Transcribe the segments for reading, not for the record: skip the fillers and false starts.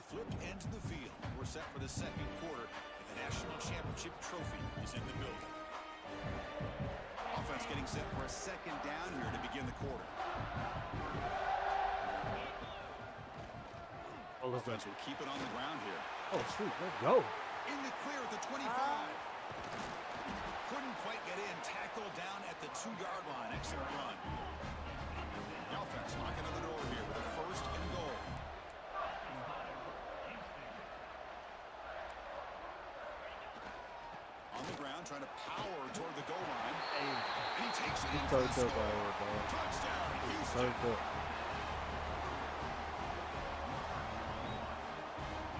flipped ends of the field. We're set for the second quarter, and the national championship trophy is in the building. Offense getting set for a second down here to begin the quarter. Offense will keep it on the ground here. Oh, shoot, let's go. In the clear at the 25. Couldn't quite get in. Tackled down at the 2-yard line. Excellent run. The offense knocking on the door here with a first and goal. On the ground, trying to power toward the goal line. And he takes it in for the score. Touchdown, Houston.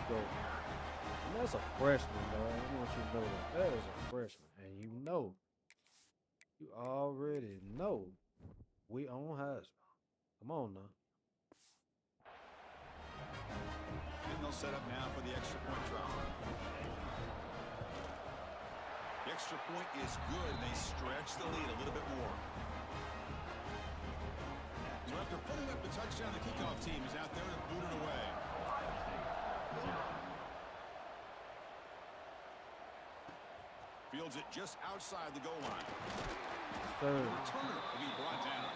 Go. And that's a freshman, man. I want you to know that. That is a freshman. And you already know we own Heisman. Come on now. And they'll set up now for the extra point try. The extra point is good. They stretch the lead a little bit more. So after putting up the touchdown, the kickoff team is out there to boot it away. Fields it just outside the goal line. The returner will be brought down.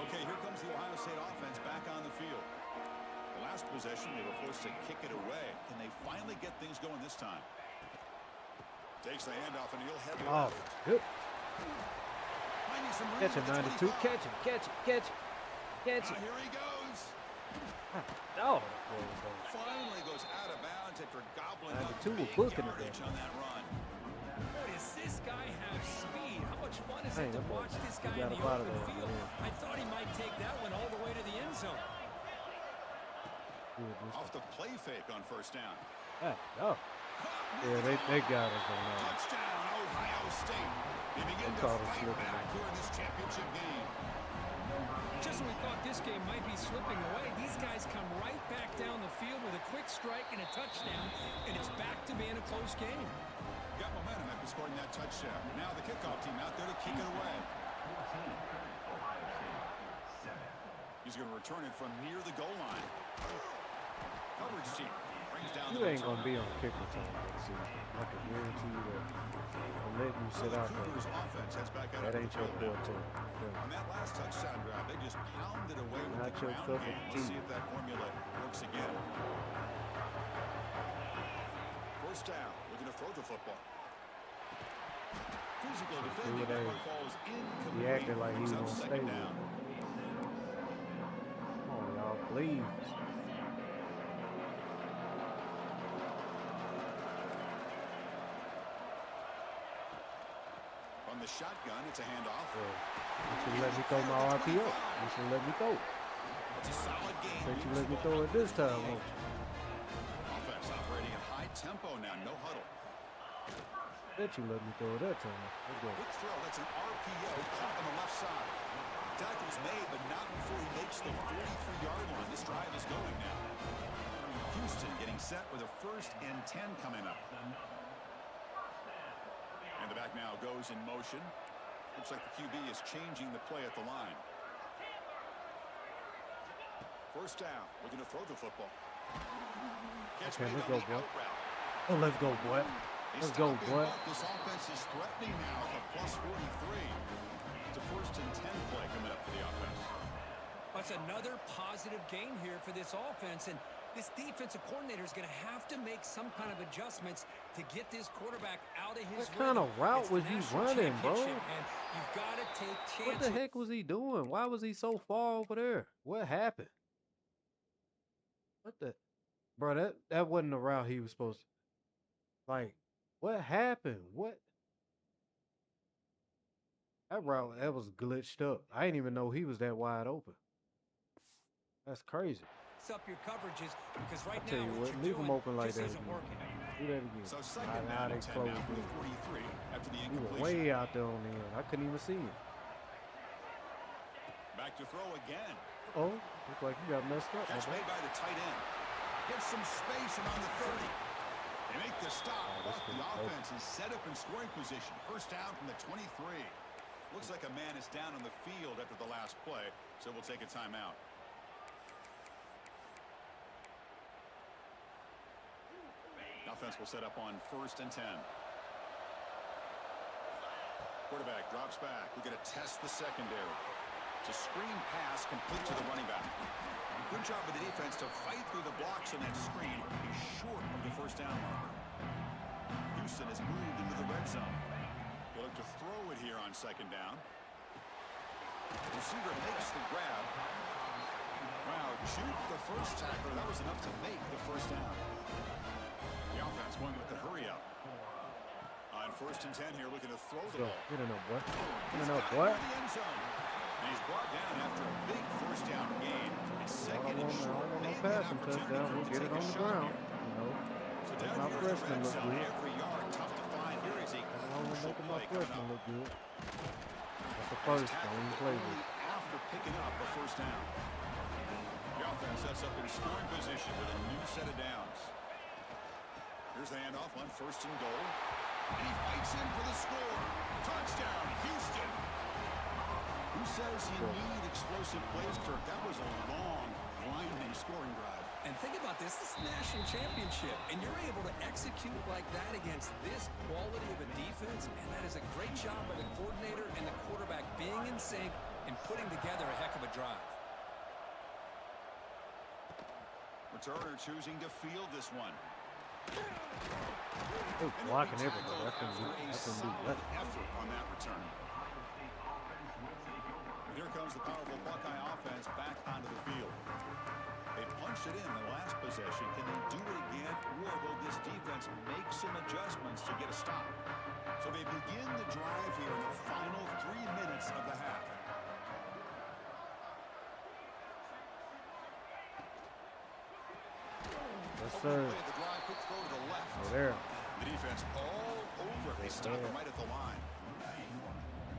Okay, here comes the Ohio State offense back on the field. The last possession, they were forced to kick it away. Can they finally get things going this time? Takes the handoff and he'll head left. Good. Catch him, 92. Catch him. Here he goes. Oh. Finally goes out of bounds after gobbling up 92 big booking yardage on that run. Boy, does this guy have speed? How much fun is it to watch this guy in the open field? I thought he might take that one all the way to the end zone. Off the play fake on first down. Yeah, they got us on that. Touchdown, Ohio State. They begin to fight back here in this championship game. Just when we thought this game might be slipping away, these guys come right back down the field with a quick strike and a touchdown, and it's back to being a close game. Got momentum after scoring that touchdown. Now the kickoff team out there to kick it away. He's going to return it from near the goal line. Coverage team brings down you ain't going to be on kick return this season. I can guarantee you that. I'm letting you sit out there. That ain't your forte. On that last touchdown drive, they just pounded away with the ground game. Let's see if that formula works again. First down, looking to throw the football. Physical defending, that one falls incomplete. He acted like he was going to stay down. Come on, y'all, please. From the shotgun, it's a handoff. You should let me throw my RPO. You should let me throw. It's a solid game. Said you let me throw it this time, won't you? Offense operating at high tempo now, no huddle. Bet you let me throw it that time. Quick throw, that's an RPO caught on the left side. Tackle's made, but not before he makes the 43-yard line. This drive is going now. Houston getting set with a 1st and 10 coming up. And the back now goes in motion. Looks like the QB is changing the play at the line. First down, looking to throw the football. Okay, let's go, boy. Oh, let's go, boy. Let's go, boy. This offense is threatening now at plus 43. It's a 1st and 10 play coming up for the offense. That's another positive game here for this offense, and this defensive coordinator is going to have to make some kind of adjustments to get this quarterback out of his What kind of route was he running, bro? And you've got to take chances. What the heck was he doing? Why was he so far over there? What happened? What the? Bro, that wasn't the route he was supposed to. Like, what happened? What? That route, that was glitched up. I didn't even know he was that wide open. That's crazy. Up your coverages because right I tell now you what what, you're leave doing them open like that isn't again. working. Do that again. So second down and 10 now for the 43 after the He was incompletion. way out there on the end. I couldn't even see him. Back to throw again. Oh, looks like you got messed up. Catch made by the tight end. Gets some space around the 30. They make the stop. The offense is set up in scoring position. First down from the 23. Looks like a man is down on the field after the last play, so we'll take a timeout. offense will set up on 1st and 10. Quarterback drops back. We're going to test the secondary. It's a screen pass complete to the running back. Good job of the defense to fight through the blocks on that screen. He's short of the 1st down marker. Houston has moved into the red zone. They look to throw it here on 2nd down. Receiver makes the grab. Wow, juked the first tackler. That was enough to make the 1st down. The offense going with the hurry up. On 1st and 10 here, looking to throw the ball. Get in there, boy. Get in He's there, got boy. it in the end zone. And he's brought down after a big 1st down gain. It's I 2nd don't and want short. no Maybe an passing opportunity touchdown. for We'll him to get it take on a the shot ground. here. You know, So make down my here in the freshman red look zone, good. every yard tough to find. Here is a I want to crucial make my play coming freshman up. look good. That's the He's first tackled one he played only with. after picking up a 1st down. The offense sets up in scoring position with a new set of downs. Here's the handoff on 1st and goal. And he fights in for the score. Touchdown, Houston. Who says you need explosive plays, Kirk? That was a long, grinding scoring drive. And think about this is the national championship, and you're able to execute like that against this quality of a defense, and that is a great job by the coordinator and the quarterback being in sync and putting together a heck of a drive. Returner choosing to field this one. Oh, blocking everybody. I couldn't do that. Effort on that return. Here comes the powerful Buckeye offense back onto the field. They punched it in the last possession. Can they do it again, or will this defense make some adjustments to get a stop? So they begin the drive here in the final 3 minutes of the half. Yes, sir. The drive, quick throw to the left. Oh, there. The defense all over. They Yes, stop sir. him right at the line.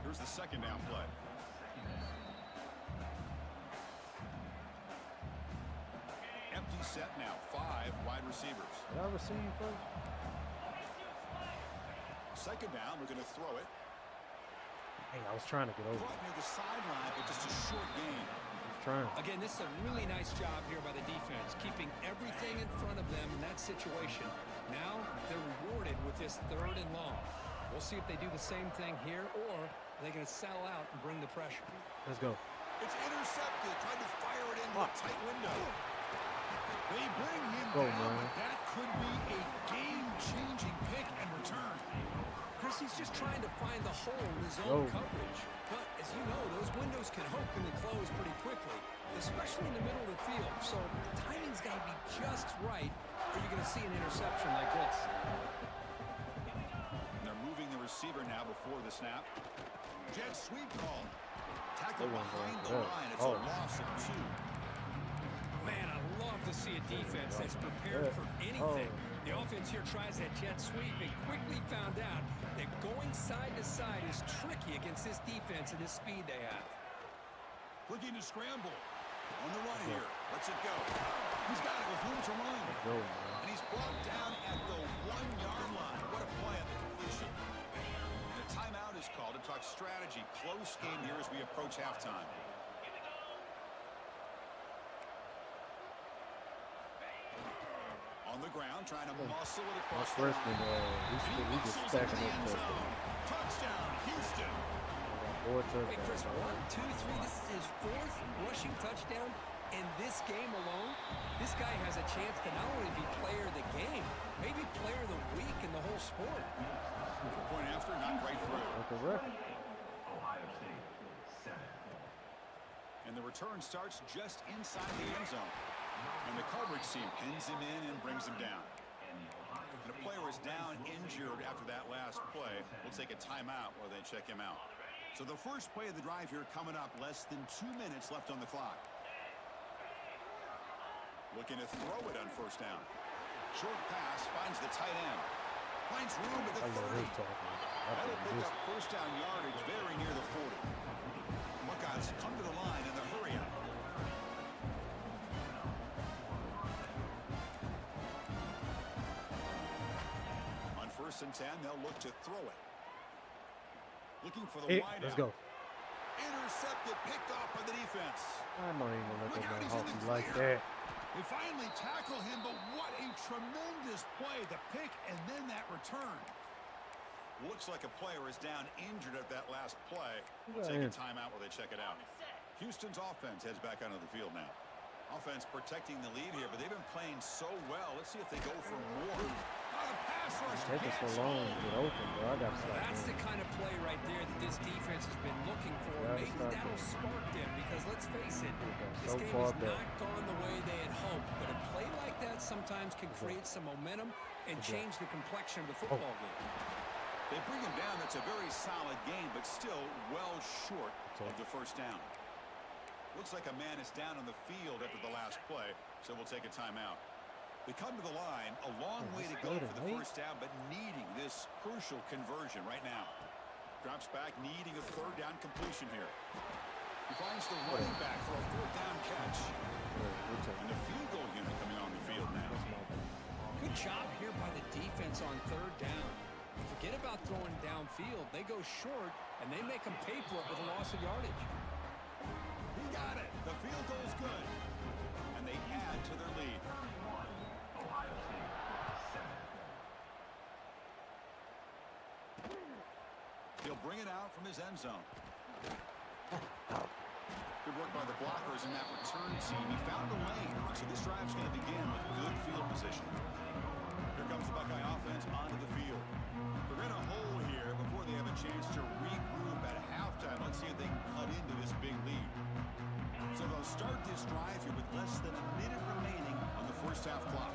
Here's the 2nd down play. Empty set now. 5 wide receivers. Did I receive first? 2nd down. We're going to throw it. Hey, I was trying to get over. Caught near the sideline, but just a short gain. I was trying. Again, this is a really nice job here by the defense, keeping everything in front of them in that situation. Now they're rewarded with this 3rd and long. We'll see if they do the same thing here, or are they going to settle out and bring the pressure? Let's go. It's intercepted. Tried to fire it into a tight window. They bring him Go, down, man. but that could be a game-changing pick and return. Chris, he's just trying to find the hole in his own Go. coverage. But as you know, those windows can open and close pretty quickly, especially in the middle of the field. So the timing's got to be just right, or you're going to see an interception like this. And they're moving the receiver now before the snap. Jet sweep call. Tackle behind the line. It's a loss of 2. Man, I love to see a defense that's prepared for anything. The offense here tries that jet sweep and quickly found out that going side to side is tricky against this defense and this speed they have. Looking to scramble. On the run here. Let's it go. He's got it with room to run. Go, man. And he's brought down at the 1-yard line. What a play on the completion. And a timeout is called to talk strategy. Close game here as we approach halftime. On the ground, trying to muscle it My across the freshman, line. we just stacking up touchdowns. Touchdown, Houston. Four Wait, Chris, touchdowns. 1, 2, 3. This is his 4th rushing touchdown in this game alone. This guy has a chance to not only be player of the game, maybe player of the week in the whole sport. Point after, not right through. That's a record. And the return starts just inside the end zone. And the coverage team pins him in and brings him down. And a player is down injured after that last play. We'll take a timeout while they check him out. So the first play of the drive here coming up, less than 2 minutes left on the clock. Looking to throw it on 1st down. Short pass finds the tight end. Finds room at the 30. That'll pick up 1st down yardage very near the 40. Buckeyes come to the line in the hurry up. On 1st and 10, they'll look to throw it. Looking for the wide Let's out. go. Intercepted, picked off by the defense. I know you ain't gonna let Look that out, man he's hawk in the you like clear. that. They finally tackle him, but what a tremendous play. The pick and then that return. Looks like a player is down injured at that last play. We'll take a timeout while they check it out. Houston's offense heads back onto the field now. Offense protecting the lead here, but they've been playing so well. Let's see if they go for more. It's taking so long to get open, bro. I got to stop. That's the kind of play right there that this defense has been looking for. Maybe that'll spark them because let's face it, this game has not gone the way they had hoped. But a play like that sometimes can create some momentum and change the complexion of the football game. They bring him down. That's a very solid game, but still well short of the first down. Looks like a man is down on the field after the last play, so we'll take a timeout. They come to the line, a long way to go for the first down, but needing this crucial conversion right now. Drops back, needing a third down completion here. He finds the running back for a fourth down catch. And the field goal unit coming on the field now. Good job here by the defense on third down. Forget about throwing downfield. They go short, and they make them pay for it with a loss of yardage. He got it. The field goal's good. And they add to their lead. He'll bring it out from his end zone. Good work by the blockers in that return scene. He found the lane. So this drive's going to begin with good field position. Here comes the Buckeye offense onto the field. They're in a hole here before they have a chance to regroup at halftime. Let's see if they can cut into this big lead. So they'll start this drive here with less than a minute remaining on the first half clock.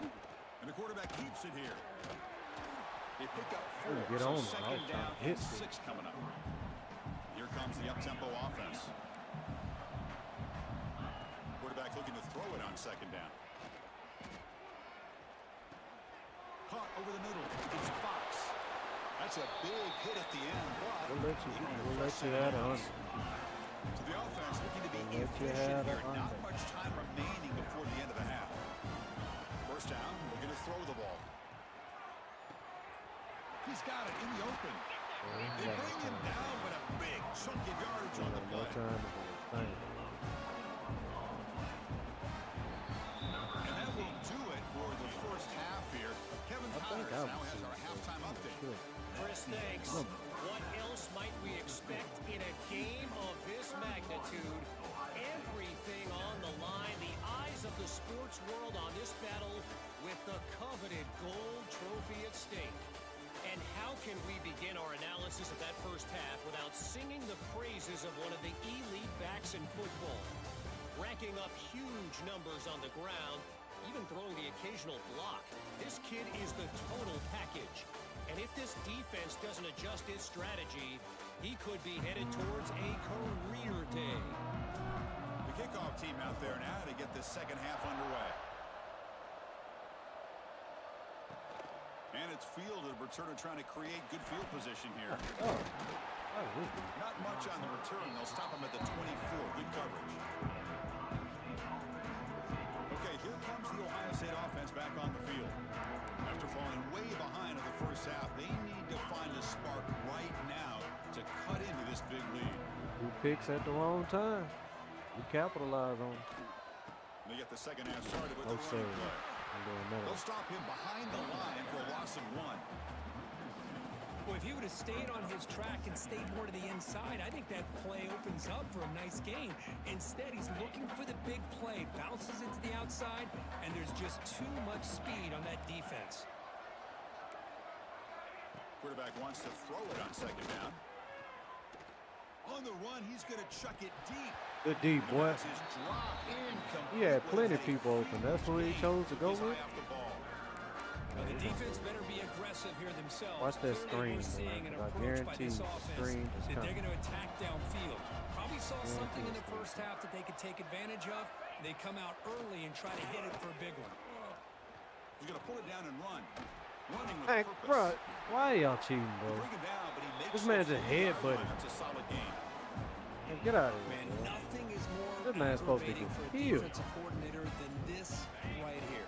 And the quarterback keeps it here. They pick up 4, so second down and 6 coming up. Here comes the up-tempo offense. Quarterback looking to throw it on second down. Caught over the middle. It's Fox. That's a big hit at the end, but we'll let you add on. So the offense looking to be efficient here. Not much time remaining before the end of the half. First down, we're going to throw the ball. He's got it in the open. They bring him down with a big chunk of yardage on the play. And that will do it for the first half here. Kevin Connors now has our halftime update. Chris, thanks. What else might we expect in a game of this magnitude? Everything on the line. The eyes of the sports world on this battle with the coveted gold trophy at stake. And how can we begin our analysis of that first half without singing the praises of one of the elite backs in football? Racking up huge numbers on the ground, even throwing the occasional block. This kid is the total package. And if this defense doesn't adjust its strategy, he could be headed towards a career day. The kickoff team out there now to get this second half underway. And it's fielded. Returner trying to create good field position here. Not much on the return. They'll stop him at the 24. Good coverage. Okay, here comes the Ohio State offense back on the field. After falling way behind in the first half, they need to find a spark right now to cut into this big lead. Who picks at the wrong time? We capitalize on it. They get the second half started with the running play. They'll stop him behind the line for a loss of 1. Well, if he would have stayed on his track and stayed more to the inside, I think that play opens up for a nice gain. Instead, he's looking for the big play, bounces into the outside, and there's just too much speed on that defense. Quarterback wants to throw it on second down. On the run, he's going to chuck it deep. Good deep, boy. He had plenty of people open. That's who he chose to go with. Well, the defense better be aggressive here themselves. Watch that screen, man. I guarantee the screen that they're going to attack downfield. Probably saw something in the first half that they could take advantage of. They come out early and try to hit it for a big one. He's going to pull it down and run. Running with hey, bro, why are y'all cheating, bro? This man's a headbutt. That's a solid game. Hey, get out of here, man. bro. Nothing is more this man's supposed to be for a healed. defensive coordinator than this right here.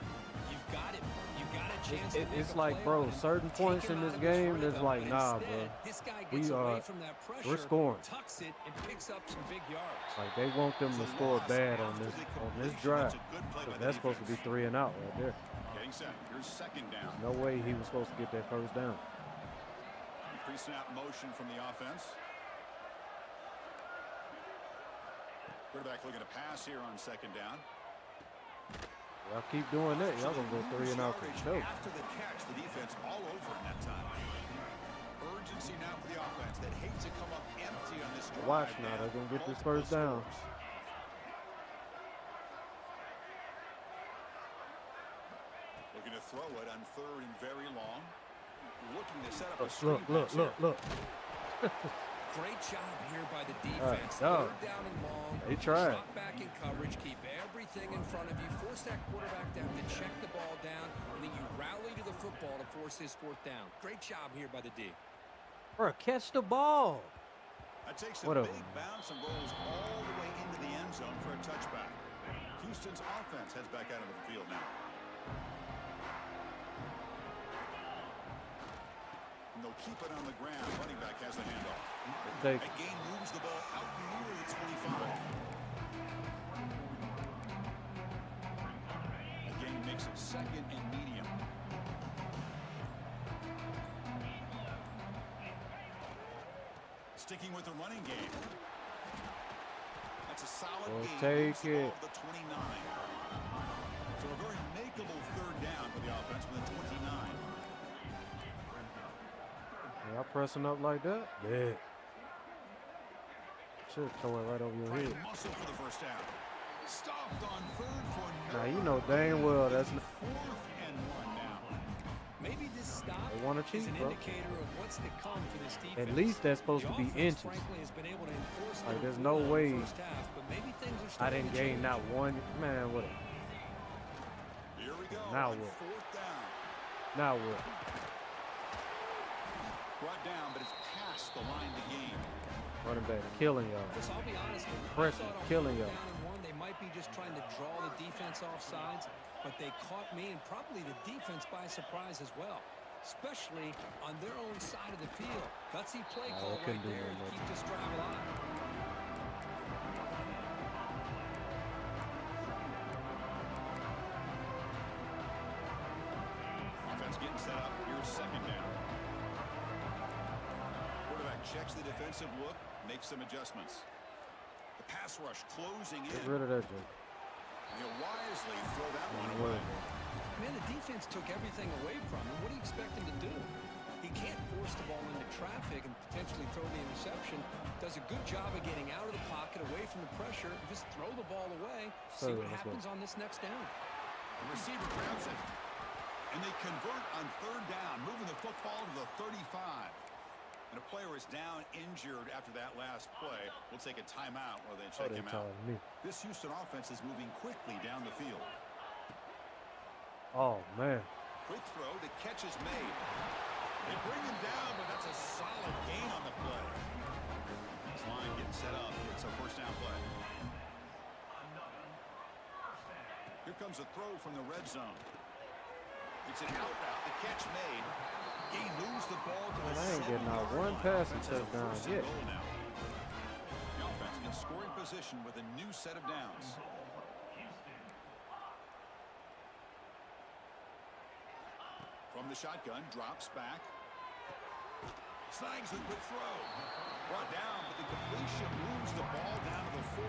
You've got it. You've got a chance. It's like, bro, certain points in this game, it's like, nah, bro. gets we away are from that pressure, we're scoring. tucks it, and picks up some big yards. Like they want them to score bad on this drive. That's a good play by the That's supposed to be defense. 3 and out right there. Getting set. Here's second down. No way he was supposed to get that first down. Pre-snap motion from the offense. Quarterback looking to pass here on second down. Y'all keep doing that, y'all gonna go 3 and out for sure. After the catch, the defense all over in that time. Urgency now for the offense that hates to come up empty on this drive. Watch now, they're gonna get this first down. Looking to throw it on third and very long. Looking to set up a Look. Great job here by the defense. Dog. Third down and long. They tried. Drop back in coverage. Keep everything in front of you. Force that quarterback to have to check the ball down. And then you rally to the football to force this fourth down. Great job here by the D. Bro, catch the ball. That takes a Whatever. big bounce and rolls all the way into the end zone for a touchback. Houston's offense heads back out of the field now. And they'll keep it on the ground. Running back has the handoff. Take That gain moves the ball out near the 25. The gain makes it second and medium. Sticking with the running game. That's a solid gain. take Moves the ball it. to the 29. So a very makeable third down for the offense with a 29. Y'all pressing up like that? Yeah. Should throw it right over your Trying head. to muscle for the first down. Stopped on third for Now no. you know dang well that's not. Fourth and one now. Maybe this stop They wanna is cheat, an bro. indicator of what's to come for this defense. At least that's supposed The to be offense, inches. frankly, has been able to enforce Like, their there's no will in the way first half, but maybe things are I starting didn't to gain change. not one. Man, what? Here we go. Now on what? fourth down. Now what? Brought down, but it's past the line to gain. Running back killing y'all. Chris, I'll be honest with you. I Pressing, thought on killing fourth y'all. down and one, they might be just trying to draw the defense off sides, but they caught me and probably the defense by surprise as well, especially on their own side of the field. Gutsy play call right couldn't do there no to more. keep this drive alive. Offense getting set up. Here's second down. Quarterback checks the defensive look, makes some adjustments. The pass rush closing in. Get rid of that joke. He'll wisely throw that one Don't worry away. about it. Man, the defense took everything away from him. What do you expect him to do? He can't force the ball into traffic and potentially throw the interception. Does a good job of getting out of the pocket, away from the pressure, and just throw the ball away. See So, what let's go. happens on this next down. The receiver grabs it. And they convert on third down, moving the football to the 35. And a player is down injured after that last play. We'll take a timeout while they Oh, check they him out. telling me. This Houston offense is moving quickly down the field. Oh man. Quick throw, the catch is made. They bring him down, but that's a solid gain on the play. This line getting set up. It's a first down play. Here comes a throw from the red zone. It's an out route. The catch made. Gain moves the ball to Man, the I ain't getting out 7-yard one line. passing Offense has a touchdown first and yet. goal now. The offense in scoring position with a new set of downs. From the shotgun, drops back. Snags the quick throw. Brought down, but the completion moves the ball down to the 4.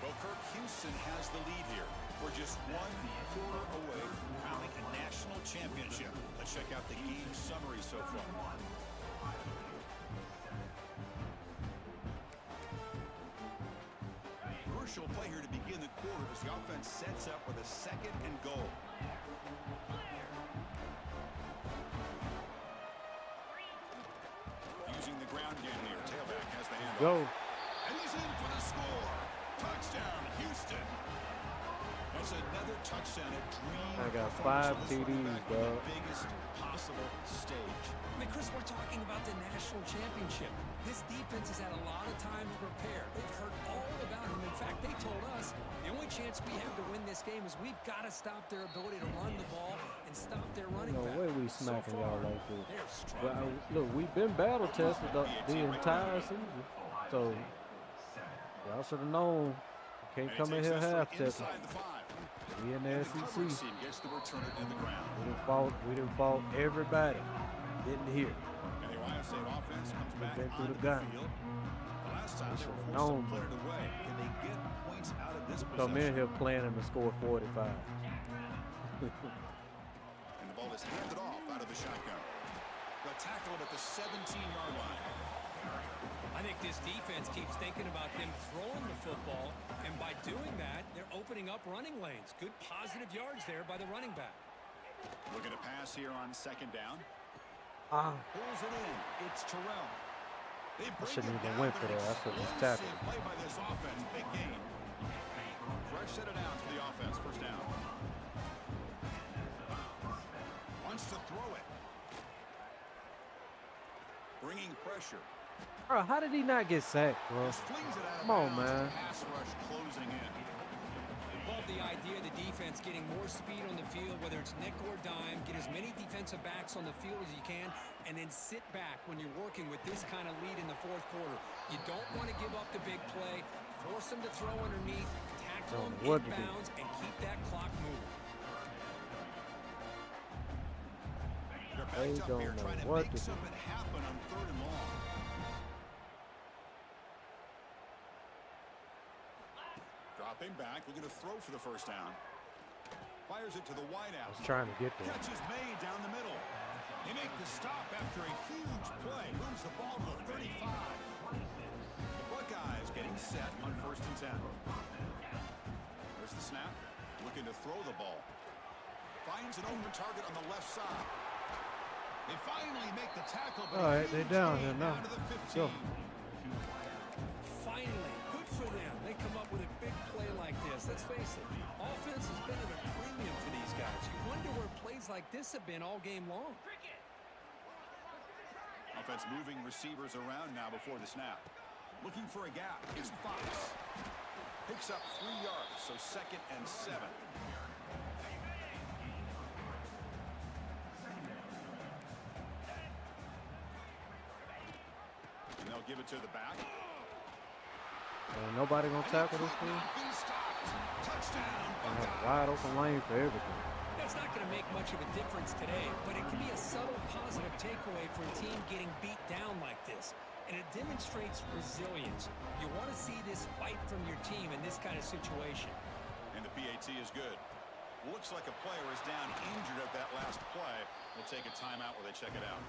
Well, Kirk, Houston has the lead here. We're just 1 quarter away from crowning a national championship. Let's check out the game summary so far. Crucial play here to begin the quarter as the offense sets up with a second and goal. Using the ground game here. Tailback has the handoff. Go. And he's in for the score. Touchdown, Houston. That's another touchdown, a dream. I got performance 5 for this running TDs, back on dog. the biggest possible stage. I mean, Chris, we're talking about the national national championship. This defense has had a lot of time to prepare. They've heard all about him. In fact, they told us the only chance we have to win this game is we've got to stop their ability to run the ball and stop their running No back. way we smacking y'all like this. They're But struggling. look, we've been battle tested the entire season. So y'all should have known. You can't come in here half tested. We in the SEC. Gets the returner in the ground. We done fought everybody getting here. And the Ohio State offense comes back been through onto the gun. field. The last time they should've were forced known, to put it away. Can they get points out of this Come in possession? here planning to score 45. And the ball is handed off out of the shotgun. They'll tackle it at the 17-yard line. I think this defense keeps thinking about them throwing the football, and by doing that, they're opening up running lanes. Good positive yards there by the running back. Looking to pass here on second down. Pulls it in. It's Terrell. They I shouldn't even went for that. I should have tackled. Play by this offense. Big gain. Fresh set of downs for the offense. First down. Wants to throw it. Bringing pressure. Bro, how did he not get sacked, bro? Just flings it out of Come on, bounds. man. Pass rush closing in. Love the idea of the defense getting more speed on the field, whether it's nickel or dime. Get as many defensive backs on the field as you can, and then sit back when you're working with this kind of lead in the fourth quarter. You don't want to give up the big play. Force them to throw underneath, tackle them inbounds, and keep that clock moving. They're They backed up don't here know trying to what make to do. something happen on third and long. Dropping back, looking to throw for the first down. Fires it to the wideout. I was trying to get there. Catch is made down the middle. They make the stop after a huge play. Moves the ball to the 35. The Buckeyes getting set on first and 10. There's the snap. Looking to throw the ball. Finds an open target on the left side. They finally make the tackle. But All right, they're down here now. down to the 15. Go. Finally, good for them. They come up with a big play like this. Let's face it, offense has been at a premium for these guys. You wonder where plays like this have been all game long. Offense moving receivers around now before the snap. Looking for a gap. It's Fox. Picks up 3 yards, so second and 7. And they'll give it to the back. Ain't nobody gonna tackle this thing. Been stopped. Touchdown. I have a wide open lane for everything. That's not going to make much of a difference today, but it can be a subtle positive takeaway for a team getting beat down like this. And it demonstrates resilience. You want to see this fight from your team in this kind of situation. And the PAT is good. Looks like a player is down injured at that last play. We'll take a timeout where they check it out.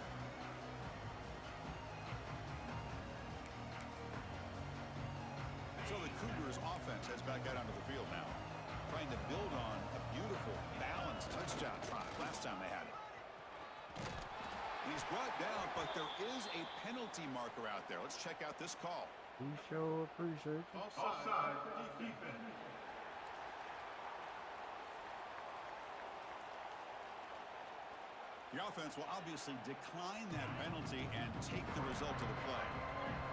So the Cougars offense heads back out onto the field now, trying to build on a beautiful, balanced touchdown drive last time they had it. He's brought down, but there is a penalty marker out there. Let's check out this call. We sure appreciate you. Offside, defense. The offense will obviously decline that penalty and take the result of the play.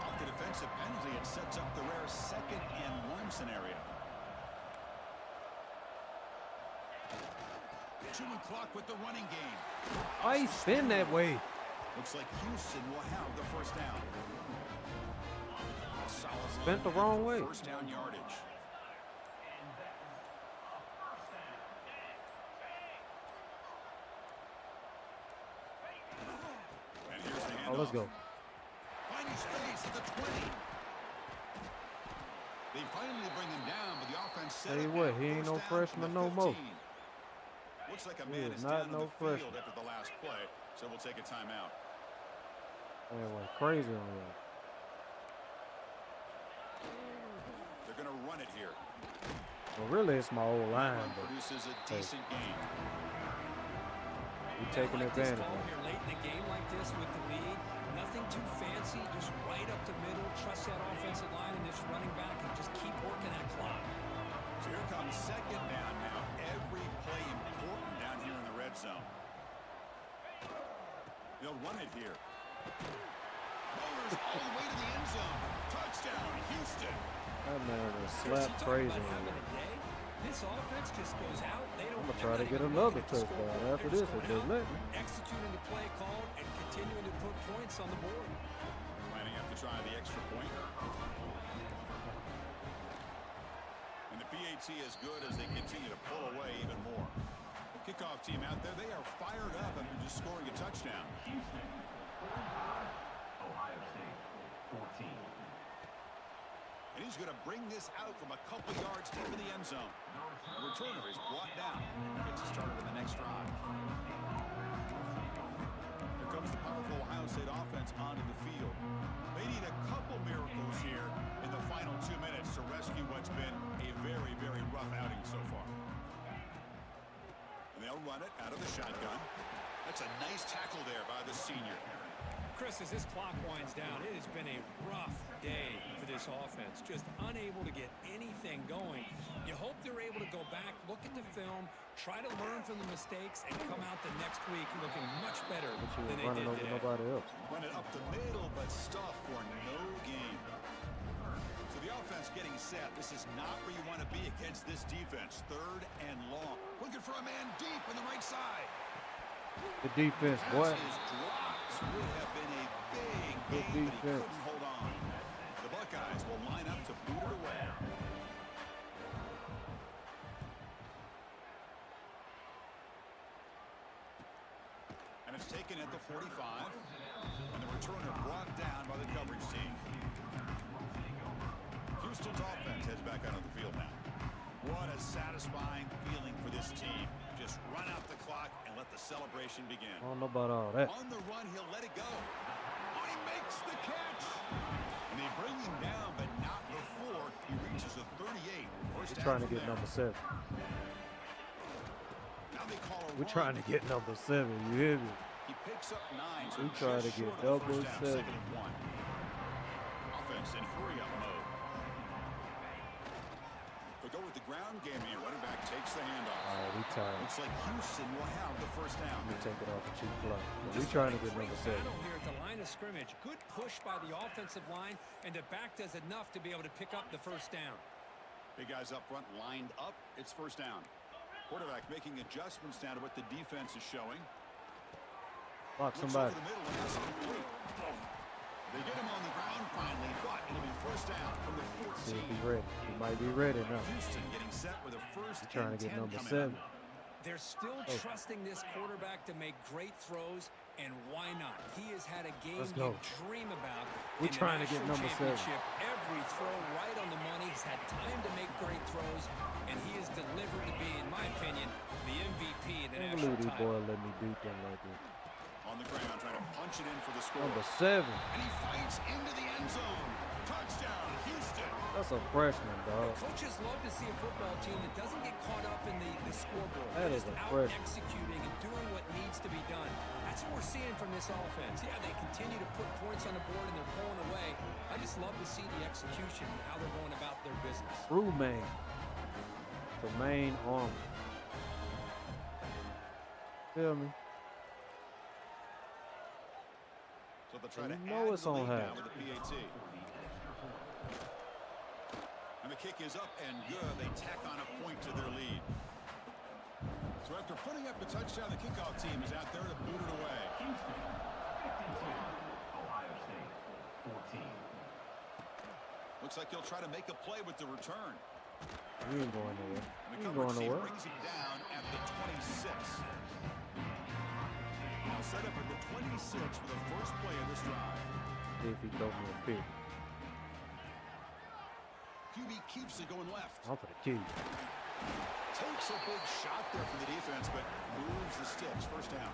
Off the defensive penalty, it sets up the rare 2nd and 1 scenario. Chewing clock with the running game. Why you spin that way? Looks like Houston will have the first down. A solid Spent the run wrong for way. First down yardage. And here's the handoff. Oh, let's go. Finding space at the 20. They finally bring him down, but the offense set Tell you up what, now. he ain't First no down freshman from the no more. 15. Looks like a He man is is not down on no the field freshman. after the last play, so we'll take a timeout. Man went crazy on that. They're going to run it here. Well, really, it's my old line, Run but produces a decent gain. we taking I like this advantage call of it. here late in the game like this with the lead. Nothing too fancy, just right up the middle. Trust that offensive line and this running back and just keep working that clock. So here comes second down now. Every play important down here in the red zone. They'll run it here. Motors all the way to the end zone. Touchdown, Houston. That man was Chris, slap you talk crazy. about having a day. This offense just goes out. They don't. I'm gonna they're try not to get even another looking at the touchdown scoreboard. after They're this just if going they out, let me. executing the play call and continuing to put points on the board. Lining up to try the extra point. And the PAT is good as they continue to pull away even more. The kickoff team out there, they are fired up after just scoring a touchdown. Ohio State, 14. And he's going to bring this out from a couple yards deep in the end zone. The returner is brought down. Gets us started in the next drive. Here comes the powerful Ohio State offense onto the field. They need a couple miracles here in the final 2 minutes to rescue what's been a very, very rough outing so far. And they'll run it out of the shotgun. That's a nice tackle there by the senior. Chris, as this clock winds down, it has been a rough day for this offense. Just unable to get anything going. You hope they're able to go back, look at the film, try to learn from the mistakes, and come out the next week looking much better than they Running did over today. nobody else. Run it up the middle, but stuff for no gain. So the offense getting set. This is not where you want to be against this defense. 3rd and long. Looking for a man deep on the right side. The defense, boy. Pass is dropped. Would have been a big Good gain, but he defense. couldn't hold on. The Buckeyes will line up to boot it away. And it's taken at the 45. And the returner brought down by the coverage team. Houston's offense heads back out on the field now. What a satisfying feeling for this team. Just run out the clock and let the celebration begin. I don't know about all that. On the run, he'll let it go. Oh, he makes the catch. And they bring him down, but not before he reaches the 38. First We're down trying to from get there. number 7. Now they call a We're run. trying to get number 7. You hear me? He picks up 9. So We trying to just get short of the double first down, 7. 2nd and 1. Offense in hurry-up mode. They'll go with the ground game here. Running back takes the handoff. All right, we tired. Looks like Houston will have the first down. Let me take it off the cheap fly. We Just trying to a get great number 7. battle here at the line of scrimmage. Good push by the offensive line, and the back does enough to be able to pick up the first down. Big guys up front lined up. It's first down. Quarterback making adjustments down to what the defense is showing. Lock Looks somebody. over the middle and that's complete. They get him on the ground finally, but it'll be first down from the 14. See if he's ready. He might be ready now. Houston getting set with a first We're trying to and get 10 number coming 7. up. They're still Oh. trusting this quarterback to make great throws, and why not? He has had a game Let's you go. dream about. We're in the trying to get national number 7. championship. Every throw right on the money. He's had time to make great throws, and he has delivered to be, in my opinion, the MVP in the I national believe these title. boys let me beat them like this. On the ground trying to punch it in for the score. Number 7. And he fights into the end zone. Touchdown, Houston. That's a freshman, dog. Coaches love to see a football team that doesn't get caught up in the scoreboard. That They're is just a out freshman. executing and doing what needs to be done. That's what we're seeing from this offense. Yeah, they continue to put points on the board and they're pulling away. I just love to see the execution and how they're going about their business. True man. The main armor. Feel me? So they'll try You to know add it's the on lead half. now with the PAT. And the kick is up and good. They tack on a point to their lead. So after putting up the touchdown, the kickoff team is out there to boot it away. Houston, 52. Ohio State, 14. Looks like he'll try to make a play with the return. We ain't going nowhere. And We the ain't going coverage team nowhere. brings him down at the 26. Now set up at the 26 for the first play of this drive. See if he throw me a pick. QB keeps it going left. I'm for the key. Takes a big shot there from the defense, but moves the sticks. First down.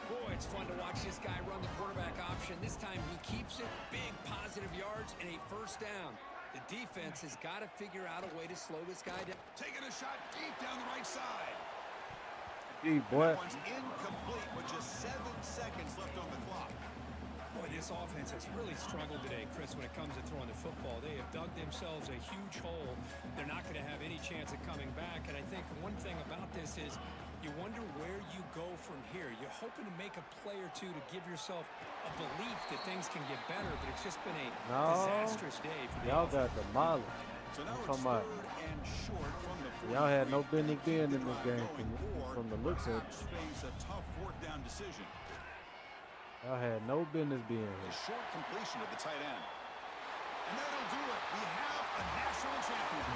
Boy, it's fun to watch this guy run the quarterback option. This time he keeps it, big positive yards, and a first down. The defense has got to figure out a way to slow this guy down. Taking a shot deep down the right side. Gee, boy. That one's incomplete with just 7 seconds left on the clock. Boy, this offense has really struggled today, Chris, when it comes to throwing the football. They have dug themselves a huge hole. They're not going to have any chance of coming back. And I think one thing about this is You wonder where you go from here. You're hoping to make a play or two to give yourself a belief that things can get better, but it's just been a disastrous day for the Y'all offense. got demolished. So now I'm it's talking about. third and short from the Y'all had no 43. business Can they being keep in the this drive game going, or from the looks of it. perhaps face a tough fourth down decision? Y'all had no business being A here. short completion of the tight end. And that'll do it. We have a national champion.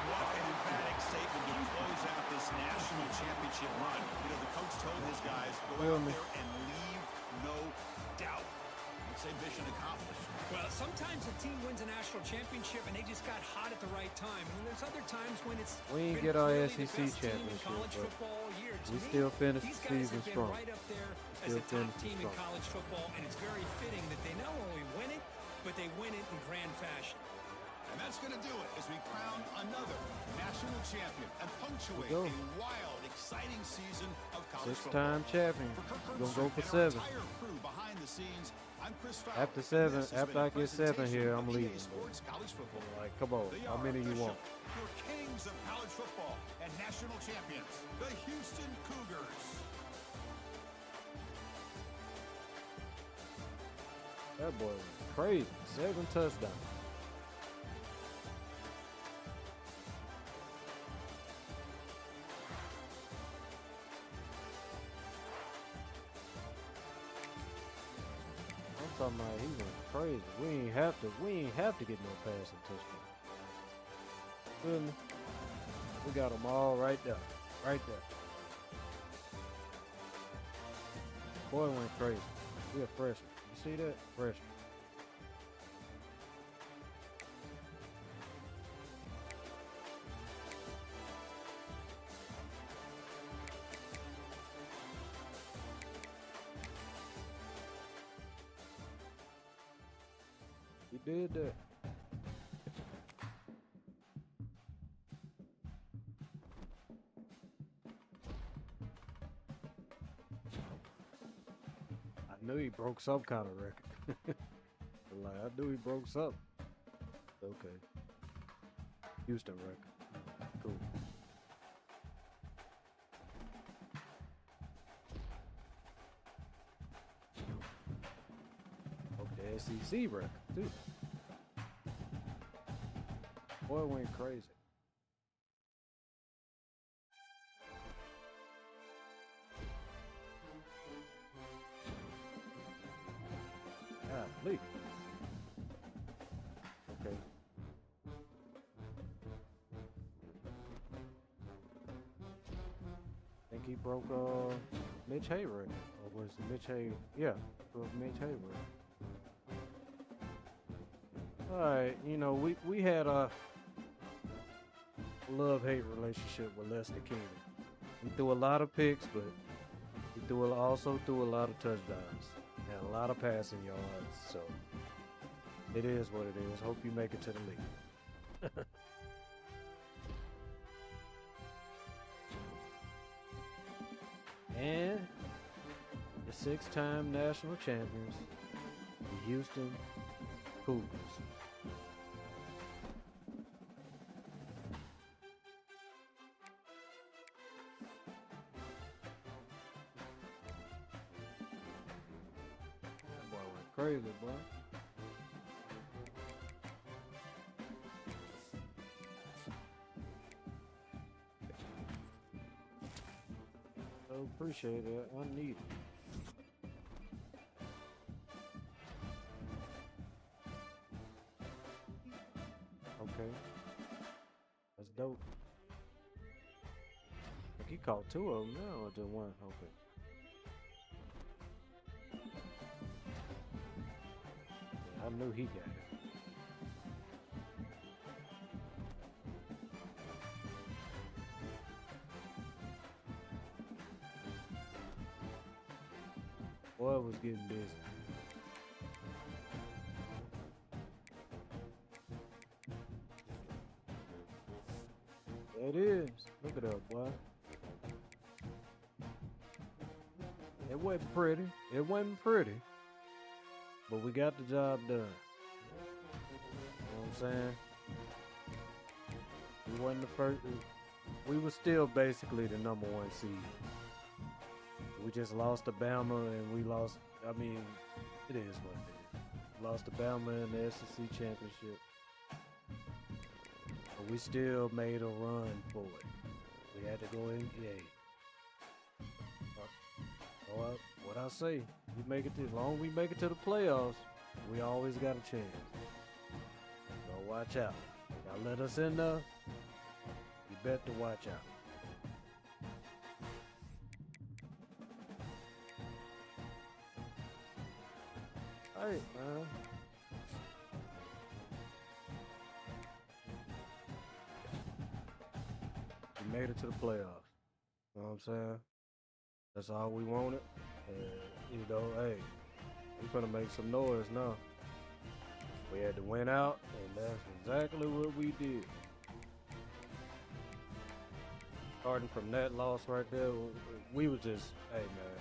What an emphatic statement to close out this national championship run. You know, the coach told his guys, go out there and leave no doubt. Let's say mission accomplished. Well, sometimes a team wins a national championship and they just got hot at the right time. And there's other times when it's We ain't been get our clearly the SEC best team in championship, college but football all year. To we me, still finished these the guys season have been strong. right up there as Still the top finished team in strong. college football, and it's very fitting that they not only win it, but they win it in grand fashion. And that's going to do it as we crown another national champion and punctuate go. a wild, exciting season of college Six-time football. champion. For Kirk Gonna go for Herbstreit and our 7. entire crew behind the scenes, I'm Chris Fowler, After and 7, this has after been I a get 7 here, presentation I'm of leaving. EASports College Football. Like, come on, They how are many you official, want? your kings of college football and national champions, the Houston Cougars. That boy was crazy. 7 touchdowns. I'm talking about he went crazy. We ain't have to get no passing touchdown. Feel me? We got them all right there. Right there. Boy went crazy. We a freshman. You see that? Freshman. He did that. I knew he broke some kind of record. Like, I knew he broke something. Okay. Houston record. Cool. Broke the SEC record, too. Boy went crazy. Golly. Okay. I think he broke Mitch Hay record. Or was it Mitch Hay? Yeah, broke Mitch Hay record. Alright, you know, we had a love-hate relationship with Lester King. He threw a lot of picks, but he also threw a lot of touchdowns and a lot of passing yards. So it is what it is. Hope you make it to the league. And the 6-time national champions, the Houston Cougars. That boy went crazy, boy. So appreciate it. I need it. Okay. That's dope. Like he caught 2 of them now or just 1? Okay. Yeah, I knew he got it. Boy was getting busy. There it is. Look at that, boy. It wasn't pretty. It wasn't pretty. But we got the job done. You know what I'm saying? We wasn't the first. we were still basically the number 1 seed. We just lost to Bama, and we lost. I mean, it is what it is. Lost to Bama in the SEC championship, but we still made a run for it. We had to go in. What I say, we make it to, as long as we make it to the playoffs, we always got a chance. So watch out. Y'all let us in there. You better watch out. All right, man. We made it to the playoffs. You know what I'm saying? That's all we wanted. You know, hey, we gonna make some noise now. We had to win out, and that's exactly what we did. Starting from that loss right there, we was just, hey man,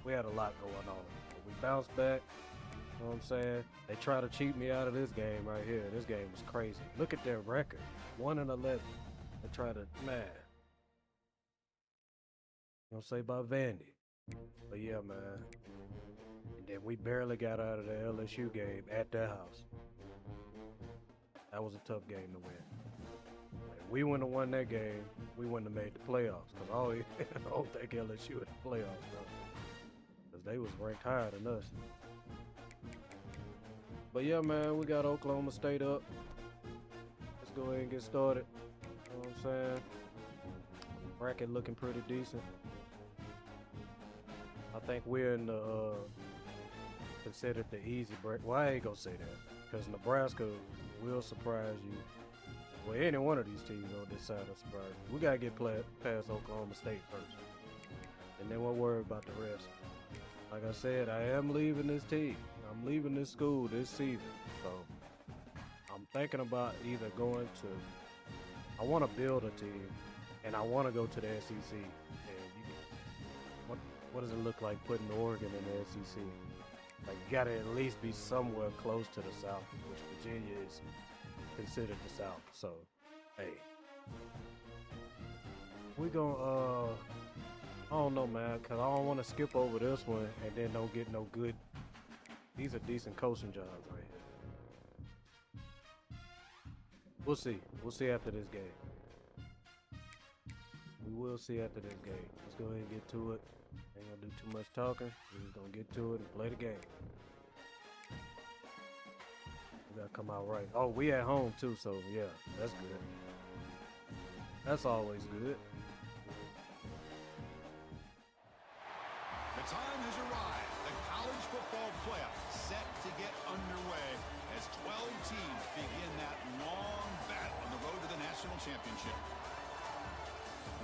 we had a lot going on. But we bounced back. You know what I'm saying? They try to cheat me out of this game right here. This game was crazy. Look at their record, 1-11. They try to, man. Don't say about Vandy. But yeah, man. And then we barely got out of the LSU game at their house. That was a tough game to win. If we wouldn't have won that game, we wouldn't have made the playoffs. Because I don't think LSU in the playoffs, though. Because they was ranked higher than us. But yeah, man, we got Oklahoma State up. Let's go ahead and get started. You know what I'm saying? Bracket looking pretty decent. I think we're in the considered the easy bracket. Well, I ain't gonna say that because Nebraska will surprise you. Well, any one of these teams on this side will surprise you. We gotta get past Oklahoma State first, and then we'll worry about the rest. Like I said, I am leaving this team. I'm leaving this school this season, so I'm thinking about either going to. I want to build a team, and I want to go to the SEC. And what does it look like putting Oregon in the SEC? Like, you got to at least be somewhere close to the South, which Virginia is considered the South. So, hey, we gonna I don't know, man, because I don't want to skip over this one and then don't get no good. These are decent coaching jobs right here. We'll see. We'll see after this game. We will see after this game. Let's go ahead and get to it. Ain't gonna do too much talking. We're just gonna get to it and play the game. We gotta come out right. Oh, we at home too, so yeah, that's good. That's always good. The time has arrived. The college football playoff set to get underway as 12 teams begin that long battle on the road to the national championship.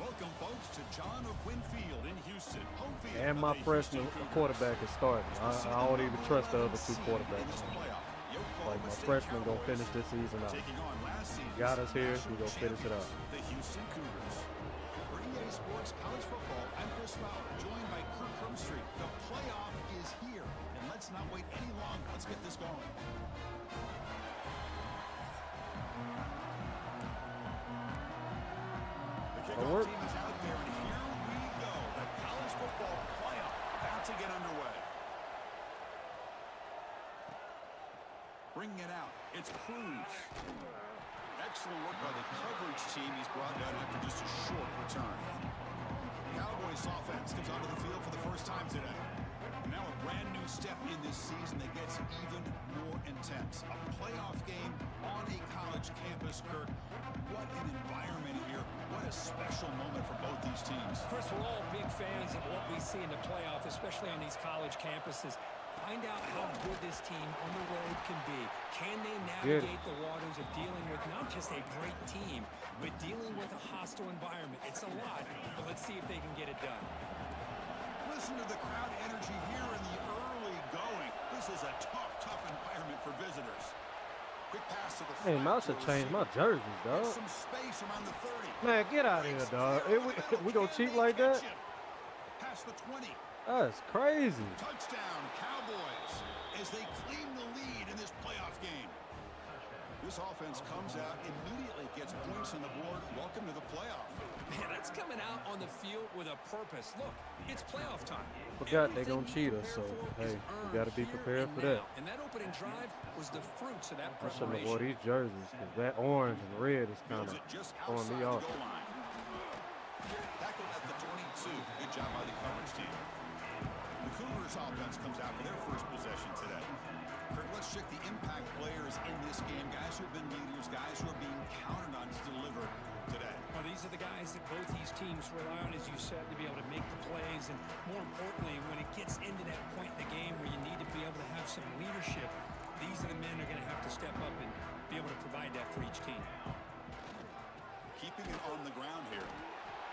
Welcome, folks, to John O'Quinn Field in Houston. Home field And my freshman quarterback is starting. I don't even trust the other two quarterbacks. Like, my freshman gonna finish this season out. Got us here, we gonna finish it out. The Houston Cougars. For EASports College Football, I'm Chris Fowler, joined by Kirk Crumstreet. The playoff is here, and let's not wait any longer. Let's get this going. The kickoff team is out there, and here we go. The college football playoff about to get underway. Bringing it out, it's Cruz. Excellent work by the coverage team. He's brought down after just a short return. Cowboys offense comes onto the field for the first time today. Now a brand new step in this season that gets even more intense. A playoff game on a college campus, Kirk. What an environment here. What a special moment for both these teams. First, we're all big fans of what we see in the playoff, especially on these college campuses. Find out how good this team on the road can be. Can they navigate the waters of dealing with not just a great team, but dealing with a hostile environment? It's a lot, but let's see if they can get it done. Listen to the crowd energy here in the early going. This is a tough environment for visitors. Quick pass to the Hey, I should change my jerseys, dog. some space around the 30. Man, get out of here, dog. We gonna cheat like that? Past the 20. That's crazy. Touchdown, Cowboys, as they claim the lead in this playoff game. This offense comes out, immediately gets points on the board. Welcome to the playoff. Man, that's coming out on the field with a purpose. Look, it's playoff time. Forgot they gonna Everything cheat you us, so prepare for hey, is we earned gotta be here prepared and for that. now. And that opening drive was the fruits of that I shouldn't have wore preparation. these jerseys because that orange and red is kind Fields of it just throwing outside me the off. goal line. Tackled at the 22. Good job by the coverage team. The Cougars offense comes out for their first possession today. Kirk, let's check the impact players in this game. Guys who have been leaders, guys who are being counted on to deliver today. Well, these are the guys that both these teams rely on, as you said, to be able to make the plays. And more importantly, when it gets into that point in the game where you need to be able to have some leadership, these are the men who are going to have to step up and be able to provide that for each team. Keeping it on the ground here.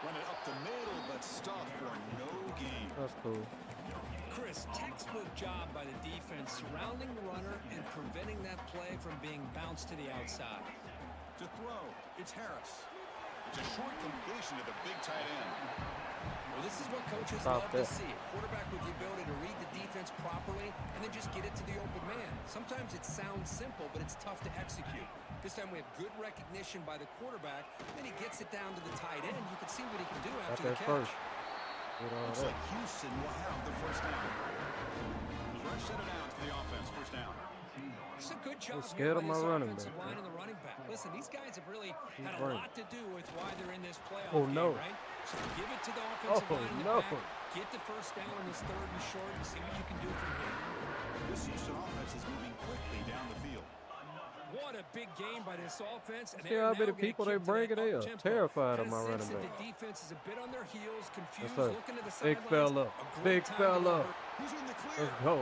Run it up the middle, but stuffed for no gain. That's cool. Chris, textbook job by the defense, surrounding the runner and preventing that play from being bounced to the outside. To throw, it's Harris. It's a short completion to the big tight end. Well, this is what coaches Stop love to that. see. A quarterback with the ability to read the defense properly and then just get it to the open man. Sometimes it sounds simple, but it's tough to execute. This time we have good recognition by the quarterback, then he gets it down to the tight end. You can see what he can do Got after the that catch. first. Get all Looks that. like Houston will have the first down. The rush set it down for the offense. First down. It's a good job scared here of by my this running offensive back, line and the running back. Listen, these guys have really had a right. lot to do with why they're in this playoff Oh, game, no. right? So give it to the offensive Oh, line in the no. back, get the first down on this third and short, and see what you can do from here. This Houston offense is moving quickly down the field. What a big game by this offense. And See how many people they bringing? They are terrified of my running back. The defense is a bit on their heels, confused, Yes, sir. looking to the Big sidelines. fella. A Big great time to fella. revert. Who's in the clear? Let's go.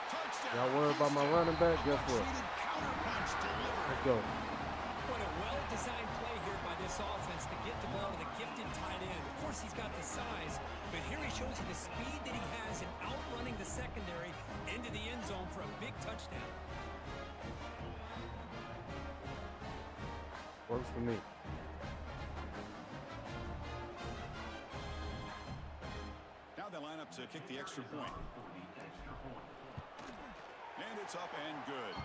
Touchdown. Y'all worried about my running back? Guess what? Much-needed counterpunch delivered. Let's go. What a well-designed play here by this offense to get the ball to the gifted tight end. Of course, he's got the size, but here he shows you the speed that he has in outrunning the secondary into the end zone for a big touchdown. Works for me. Now they line up to kick the extra point. And it's up and good.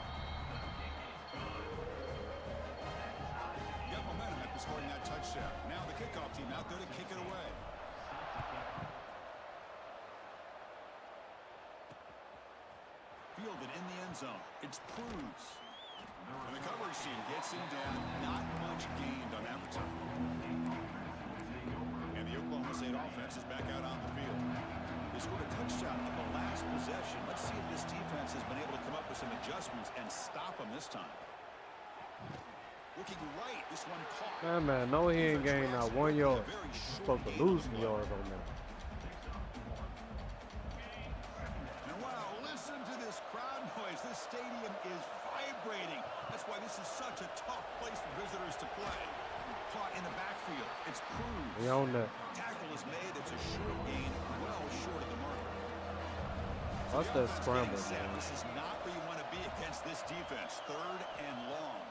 Got momentum after scoring that touchdown. Now the kickoff team out there to kick it away. Fielded in the end zone. It's Cruz. And the coverage team gets him down. Not much gained on that return. And the Oklahoma State offense is back out on the field. They scored a touchdown in the last possession. Let's see if this defense has been able to come up with some adjustments and stop them this time. Looking right, this one caught. Man, no, he ain't gained not 1 yard. He's supposed to lose some yards on that. And wow, listen to this crowd noise. This stadium is vibrating. That's why this is such a tough place for visitors to play. Caught in the backfield. It's Cruz. We own that. Tackle is made. It's a short gain, well short of the marker. That's that scramble, man. This is not where you want to be against this defense. Third and long.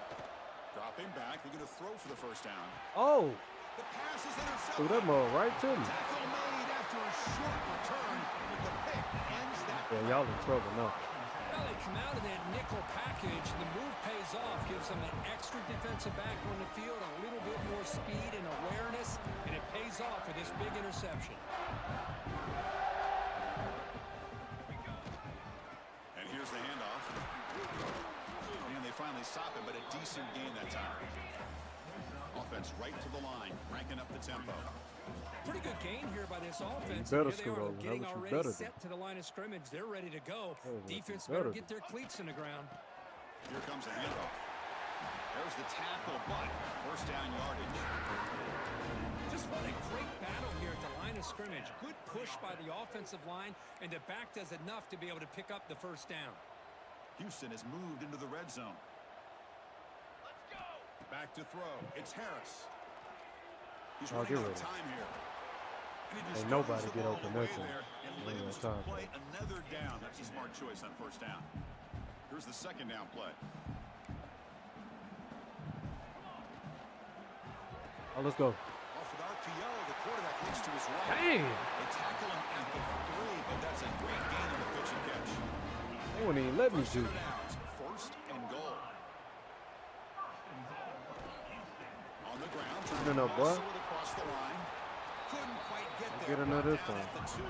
Dropping back. They're going to throw for the first down. Oh, The pass is intercepted. threw that ball right to me. Tackle made after a short return, but the pick ends that. Yeah, y'all in trouble now. Well, they come out of that nickel package. The move pays off, gives them an extra defensive back on the field, a little bit more speed and awareness, and it pays off with this big interception. And here's the handoff. And they finally stop it, but a decent gain that time. Offense right to the line, cranking up the tempo. Pretty good gain here by this offense. better Here they scoot are, over. getting That was already better set to the line of scrimmage. They're ready to go. That was Defense better better get their cleats in the ground. Here comes the handoff. There's the tackle, but first down yardage. Just what a great battle here at the line of scrimmage. Good push by the offensive line, and the back does enough to be able to pick up the first down. Houston has moved into the red zone. Let's go. Back to throw. It's Harris. He's Oh, running get out of ready. time here. And he just Ain't nobody throws the get ball open away that time. there and Ain't leaves no to time for play another down. That's a smart choice on first down. Here's the second down play. Oh, let's go. Off with RPO, the quarterback looks to his right. Dang. They tackle him at the 3, but that's a great gain on the pitch and catch. They wouldn't even let me First do and it. downs, first and goal. opening up, boy. Also across the line. Couldn't quite get I'll there. get into Brought this down one. at the 2.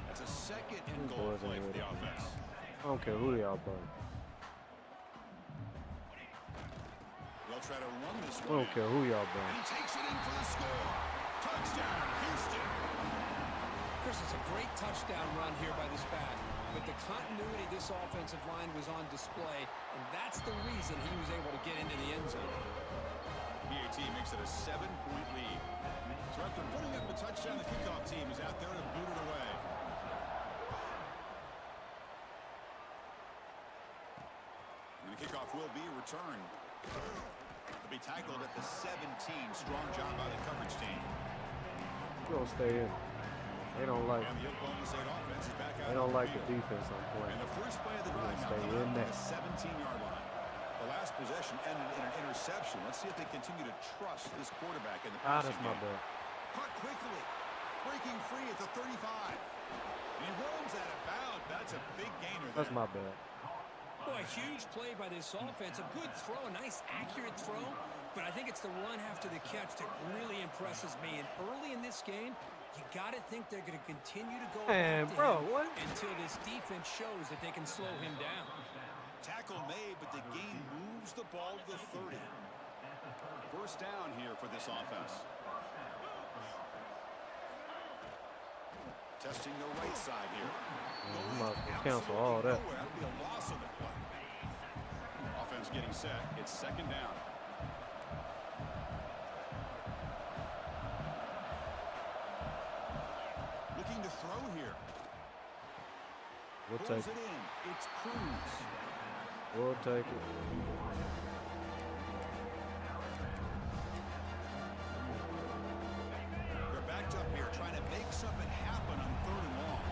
That's a second and These goal boys play ain't for the ready. offense. I don't care who y'all play. They'll try to run this I one don't care who y'all play. And he takes it in for the score. Touchdown, Houston. Chris, it's a great touchdown run here by this back. But the continuity of this offensive line was on display, and that's the reason he was able to get into the end zone. PAT makes it a 7-point lead. So after putting up the touchdown, the kickoff team is out there to boot it away. And the kickoff will be returned. To be tackled at the 17. Strong job by the coverage team. We're gonna stay in. They don't like. And the Oklahoma State offense is back out. They don't on like the field. defense I'm playing. And the first play of the We're drive gonna now stay coming in up there. at the 17-yard line. The last possession ended in an interception. Let's see if they continue to trust this quarterback in the passing That's my game. bad. Caught quickly. Breaking free at the 35. And he rolls out of bounds. That's a big gainer there. That's my bad. Boy, a huge play by this offense. A good throw, a nice, accurate throw. But I think it's the run after the catch that really impresses me. And early in this game, you got to think they're going to continue to go Man, back to bro, him what? until this defense shows that they can slow him down. Tackle made, but the gain moves the ball to the 30. First down here for this offense. Testing the right side here. You might as well cancel all that. Nowhere. That'll be a loss of the play. Offense getting set. It's second down. Looking to throw here. We'll Pulls take it it. in. It's Cruz. We'll take it. They're backed up here trying to make something happen on 3rd and long.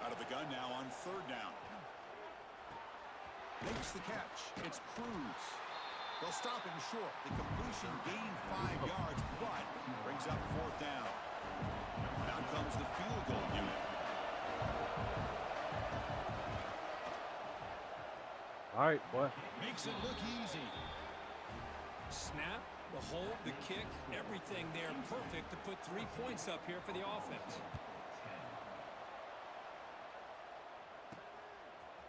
Out of the gun now on 3rd down. Makes the catch. It's Cruz. They'll stop him short. The completion gained 5 yards, but brings up 4th down. Down comes the field goal unit. All right, boy. Makes it look easy. Snap, the hold, the kick, everything there perfect to put 3 points up here for the offense.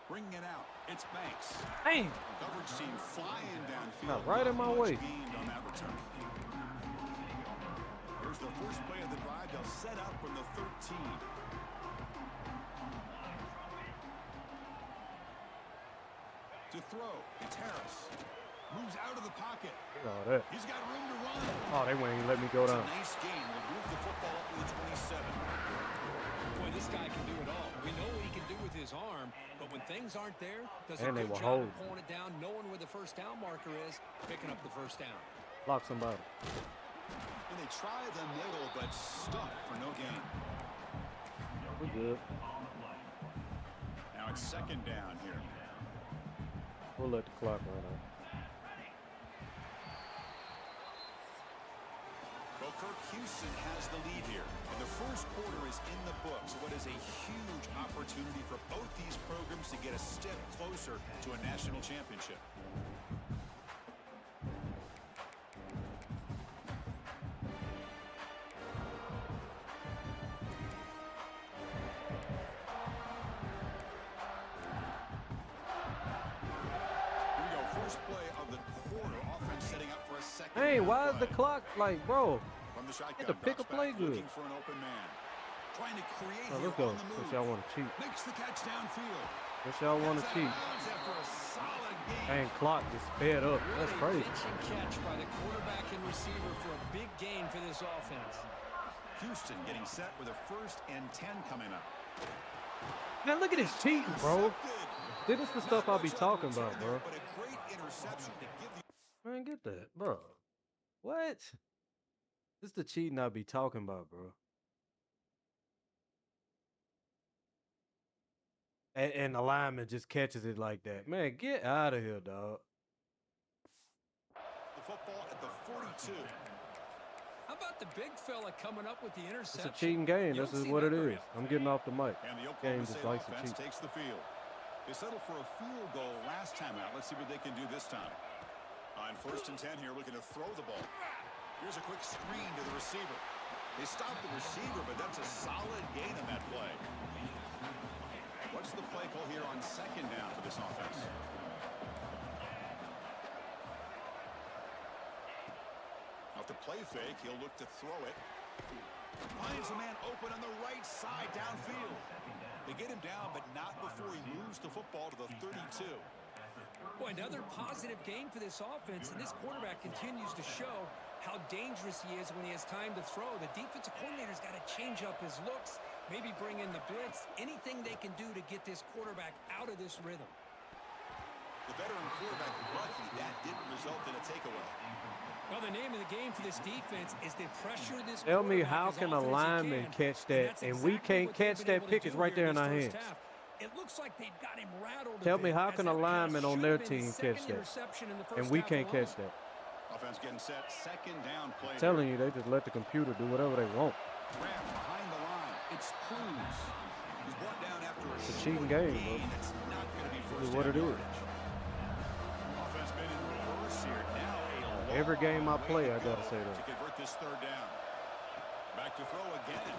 Bringing it out. It's Banks. Hey, Coverage team flying downfield. Not right in my Not much way. gained on that return. Here's the first play of the drive. They'll set up from the 13. To throw. It's Harris. Moves out of the pocket. all that. He's got room to run. Oh, they wouldn't even let me go It's a down. nice game. They move the football up to the 27. Boy, this guy can do it all. We know what he can do with his arm, but when things aren't there, does a And they good will job hold. of pulling it down, knowing where the first down marker is, picking up the first down. Lock somebody. And they try the middle, but stuck for no gain. We good. Now it's second down here. We'll let the clock run out. Well, Kirk, Houston has the lead here. And the first quarter is in the books. What is a huge opportunity for both these programs to get a step closer to a national championship. Here we go. First play of the quarter. Offense setting up for a second. Hey, down why is the play. clock like, bro? From the shotgun, Get the pick drops a play back, good. looking for an open man. Trying to create Oh, here let's go. on the move. Since y'all want to cheat. Makes the catch downfield. Since y'all want to Gets out cheat. of bounds after a solid gain. Dang, clock just sped up. That's Really crazy. pitch and catch by the quarterback and receiver for a big gain for this offense. Houston getting set with a 1st and 10 coming up. Man, look at this cheating, bro. Intercepted. This is the stuff I'll be talking about, bro. But a great interception to give the Man, get that, bro. What? This is the cheating I be talking about, bro. And the lineman just catches it like that. Man, get out of here, dog. football at the 42. How about the big fella coming up with the It's interception? a cheating game. You This don't is see what that it very is. often. I'm getting off the mic. And the Game Oklahoma just State likes to offense cheat. takes the field. They settled for a field goal last time out. Let's see what they can do this time. On 1st and 10 here, looking to throw the ball. Here's a quick screen to the receiver. They stopped the receiver, but that's a solid gain on that play. What's the play call here on 2nd down for this offense? Off the play fake, he'll look to throw it. Finds a man open on the right side downfield. They get him down, but not before he moves the football to the 32. Boy, another positive game for this offense, and this quarterback continues to show how dangerous he is when he has time to throw. The defensive coordinator's got to change up his looks, maybe bring in the blitz, anything they can do to get this quarterback out of this rhythm. The veteran quarterback lucky that didn't result in a takeaway. Well, the name of the game for this defense is to pressure this. Tell me, how can a lineman catch that, and we can't catch that pick? It's right there in our hands. It looks like they've got him rattled. Tell me, how can a lineman on their team catch that, and we can't catch that? Offense getting set, 2nd down play. I'm telling you, they just let the computer do whatever they want. Grab behind the line. It's Cruz. He's brought down after a It's a cheating game, bro. It's not going to be This first is what it down is. yardage. Offense been in reverse here. Now a Every game I long play, way I to gotta go say that. to convert this 3rd down. Back to throw again.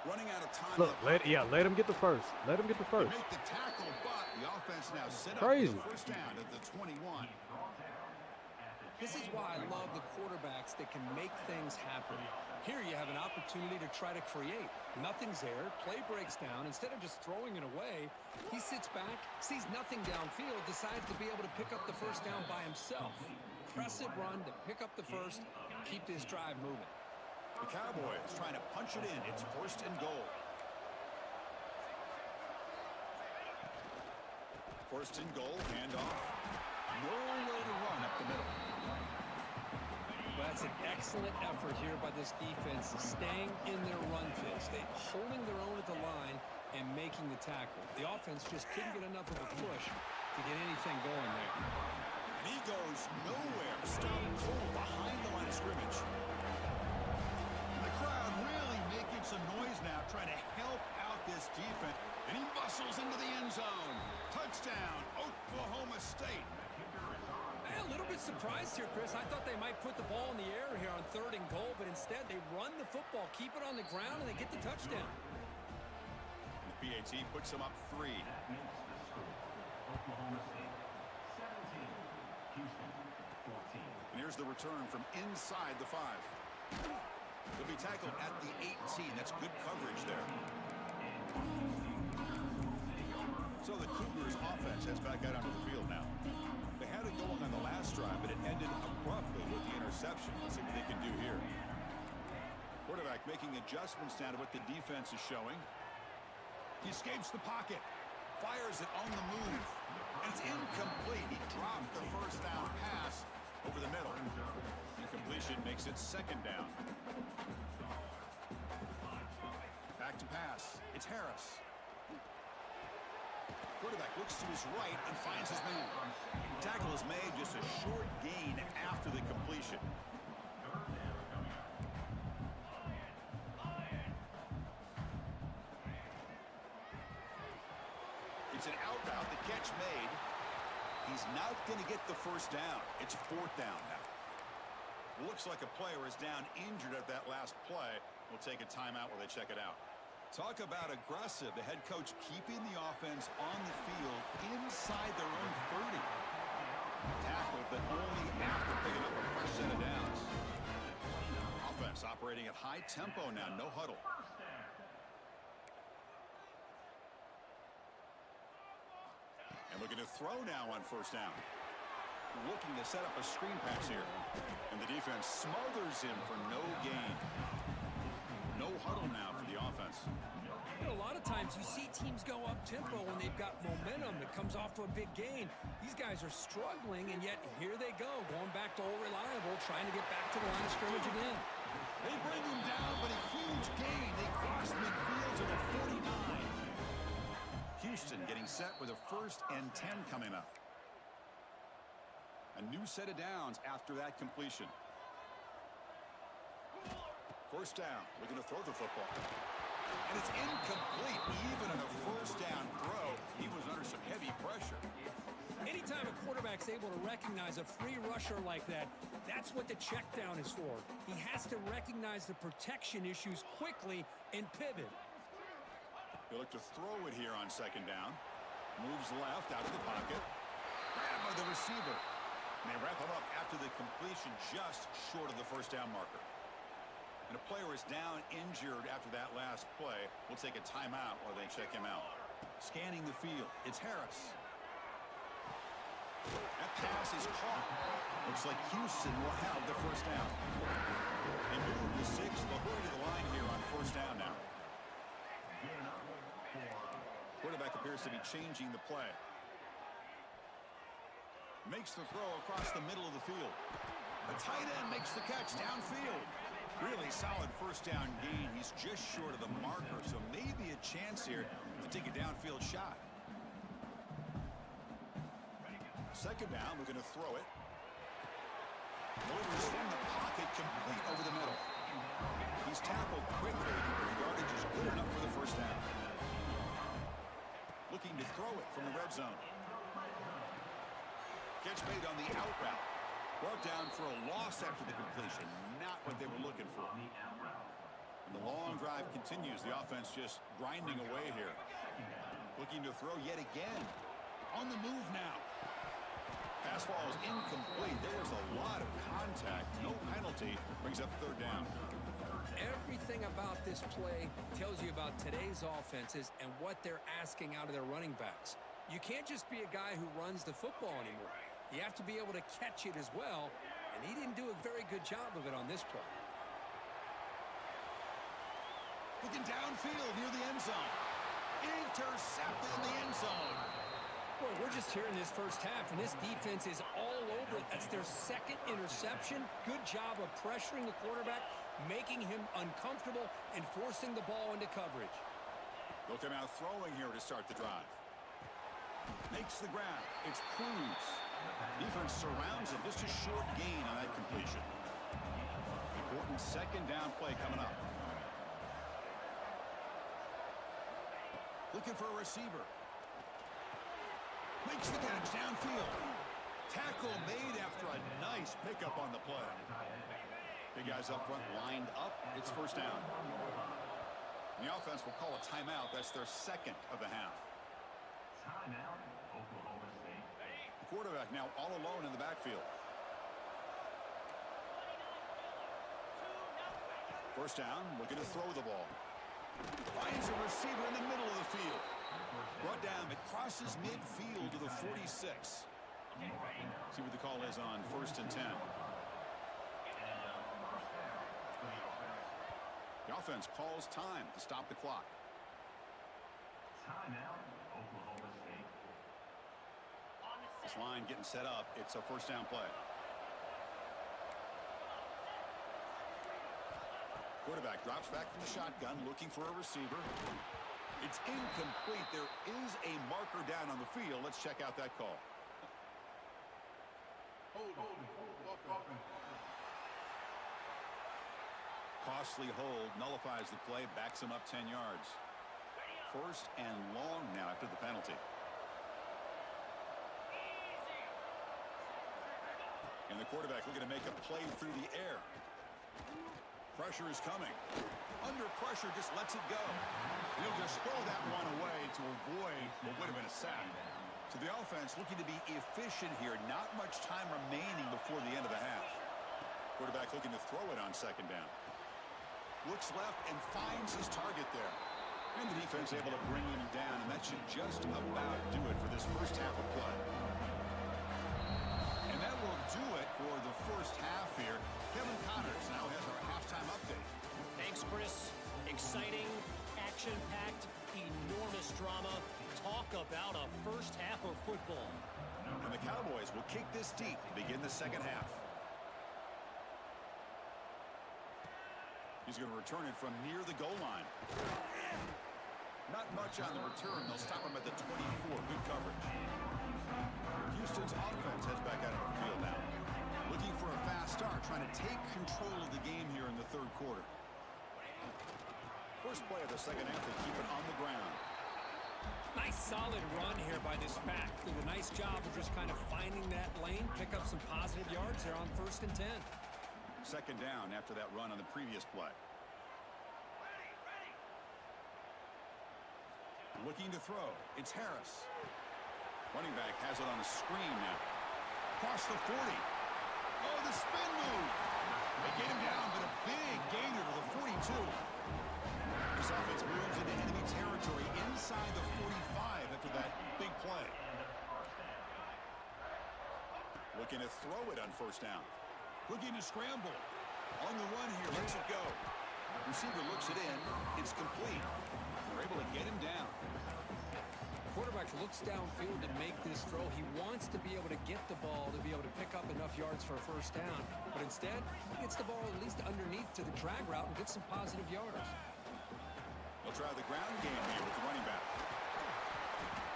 Running out of time. Look, let him get the first. Let him get the first. Make the tackle, but the offense now set up Crazy. for the 1st down at the 21. This is why I love the quarterbacks that can make things happen. Here you have an opportunity to try to create. Nothing's there. Play breaks down. Instead of just throwing it away, he sits back, sees nothing downfield, decides to be able to pick up the 1st down by himself. Impressive run to pick up the first, keep this drive moving. The Cowboys trying to punch it in. It's 1st and goal. 1st and goal, handoff. Nowhere to run up the middle. Well, that's an excellent effort here by this defense, staying in their run fist, holding their own at the line and making the tackle. The offense just couldn't get enough of a push to get anything going there. And he goes nowhere. Stop cold behind the line of scrimmage. And the crowd really making some noise now, trying to help out this defense. And he muscles into the end zone. Touchdown, Oklahoma State. A little bit surprised here, Chris. I thought they might put the ball in the air here on 3rd and goal, but instead they run the football, keep it on the ground, and they get the touchdown. And the PAT puts them up 3. That makes the score. Oklahoma State 17, Houston 14. And here's the return from inside the 5. He'll be tackled at the 18. That's good coverage there. So the Cougars offense heads back out onto the field now. They had it going on the last drive, but it ended abruptly with the interception. Let's see what they can do here. Quarterback making adjustments now to what the defense is showing. He escapes the pocket. Fires it on the move. And it's incomplete. He dropped the 1st down pass over the middle. Incompletion makes it 2nd down. Back to pass. It's Harris. Quarterback looks to his right and finds his man. Tackle is made, just a short gain after the completion. It's an out route. The catch made. He's not going to get the 1st down. It's 4th down now. Looks like a player is down injured at that last play. We'll take a timeout while they check it out. Talk about aggressive. The head coach keeping the offense on the field inside their own 30. Tackled, but only after picking up a fresh set of downs. Offense operating at high tempo now. No huddle. And looking to throw now on 1st down. Looking to set up a screen pass here. And the defense smothers him for no gain. No huddle now for the offense. A lot of times you see teams go up tempo when they've got momentum that comes off to a big gain. These guys are struggling, and yet here they go, going back to old reliable, trying to get back to the line of scrimmage again. They bring him down, but a huge gain. They cross midfield to the 49. Houston getting set with a 1st and 10 coming up. A new set of downs after that completion. 1st down, looking to throw the football. And it's incomplete. Even on a first down throw, he was under some heavy pressure. Anytime a quarterback's able to recognize a free rusher like that, that's what the check down is for. He has to recognize the protection issues quickly and pivot. He'll look to throw it here on second down. Moves left out of the pocket. Grab by the receiver. And they wrap him up after the completion just short of the first down marker. And a player is down injured after that last play. We'll take a timeout while they check him out. Scanning the field, it's Harris. That pass is caught. Looks like Houston will have the first down. They move to 6. They'll hurry to the line here on first down now. Quarterback appears to be changing the play. Makes the throw across the middle of the field. The tight end makes the catch downfield. Really solid first down gain. He's just short of the marker, so maybe a chance here to take a downfield shot. Second down, we're going to throw it. Delivers from the pocket, complete over the middle. He's tackled quickly, but the yardage is good enough for the first down. Looking to throw it from the red zone. Catch made on the out route. Brought down for a loss after the completion. Not what they were looking for. And the long drive continues. The offense just grinding away here. Looking to throw yet again. On the move now. Pass ball is incomplete. There was a lot of contact. No penalty. Brings up third down. Everything about this play tells you about today's offenses and what they're asking out of their running backs. You can't just be a guy who runs the football anymore. You have to be able to catch it as well, and he didn't do a very good job of it on this play. Looking downfield near the end zone. Intercepted in the end zone. Well, we're just here in this first half, and this defense is all over it. That's their second interception. Good job of pressuring the quarterback, making him uncomfortable, and forcing the ball into coverage. They'll come out throwing here to start the drive. Makes the grab. It's Cruz. Defense surrounds him. Just a short gain on that completion. Important second down play coming up. Looking for a receiver. Makes the catch downfield. Tackle made after a nice pickup on the play. Big guys up front lined up. It's first down. And the offense will call a timeout. That's their second of the half. Timeout, Oklahoma State. The quarterback now all alone in the backfield. First down, looking to throw the ball. Finds a receiver in the middle of the field. Brought down, it crosses midfield to the 46. See what the call is on 1st and 10. The offense calls time to stop the clock. Timeout, Oklahoma State. This line getting set up. It's a first down play. Quarterback drops back from the shotgun, looking for a receiver. It's incomplete. There is a marker down on the field. Let's check out that call. Costly hold, nullifies the play, backs him up 10 yards. First and long now after the penalty. And the quarterback looking to make a play through the air. Pressure is coming. Under pressure, just lets it go. And he'll just throw that one away to avoid what would have been a sack. So the offense looking to be efficient here. Not much time remaining before the end of the half. Quarterback looking to throw it on second down. Looks left and finds his target there. And the defense able to bring him down. And that should just about do it for this first half of play. And that will do it for the first half here. Kevin Connors now has our halftime update. Thanks, Chris. Exciting, action-packed, enormous drama. Talk about a first half of football. And the Cowboys will kick this deep to begin the second half. He's going to return it from near the goal line. Not much on the return. They'll stop him at the 24. Good coverage. Houston's offense heads back out of the field now. Looking for a fast start, trying to take control of the game here in the third quarter. First play of the second half to keep it on the ground. Nice solid run here by this back. Did a nice job of just kind of finding that lane, pick up some positive yards there on 1st and 10. Second down after that run on the previous play. Looking to throw. It's Harris. Running back has it on a screen now. Across the 40. Oh, the spin move. They get him down, but a big gainer to the 42. This offense moves into enemy territory inside the 45 after that big play. Looking to throw it on 1st down. Looking to scramble. On the run here, lets it go. Receiver looks it in. It's complete. They're able to get him down. Quarterback looks downfield to make this throw. He wants to be able to get the ball to be able to pick up enough yards for a 1st down. But instead, he gets the ball at least underneath to the drag route and gets some positive yards. They'll try the ground game here with the running back.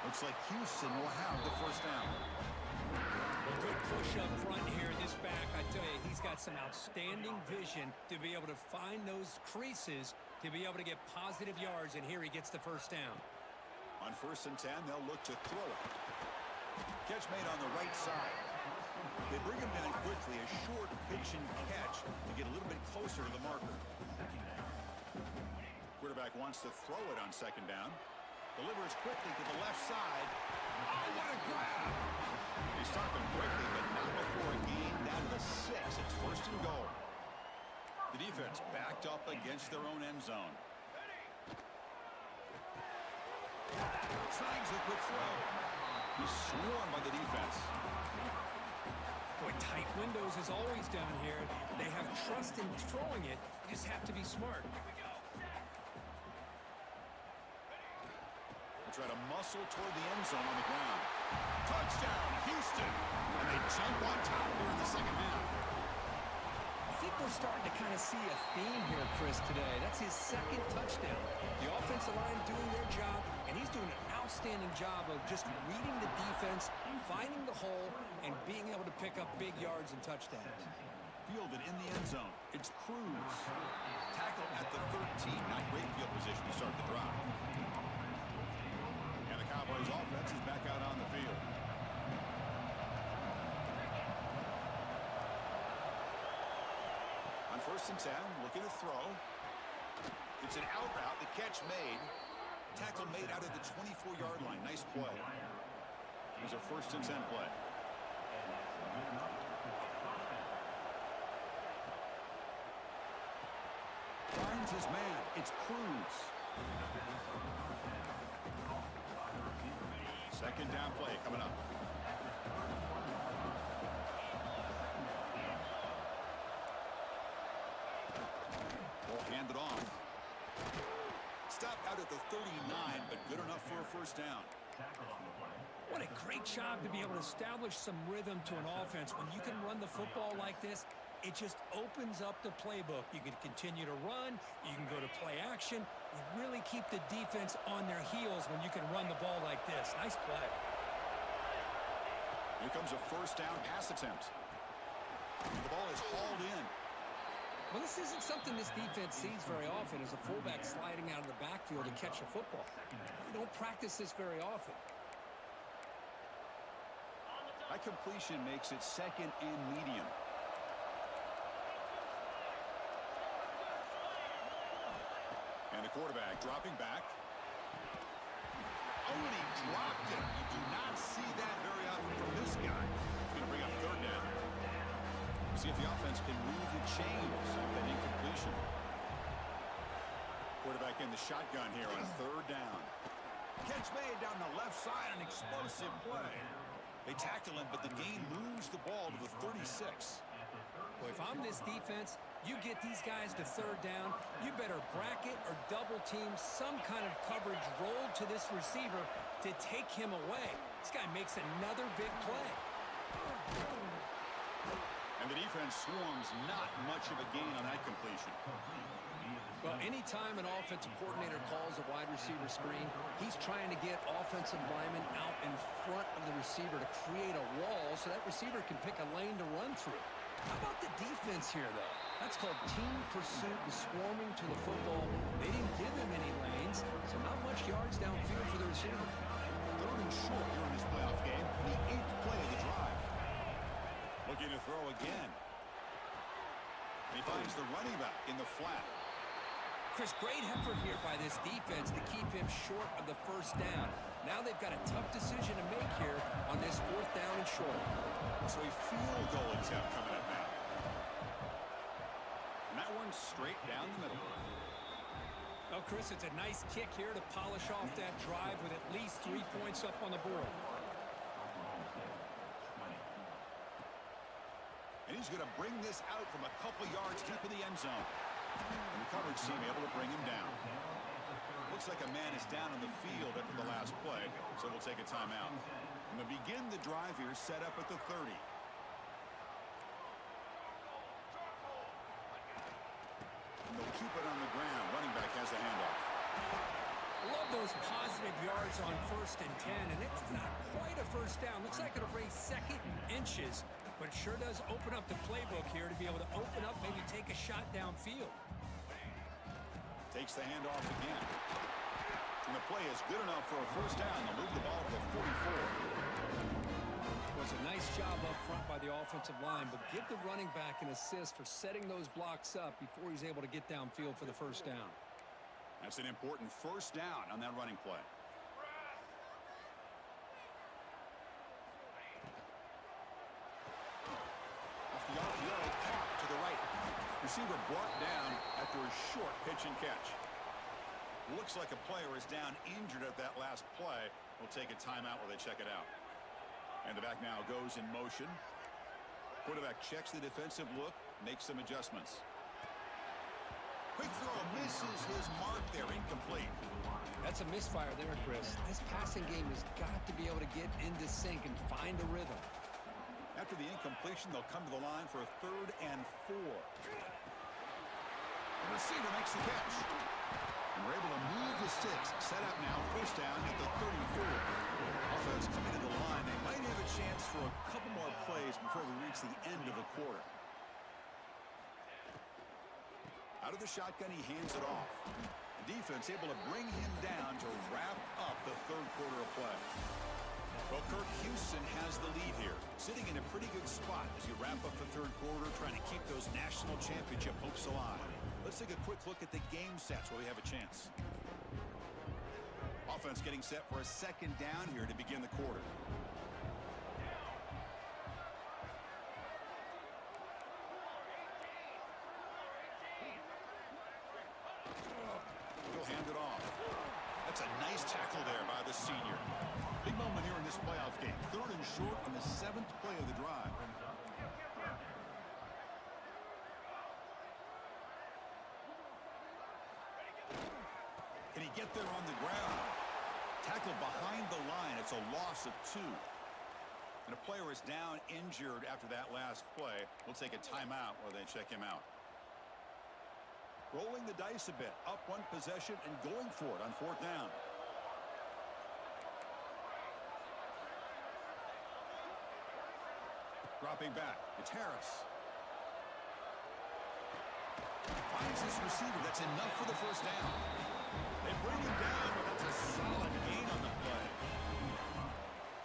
Looks like Houston will have the 1st down. A good push up front here in this back. I tell you, he's got some outstanding vision to be able to find those creases to be able to get positive yards, and here he gets the 1st down. On 1st and 10, they'll look to throw it. Catch made on the right side. They bring him down quickly, a short pitch and catch to get a little bit closer to the marker. Quarterback wants to throw it on 2nd down. Delivers quickly to the left side. Oh, what a grab! They stop him quickly, but not before a gain down to the 6. It's 1st and goal. The defense backed up against their own end zone. Tries the quick throw. He's swarmed by the defense. Boy, tight windows as always down here. They have trust in throwing it. Just have to be smart. They try to muscle toward the end zone on the ground. Touchdown, Houston! And they jump on top here in the second half. I think we're starting to kind of see a theme here, Chris, today. That's his 2nd touchdown. The offensive line doing their job, and he's doing an outstanding job of just reading the defense, finding the hole, and being able to pick up big yards and touchdowns. Fielded in the end zone. It's Cruz. Tackle at the 13. Not great field position to start the drive. And the Cowboys offense is back out on the field. On 1st and 10, looking to throw. It's an out route. The catch made. Tackle made out of the 24-yard line. Nice play. It was a 1st and 10 play. Finds his man. It's Cruz. 2nd down play coming up. Ball handed off. Stopped out at the 39, but good enough for a 1st down. What a great job to be able to establish some rhythm to an offense. When you can run the football like this, it just opens up the playbook. You can continue to run. You can go to play action. You really keep the defense on their heels when you can run the ball like this. Nice play. Here comes a 1st down pass attempt. The ball is hauled in. Well, this isn't something this defense sees very often, is a fullback sliding out of the backfield to catch a football. You don't practice this very often. That completion makes it 2nd and medium. And the quarterback dropping back. Oh, and he dropped it. You do not see that very often from this guy. He's going to bring up 3rd down. See if the offense can move the chains of that incompletion. Quarterback in the shotgun here on 3rd down. Catch made down the left side, an explosive play. They tackle him, but the gain moves the ball to the 36. Well, if I'm this defense, you get these guys to 3rd down, you better bracket or double team some kind of coverage rolled to this receiver to take him away. This guy makes another big play. And the defense swarms, not much of a gain on that completion. Well, anytime an offensive coordinator calls a wide receiver screen, he's trying to get offensive linemen out in front of the receiver to create a wall so that receiver can pick a lane to run through. How about the defense here, though? That's called team pursuit and swarming to the football. They didn't give him any lanes, so not much yards downfield for the receiver. 3rd and short here in this playoff game. The 8th play of the drive. Looking to throw again. He finds the running back in the flat. Chris, great effort here by this defense to keep him short of the first down. Now they've got a tough decision to make here on this 4th down and short. So a field goal attempt coming up now. And that one's straight down the middle. Oh, Chris, it's a nice kick here to polish off that drive with at least 3 points up on the board. And he's going to bring this out from a couple yards deep in the end zone. And the coverage team able to bring him down. Looks like a man is down on the field after the last play, so we'll take a timeout. And they'll begin the drive here, set up at the 30. And they'll keep it on the ground. Running back has the handoff. Love those positive yards on 1st and 10, and it's not quite a first down. Looks like it'll raise 2nd inches, but it sure does open up the playbook here to be able to open up, maybe take a shot downfield. Takes the handoff again. And the play is good enough for a first down. They'll move the ball to the 44. It was a nice job up front by the offensive line, but give the running back an assist for setting those blocks up before he's able to get downfield for the first down. That's an important first down on that running play. Off the RPO, caught to the right. Receiver brought down after a short pitch and catch. Looks like a player is down injured at that last play. We'll take a timeout while they check it out. And the back now goes in motion. Quarterback checks the defensive look, makes some adjustments. Quick throw misses his mark there, incomplete. That's a misfire there, Chris. This passing game has got to be able to get into sync and find a rhythm. After the incompletion, they'll come to the line for a 3rd and 4. The receiver makes the catch. And we're able to move the sticks. Set up now, first down at the 34. Offense coming to the line. They might have a chance for a couple more plays before we reach the end of the quarter. Out of the shotgun, he hands it off. The defense able to bring him down to wrap up the 3rd quarter of play. Well, Kirk, Houston has the lead here, sitting in a pretty good spot as you wrap up the 3rd quarter, trying to keep those national championship hopes alive. Let's take a quick look at the game stats while we have a chance. Offense getting set for a 2nd down here to begin the quarter. He'll hand it off. That's a nice tackle there by the senior. Big moment here in this playoff game. 3rd and short on the 7th play of the drive. Can he get there on the ground? Tackled behind the line. It's a loss of 2. And a player is down injured after that last play. We'll take a timeout while they check him out. Rolling the dice a bit. Up 1 possession and going for it on 4th down. Dropping back. It's Harris. Finds this receiver. That's enough for the first down. They bring him down, but that's a solid gain on the play.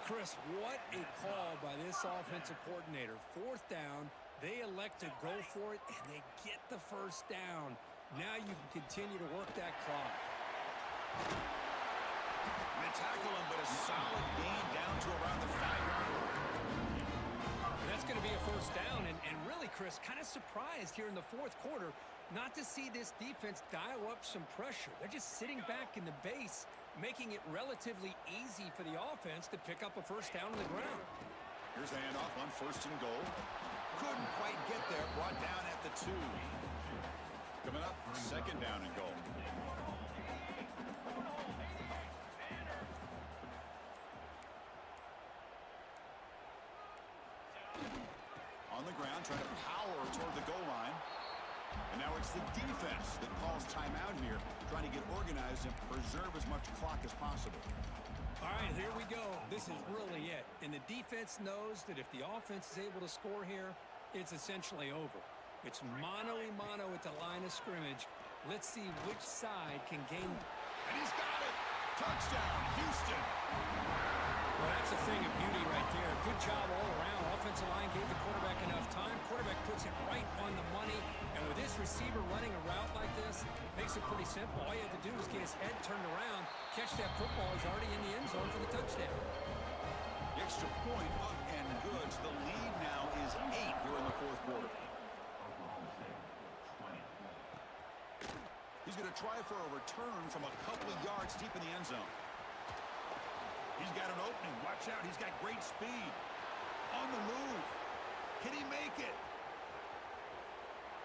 Chris, what a call by this offensive coordinator. 4th down, they elect to go for it, and they get the first down. Now you can continue to work that clock. And they tackle him, but a solid gain down to around the 5-yard line. That's going to be a first down, and really, Chris, kind of surprised here in the 4th quarter not to see this defense dial up some pressure. They're just sitting back in the base, making it relatively easy for the offense to pick up a first down on the ground. Here's the handoff on 1st and goal. Couldn't quite get there, brought down at the 2. Coming up, 2nd down and goal. On the ground, trying to power toward the goal line. And now it's the defense that calls timeout here, trying to get organized and preserve as much clock as possible. All right, here we go. This is really it. And the defense knows that if the offense is able to score here, it's essentially over. It's mano-a-mano at the line of scrimmage. Let's see which side can gain. And he's got it. Touchdown, Houston. Well, that's a thing of beauty right there. Good job all around. Offensive line gave the quarterback enough time. Quarterback puts it right on the money. And with this receiver running a route like this, makes it pretty simple. All you have to do is get his head turned around, catch that football. He's already in the end zone for the touchdown. The extra point up and good. So the lead now is 8 here in the fourth quarter. Oklahoma State, 20. He's going to try for a return from a couple of yards deep in the end zone. He's got an opening. Watch out. He's got great speed. On the move. Can he make it?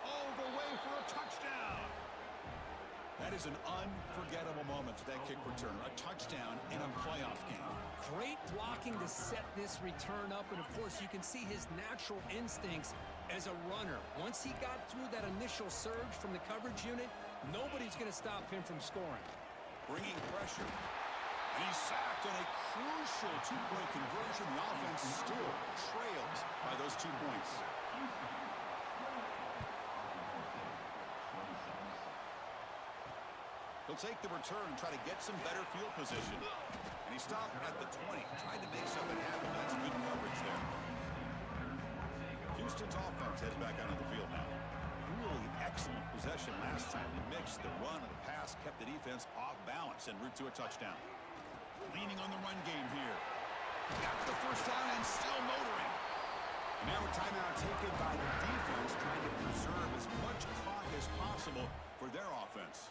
All the way for a touchdown. That is an unforgettable moment for that kick return. A touchdown in a playoff game. Great blocking to set this return up. And, of course, you can see his natural instincts as a runner. Once he got through that initial surge from the coverage unit, nobody's going to stop him from scoring. Bringing pressure. And he's sacked on a crucial two-point conversion. The offense still trails by those 2 points. He'll take the return and try to get some better field position. And he stopped at the 20, trying to make something happen. That's good coverage there. Houston's offense heads back onto the field now. Really excellent possession last time. They mixed the run and the pass, kept the defense off balance en route to a touchdown. Leaning on the run game here. Got the first down and still motoring. And now a timeout taken by the defense, trying to preserve as much clock as possible for their offense.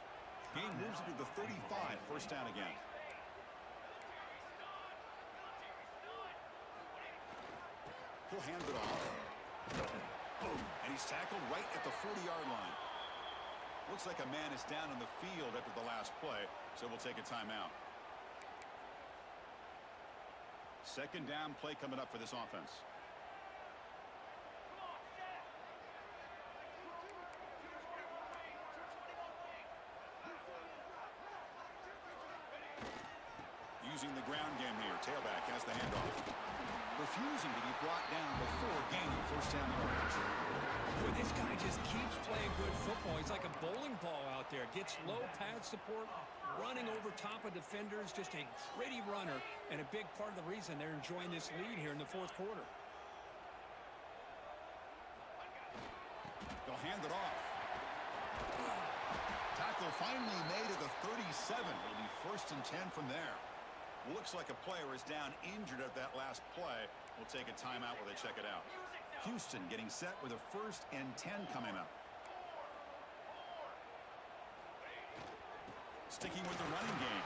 Game moves it to the 35, first down again. He'll hand it off. And he's tackled right at the 40-yard line. Looks like a man is down on the field after the last play, so we'll take a timeout. Second down play coming up for this offense. Using the ground game here. Tailback has the handoff. Refusing to be brought down before gaining first down yardage. Boy, this guy just keeps playing good football. He's like a bowling ball out there. Gets low pad support, running over top of defenders. Just a gritty runner, and a big part of the reason they're enjoying this lead here in the fourth quarter. They'll hand it off. Tackle finally made at the 37. It'll be first and 10 from there. Looks like a player is down injured at that last play. We'll take a timeout while they check it out. Houston getting set with a first and 10 coming up. Sticking with the running game.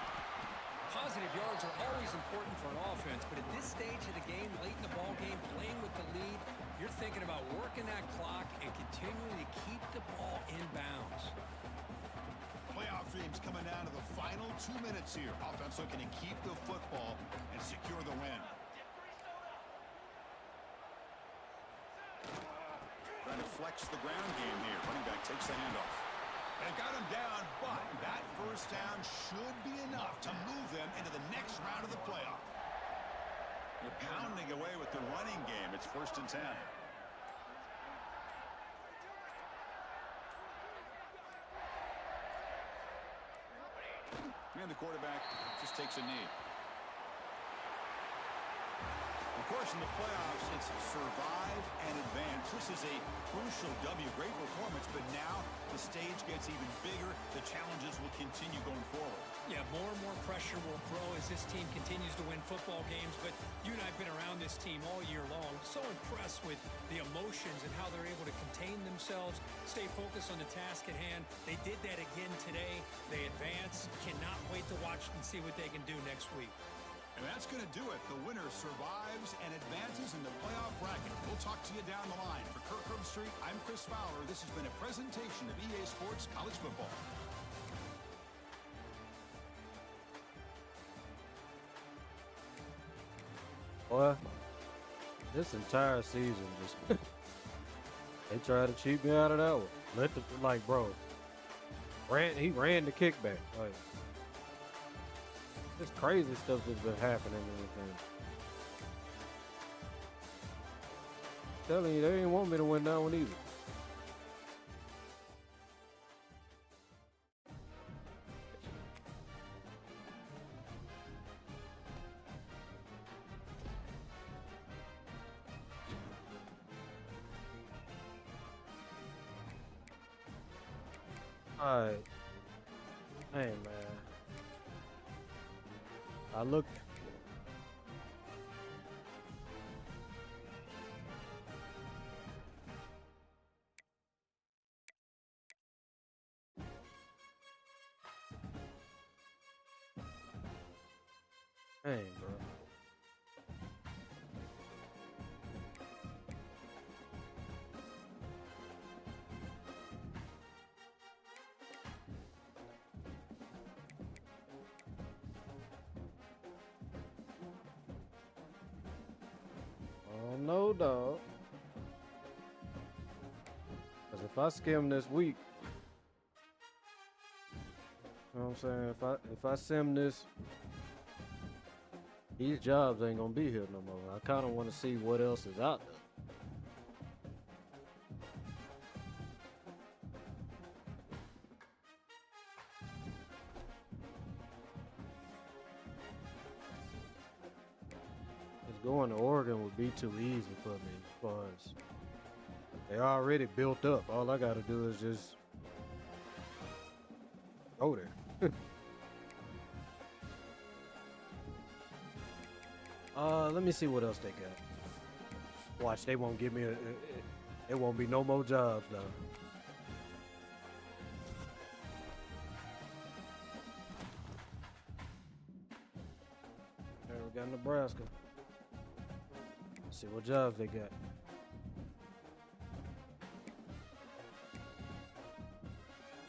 Positive yards are always important for an offense, but at this stage of the game, late in the ball game, playing with the lead, you're thinking about working that clock and continuing to keep the ball in bounds. Playoff dreams coming down to the final 2 minutes here. Offense looking to keep the football and secure the win. Trying to flex the ground game here. Running back takes the handoff. They got him down, but that first down should be enough to move them into the next round of the playoff. They're pounding away with the running game. It's first and 10. And the quarterback just takes a knee. Of course, in the playoffs, it's survive and advance. This is a crucial W. Great performance, but now the stage gets even bigger. The challenges will continue going forward. Yeah, more and more pressure will grow as this team continues to win football games, but you and I have been around this team all year long. So impressed with the emotions and how they're able to contain themselves, stay focused on the task at hand. They did that again today. They advance. Cannot wait to watch and see what they can do next week. And that's going to do it. The winner survives and advances in the playoff bracket. We'll talk to you down the line. For Kirk Herbstreit, I'm Chris Fowler. This has been a presentation of EA Sports College Football. Boy, this entire season just they tried to cheat me out of that one. Bro, he ran the kickback. Like, this crazy stuff that's been happening in the game. Telling you, they didn't want me to win that one either. Alright. Hey, man. I looked. Hey, bro. Oh no, dog. Cause if I skim this week, you know what I'm saying? If I sim this, these jobs ain't gonna be here no more. I kind of want to see what else is out there. Cause going to Oregon would be too easy for me, because they already built up. All I gotta do is just go there. Let me see what else they got. Watch, they won't give me it won't be no more jobs though. There we got Nebraska. Let's see what jobs they got.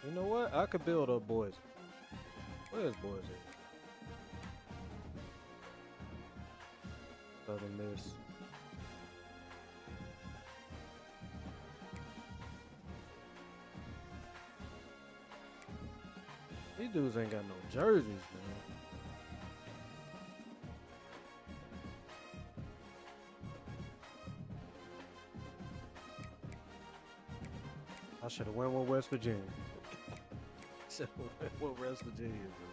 You know what? I could build up Boise. Where's Boise? Southern Miss. These dudes ain't got no jerseys, man. I should have went with West Virginia. Should have went with West Virginia, bro.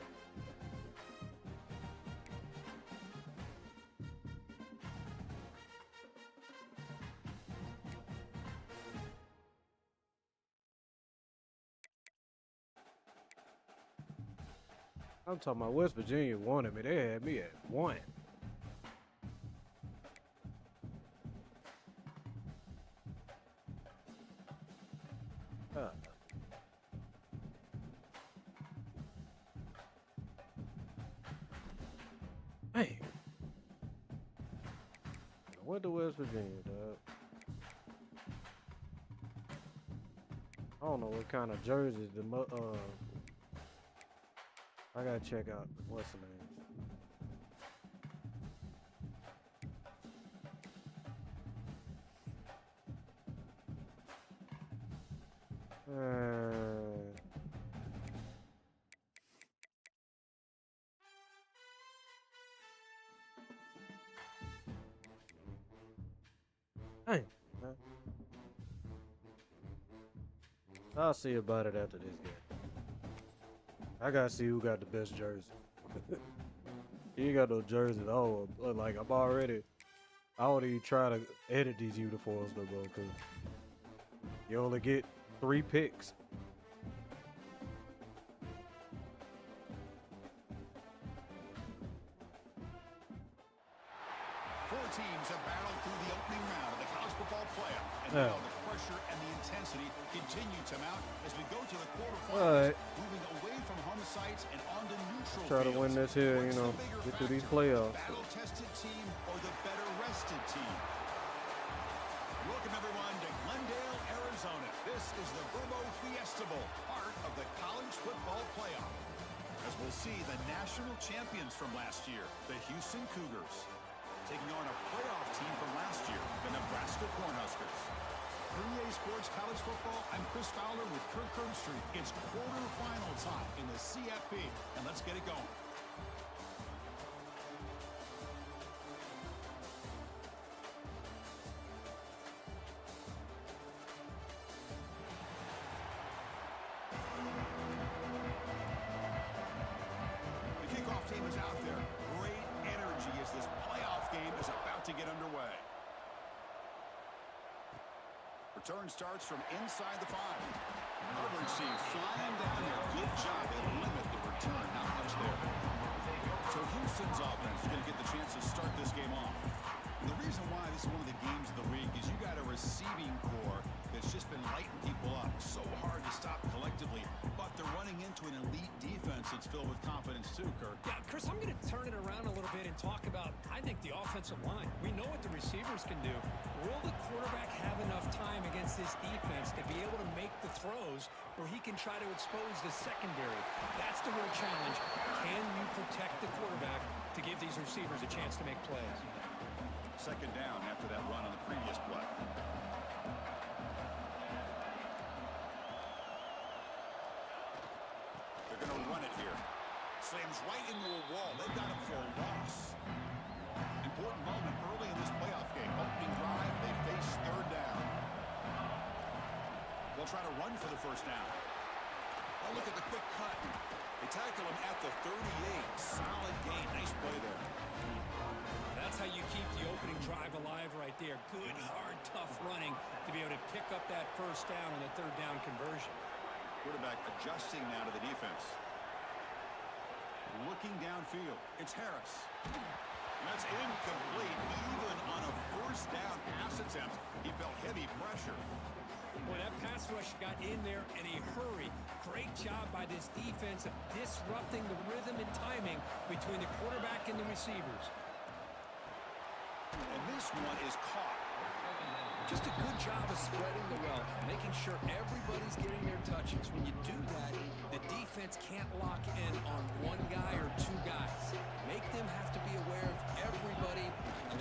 I'm talking about West Virginia wanted me. They had me at 1. Hey, I went to West Virginia, dog. I don't know what kind of jerseys I gotta check out what's the name. Hey, I'll see about it after this game. I gotta see who got the best jersey. You ain't got no jersey at all. Like I don't even try to edit these uniforms no more, because you only get 3 picks. Four teams have battled through the opening round of the college football playoff, and now the pressure and the intensity continue to mount as we go to the quarterfinals, moving away from home sites and onto neutral Try to win this here, you know, get through these playoffs. Battle-tested team or the better-rested team? Welcome everyone to Glendale, Arizona. This is the Verbo Fiesta Bowl, part of the college football playoff, as we'll see the national champions from last year, the Houston Cougars, taking on a playoff team from last year, the Nebraska Cornhuskers. For EASports College Football, I'm Chris Fowler with Kirk Herbstreit. It's quarterfinal time in the CFP, and let's get it going. The kickoff team is out there. Great energy as this playoff game is about to get underway. Return starts from inside the 5. Coverage seeing flying down there. Good job. They limit the return. Not much there. So Houston's offense is going to get the chance to start this game off. And the reason why this is one of the games of the week is you got a receiving core that's just been lighting people up. So hard to stop collectively, but they're running into an elite defense that's filled with confidence too, Kirk. Yeah, Chris, I'm going to turn it around a little bit and talk about, I think, the offensive line. We know what the receivers can do. Will the quarterback have enough time against this defense to be able to make the throws where he can try to expose the secondary? That's the real challenge. Can you protect the quarterback to give these receivers a chance to make plays? Second down after that run on the previous play. They're going to run it here. Slams right into a wall. They've got him for a loss. Important moment early in this playoff game. Opening drive, they face third down. They'll try to run for the first down. Oh, look at the quick cut. They tackle him at the 38. Solid gain. Nice play there. That's how you keep the opening drive alive right there. Good, hard, tough running to be able to pick up that first down on the third down conversion. Quarterback adjusting now to the defense. Looking downfield. It's Harris. That's incomplete. Even on a first down pass attempt, he felt heavy pressure. Well, that pass rush got in there in a hurry. Great job by this defense of disrupting the rhythm and timing between the quarterback and the receivers. And this one is caught. Just a good job of spreading the wealth, making sure everybody's getting their touches. When you do that, the defense can't lock in on one guy or two guys. Make them have to be aware of everybody.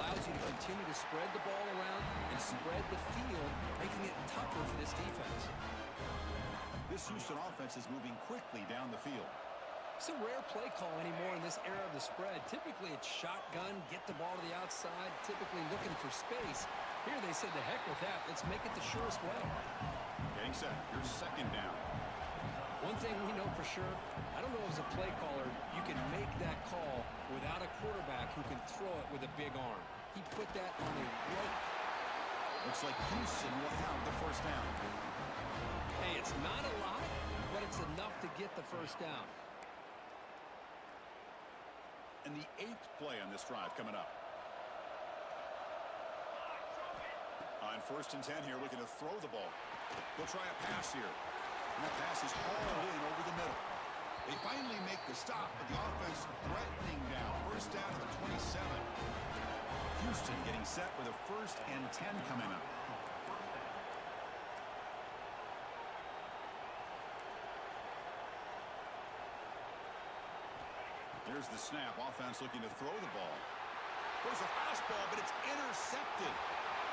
Allows you to continue to spread the ball around and spread the field, making it tougher for this defense. This Houston offense is moving quickly down the field. It's a rare play call anymore in this era of the spread. Typically, it's shotgun, get the ball to the outside, typically looking for space. Here they said, the heck with that. Let's make it the surest way. Getting set. Here's second down. One thing we know for sure, I don't know as a play caller, you can make that call without a quarterback who can throw it with a big arm. He put that on a rope. Looks like Houston will have the first down. Hey, it's not a lot, but it's enough to get the first down. And the 8th play on this drive coming up. On first and 10 here, looking to throw the ball. They'll try a pass here. And that pass is hauled in over the middle. They finally make the stop, but the offense threatening down. First down to the 27. Houston getting set with a first and 10 coming up. Here's the snap. Offense looking to throw the ball. There's a fastball, but it's intercepted.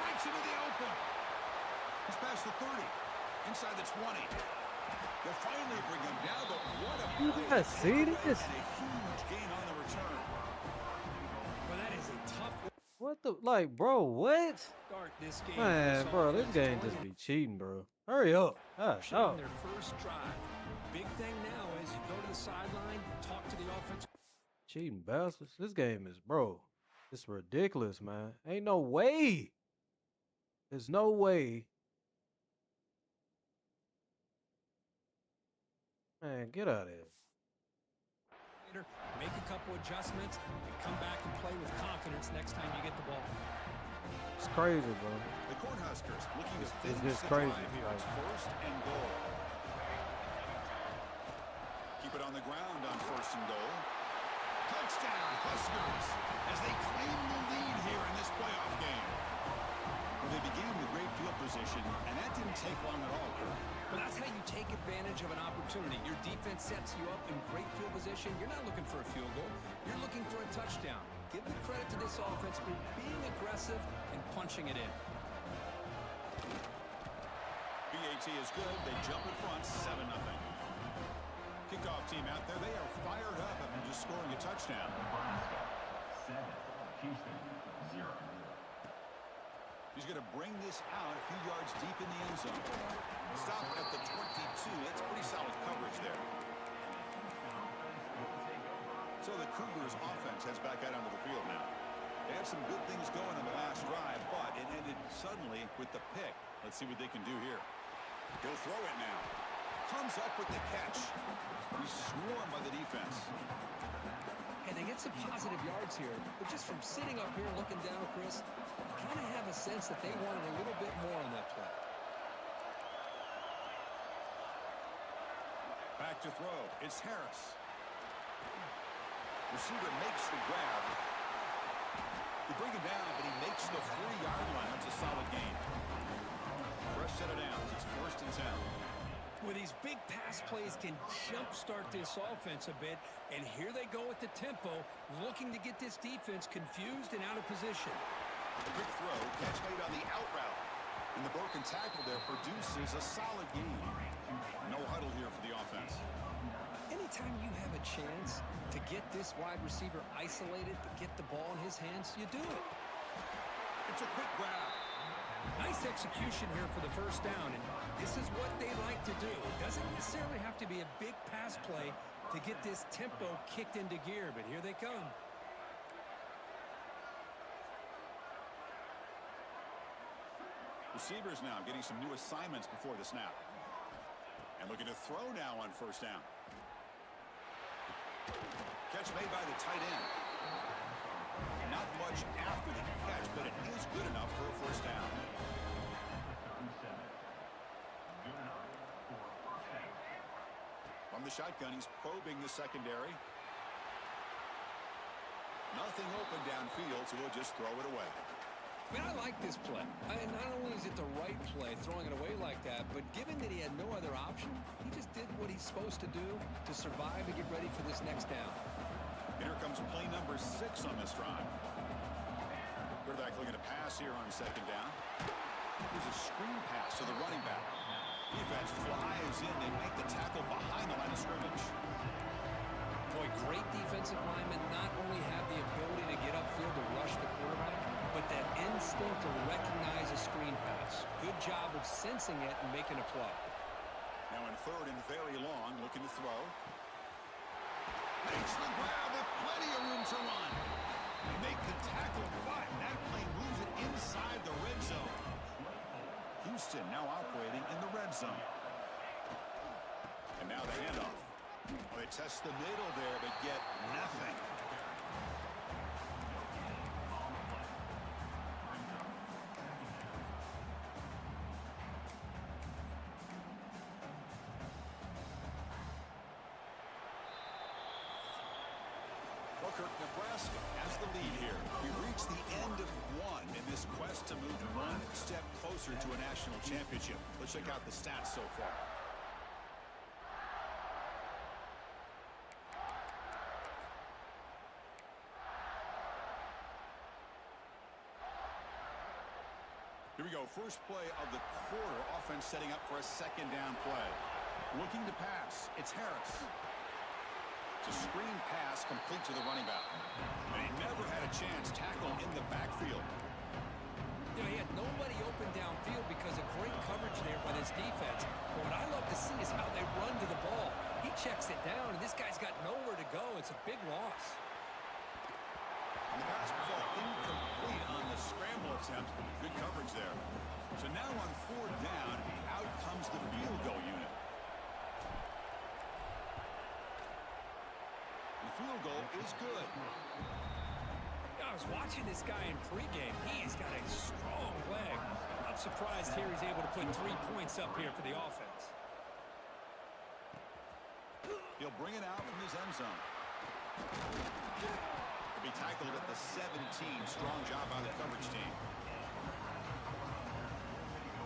Breaks into the open. He's past the 30. Inside the 20. They'll finally bring him down, but what a play. You guys see this? And a huge gain on the return. Well, that is a tough What the, like, bro, what? start this game. Man, bro, this game just be cheating, bro. Hurry up. Gosh, On oh. their first drive. Big thing now is you go to the sideline, you talk to the offense. Cheating bastards. This game is, bro, it's ridiculous, man. Ain't no way. There's no way. Man, get out of here. Make a couple adjustments and come back and play with confidence next time you get the ball. It's crazy, bro. The Cornhuskers looking to It's finish just the crazy. drive here. It's first and goal. Keep it on the ground on first and goal. Touchdown, Huskers, as they claim the lead here in this playoff game. Well, they began with great field position, and that didn't take long at all, Kirk. But that's how you take advantage of an opportunity. Your defense sets you up in great field position. You're not looking for a field goal. You're looking for a touchdown. Give the credit to this offense for being aggressive and punching it in. BAT is good. They jump in front, 7-0. Kickoff team out there. They are fired up after just scoring a touchdown. 7. Houston 0. He's going to bring this out a few yards deep in the end zone. Stop at the 22. That's pretty solid coverage there. So the Cougars offense heads back out onto the field now. They had some good things going on the last drive, but it ended suddenly with the pick. Let's see what they can do here. He'll throw it now. Comes up with the catch. He's swarmed by the defense. And they get some positive yards here, but just from sitting up here looking down, Chris, I kind of have a sense that they wanted a little bit more on that play. Back to throw. It's Harris. Receiver makes the grab. They bring him down, but he makes the 3-yard line. That's a solid gain. Fresh set of downs. It's 1st and 10. With these big pass plays can jumpstart this offense a bit, and here they go with the tempo, looking to get this defense confused and out of position. The quick throw, catch made on the out route. And the broken tackle there produces a solid gain. No huddle here for the offense. Anytime you have a chance to get this wide receiver isolated, to get the ball in his hands, you do it. It's a quick grab. Nice execution here for the first down, and this is what they like to do. It doesn't necessarily have to be a big pass play to get this tempo kicked into gear, but here they come. Receivers now getting some new assignments before the snap. And looking to throw now on 1st down. Catch made by the tight end. Not much after the catch, but it is good enough for a 1st down. From the shotgun, he's probing the secondary. Nothing open downfield, so he'll just throw it away. I mean, I like this play. Not only is it the right play, throwing it away like that, but given that he had no other option, he just did what he's supposed to do to survive and get ready for this next down. Here comes play number 6 on this drive. Quarterback looking to pass here on 2nd down. Here's a screen pass to the running back. Defense flies in. They make the tackle behind the line of scrimmage. Boy, great defensive linemen not only have the ability to get upfield to rush the quarterback, but that instinct to recognize a screen pass. Good job of sensing it and making a play. Now in 3rd and very long, looking to throw. Makes the grab with plenty of room to run. They make the tackle, but that play moves it inside the red zone. Houston now operating in the red zone. And now the handoff. Well, they test the middle there, but get nothing. Nebraska has the lead here. We've reached the end of 1 in this quest to move 1 step closer to a national championship. Let's check out the stats so far. Here we go. First play of the quarter. Offense setting up for a 2nd down play. Looking to pass. It's Harris. It's a screen pass complete to the running back. And he never had a chance. Tackle in the backfield. You know, he had nobody open downfield because of great coverage there by this defense. But what I love to see is how they run to the ball. He checks it down, and this guy's got nowhere to go. It's a big loss. And the pass ball incomplete on the scramble attempt. Good coverage there. So now on 4th down, out comes the field goal unit. Field goal is good. I was watching this guy in pregame. He's got a strong leg. I'm surprised here he's able to put 3 points up here for the offense. He'll bring it out from his end zone. He'll be tackled at the 17. Strong job by the coverage team.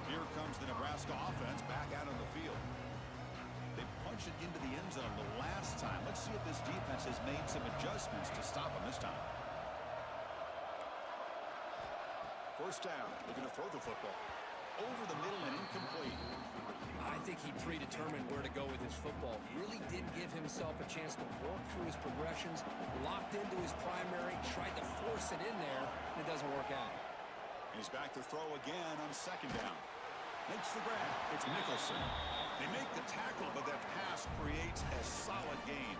Here comes the Nebraska offense back out on the field. They punched it into the end zone the last time. Let's see if this defense has made some adjustments to stop them this time. 1st down, looking to throw the football. Over the middle and incomplete. I think he predetermined where to go with his football. Really did give himself a chance to work through his progressions, locked into his primary, tried to force it in there, and it doesn't work out. And he's back to throw again on 2nd down. Makes the grab. It's Nicholson. They make the tackle, but that pass creates a solid gain.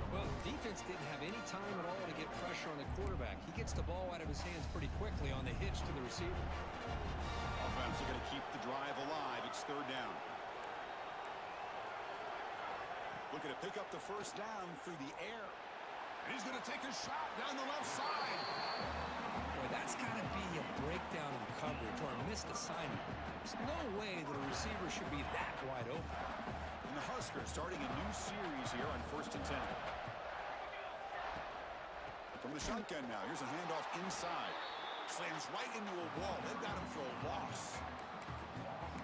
Well, defense didn't have any time at all to get pressure on the quarterback. He gets the ball out of his hands pretty quickly on the hitch to the receiver. Offense Browns are going to keep the drive alive. It's third down. Looking to pick up the first down through the air. And he's going to take a shot down the left side. Boy, that's got to be a breakdown in coverage or a missed assignment. There's no way that a receiver should be that wide open. And the Huskers starting a new series here on 1st and 10. From the shotgun now, here's a handoff inside. Slams right into a wall. They've got him for a loss.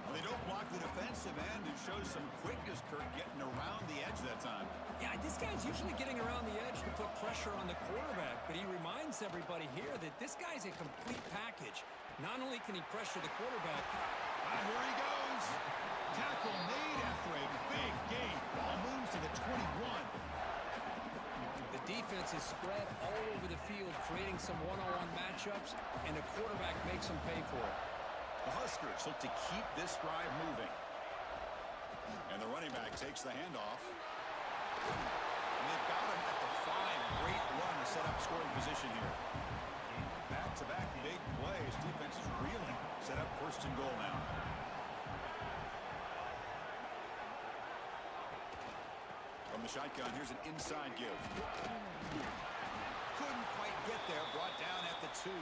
Well, they don't block the defensive end and shows some quickness, Kirk, getting around the edge that time. Yeah, this guy's usually getting around the edge to put pressure on the quarterback, but he reminds everybody here that this guy's a complete package. Not only can he pressure the quarterback. Here he goes. Tackle made after a big gain. Ball moves to the 21. The defense is spread all over the field, creating some one-on-one matchups, and the quarterback makes them pay for it. The Huskers look to keep this drive moving. And the running back takes the handoff. And they've got him at the 5. Great run to set up scoring position here. Back-to-back big plays. Defense is reeling. Set up 1st and goal now. From the shotgun, here's an inside give. Couldn't quite get there. Brought down at the 2.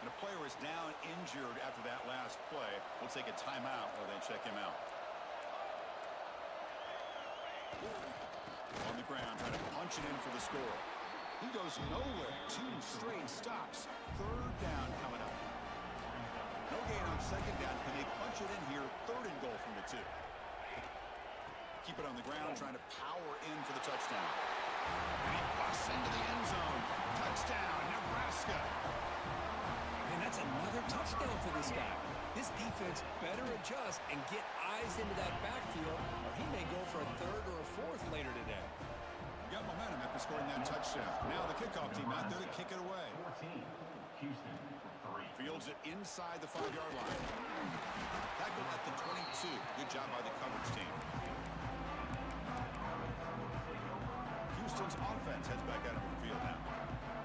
And a player is down injured after that last play. We'll take a timeout while they check him out. On the ground, trying to punch it in for the score. He goes nowhere. 2 straight stops. Third down coming up. No gain on second down. Can they punch it in here? 3rd and goal from the 2. Keep it on the ground, trying to power in for the touchdown. And he busts into the end zone. Touchdown, Nebraska. And that's another touchdown for this guy. This defense better adjust and get eyes into that backfield, or he may go for a 3rd or a 4th later today. Got momentum after scoring that touchdown. Now the kickoff team out there to kick it away. 14. Houston, 3. Fields it inside the 5-yard line. Tackled at the 22. Good job by the coverage team. Houston's offense heads back out of the field now.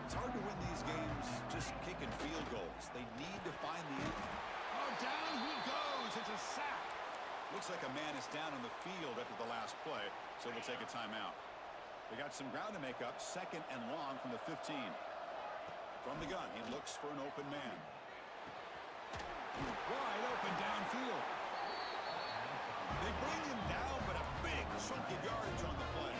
It's hard to win these games just kicking field goals. They need to find the end. Oh, down he goes. It's a sack. Looks like a man is down on the field after the last play, so they'll take a timeout. They got some ground to make up. 2nd and long from the 15. From the gun, he looks for an open man. Wide open downfield. They bring him down, but a big chunk of yardage on the play.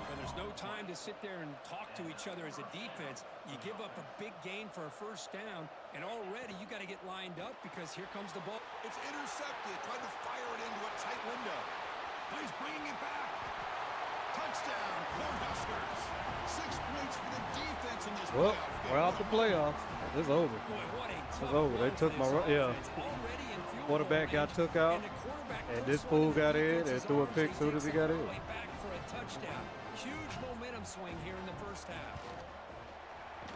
And there's no time to sit there and talk to each other as a defense. You give up a big gain for a 1st down, and already you got to get lined up because here comes the ball. It's intercepted. Tried to fire it into a tight window. But he's bringing it back. Touchdown, Cornhuskers. 6 points for the defense in this Well, playoff game. we're out the playoffs. It's over. Boy, what a It's tough over. They run took for my this yeah. offense. Already in field Quarterback goal got range, took out, and the quarterback and goes this one fool of the got in and defense's threw a arms. pick He soon as takes he got it all in. the way back for a touchdown. Huge momentum swing here in the 1st half.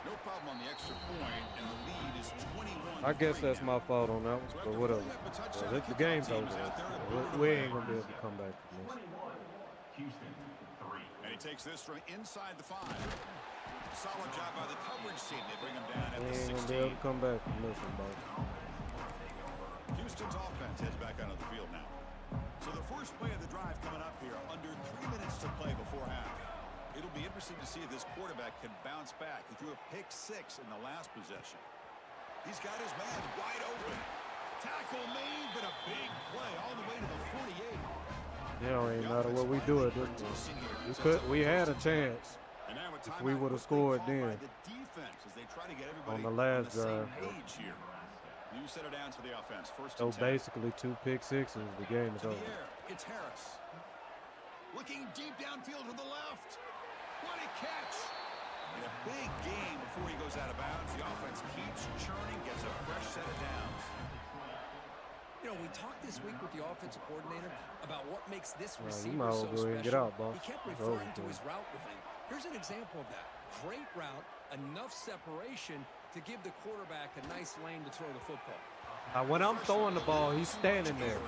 No problem on the extra point, and the lead is 21. I guess that's my fault on that one, but whatever. The game's over. We ain't gonna be able to come back from this. 21. Houston, 3. And he takes this from inside the 5. Solid job by the coverage team. They bring him down at We the ain't gonna be able 16. to come back from this one, boss. Houston's offense heads back onto the field now. So the first play of the drive coming up here. Under 3 minutes to play before half. It'll be interesting to see if this quarterback can bounce back. He threw a pick 6 in the last possession. He's got his man wide open. Tackle made, but a big play all the way to the 48. You know, ain't matter what we do at this point. We had a chance. And now a If we timeout would've quickly scored called by then. the defense as they try to get everybody On the last same drive. page here. New set of downs for the offense. 1st So and 10. basically 2 pick sixes. The game is To the over. air, it's Harris. Looking deep downfield to the left. What a catch. And a big game before he goes out of bounds. The offense keeps churning, gets a fresh set of downs. You know, we talked this week with the offensive coordinator about what makes this Well, you receiver might as so well go ahead and get special. out, boss. He kept It's over referring to for his route running. Here's an example of that. Great route, enough separation to give the quarterback a nice lane to throw the football. When I'm throwing the ball, he's standing there,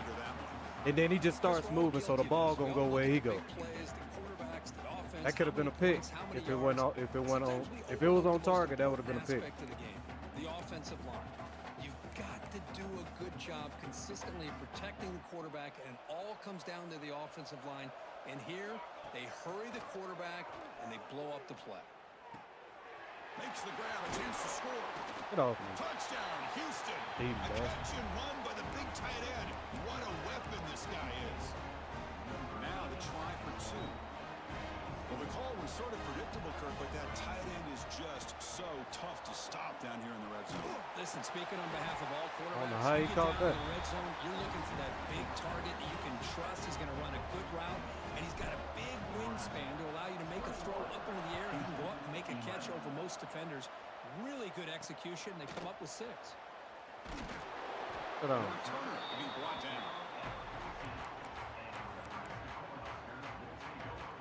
and then he just starts moving, so the ball gonna go where he goes. That could have been a pick if it went on. If it was on target, that would have been a pick. The offensive line. You've got to do a good job consistently protecting the quarterback, and it all comes down to the offensive line. And here, they hurry the quarterback, and they blow up the play. Makes the grab, a chance to score. Get off me. Touchdown, Houston. Team A ball. catch and run by the big tight end. What a weapon this guy is. Now the try for 2. Well, the call was sort of predictable, Kurt, but that tight end is just so tough to stop down here in the red zone. Listen, speaking on behalf of all quarterbacks, I don't know how you he get caught down that. in the red zone, you're looking for that big target that you can trust. He's going to run a good route, and he's got a big wingspan to allow you to make a throw up into the air. You can go up and make a catch over most defenders. Really good execution. They come up with 6. Get on. Turner to be brought down.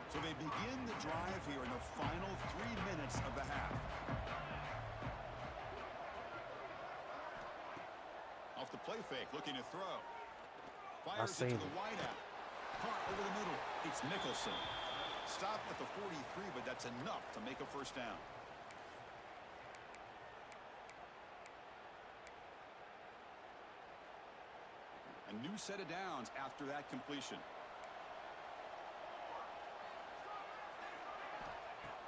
So they begin the drive here in the final 3 minutes of the half. Off the play fake, looking to throw. Fires it to the wideout. Caught over the middle. It's Nicholson. Stopped at the 43, but that's enough to make a first down. A new set of downs after that completion.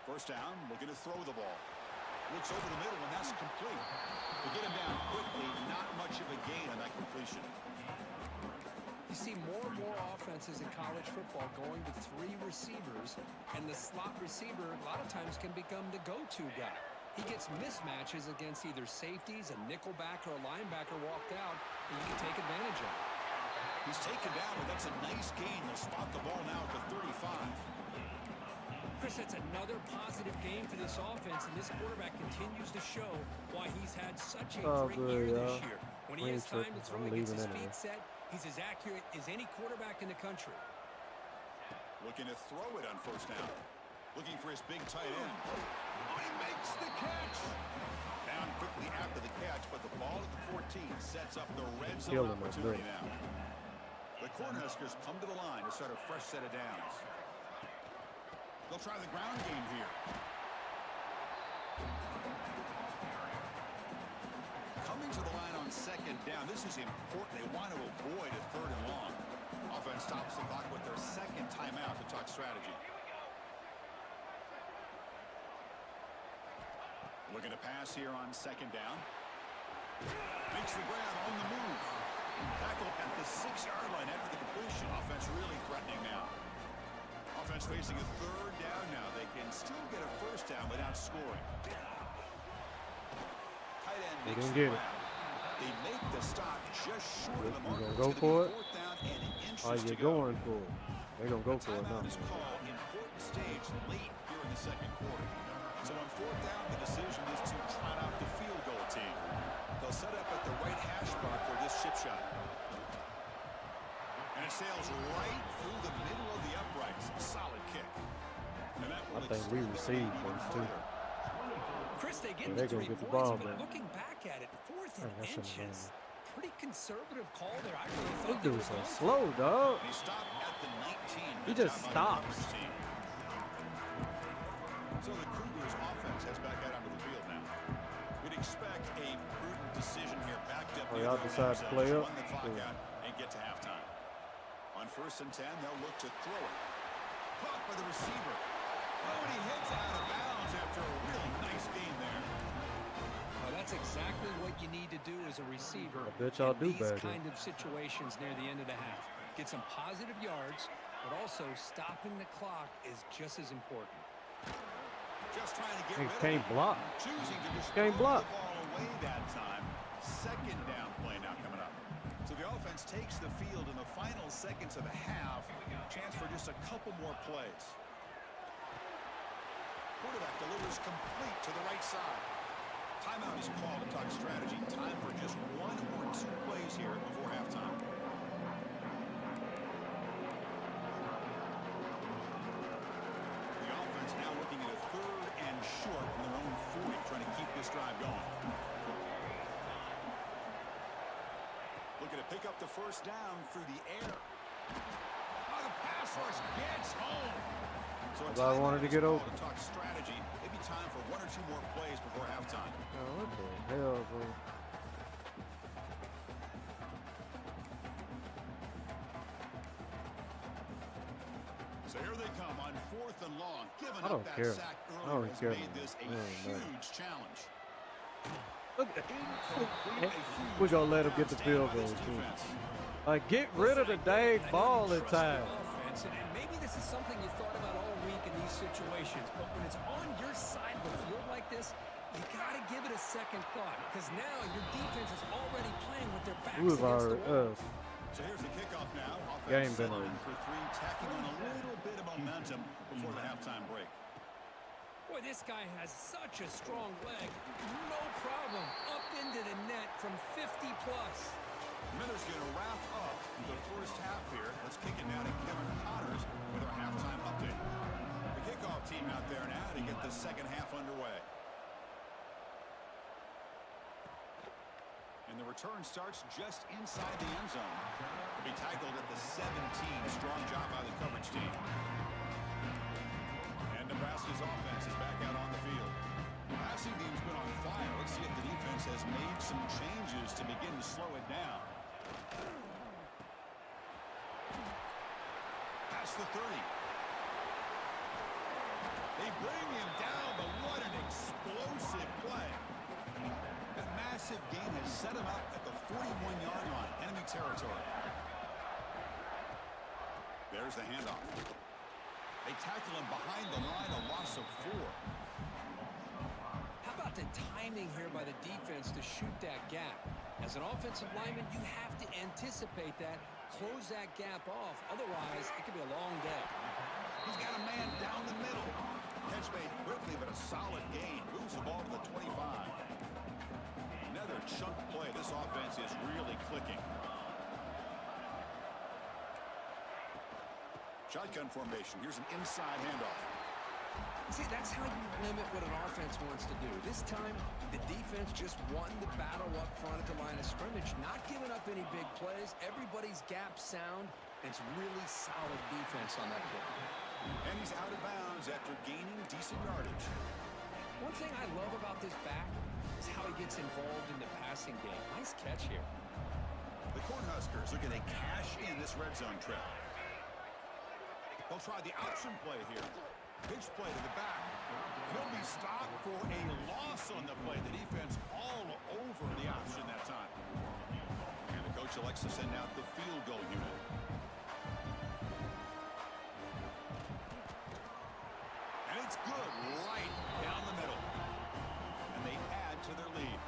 First down, looking to throw the ball. Looks over the middle, and that's complete. To get him down quickly, not much of a gain on that completion. You see more and more offenses in college football going to 3 receivers, and the slot receiver a lot of times can become the go-to guy. He gets mismatches against either safeties, a nickelback, or a linebacker walked out, and you can take advantage of it. He's taken down, but that's a nice gain. They'll spot the ball now at the 35. Chris, that's another positive game for this offense, and this quarterback continues to show why he's had such a great year this year. When he has time to throw, he gets his feet set. He's as accurate as any quarterback in the country. Looking to throw it on first down. Looking for his big tight end. Oh, he makes the catch. Down quickly after the catch, but the ball at the 14 sets up the red zone opportunity now. The Cornhuskers come to the line to start a fresh set of downs. They'll try the ground game here. Coming to the line on second down. This is important. They want to avoid a 3rd and long. Offense stops the clock with their second timeout to talk strategy. Looking to pass here on second down. Makes the grab on the move. Tackle at the 6-yard line after the completion. Offense really threatening now. Offense facing a 3rd down now. They can still get a first down without scoring. Tight end makes the grab. They make the stop just short of the marker. You gonna go for it? 4th down and inches Are you to go. going for it? They're going to go for it now. Timeout is called. Important stage late here in the second quarter. So on 4th down, the decision is to trot out the field goal team. They'll set up at the right hash mark for this chip shot. And it sails right through the middle of the uprights. Solid kick. And that will I think we received those 2. Chris, they get Yeah, the 3 they're gonna get the points, ball, but man. looking back at it, 4th and That's something inches. Pretty conservative call there. I really This thought they were dude's so going for it. slow, dog. He stopped at the 19. He Good just job by the stops. coverage team. So the Cougars offense heads back out onto the field now. We'd expect a prudent decision here, backed up near y'all their decide own to zone. play Just up? run the clock Yeah. out and get to halftime. On 1st and 10, they'll look to throw it. Caught by the receiver. Oh, and he hits out of bounds after a really nice game there. Well, that's exactly what you need to do as a receiver I bet y'all in do these better. kind of situations near the end of the half. Get some positive yards, but also stopping the clock is just as important. Just trying to get He rid of can't it. block. Choosing to just Can't throw block. the ball away that time. Second down play now coming up. So the offense takes the field in the final seconds of the half. Chance for just a couple more plays. Quarterback delivers complete to the right side. Timeout is called to talk strategy. Time for just 1 or 2 plays here before halftime. The offense now looking at a 3rd and short from their own 40, trying to keep this drive going. Looking to pick up the first down through the air. Oh, the pass rush gets home. So a I wanted to get timeout is open. called to talk strategy. Maybe time for 1 or 2 more plays before halftime. Oh, what the hell, bro? So here they come on 4th and long. Giving I don't up that care. sack I don't earlier has care, made man. this a It don't matter. huge challenge. Look at Incomplete, a huge We're gonna let him get the touchdown field by goal this too. defense. Like, get rid of the dang I know ball you in trust your time. offense, and maybe this is something you thought about all week in these situations, but when it's on your side of the field like this, you got to give it a second thought, because now your defense is already playing with their backs We've against the already wall. So here's the kickoff now. Game Offense been settling over. for 3, tacking on a little bit of momentum before the halftime break. Boy, this guy has such a strong leg. No problem. Up into the net from 50-plus. Miller's going to wrap up the first half here. Let's kick it now to Kevin Connors with our halftime update. The kickoff team out there now to get the second half underway. And the return starts just inside the end zone. To be tackled at the 17. Strong job by the coverage team. And Nebraska's offense is back out on the field. The passing team's been on fire. Let's see if the defense has made some changes to begin to slow it down. Past the 30. They bring him down, but what an explosive play. That massive gain has set him up at the 41-yard line, enemy territory. There's the handoff. They tackle him behind the line, a loss of 4. How about the timing here by the defense to shoot that gap? As an offensive lineman, you have to anticipate that, close that gap off. Otherwise, it could be a long day. He's got a man down the middle. Catch made quickly, but a solid gain. Moves the ball to the 25. Another chunk play. This offense is really clicking. Shotgun formation. Here's an inside handoff. See, that's how you limit what an offense wants to do. This time, the defense just won the battle up front at the line of scrimmage, not giving up any big plays. Everybody's gap sound. It's really solid defense on that play. And he's out of bounds after gaining decent yardage. One thing I love about this back is how he gets involved in the passing game. Nice catch here. The Cornhuskers looking to cash in this red zone trip. They'll try the option play here. Pitch play to the back. He'll be stopped for a loss on the play. The defense all over the option that time. And the coach elects to send out the field goal unit. And it's good right down the middle. And they add to their lead.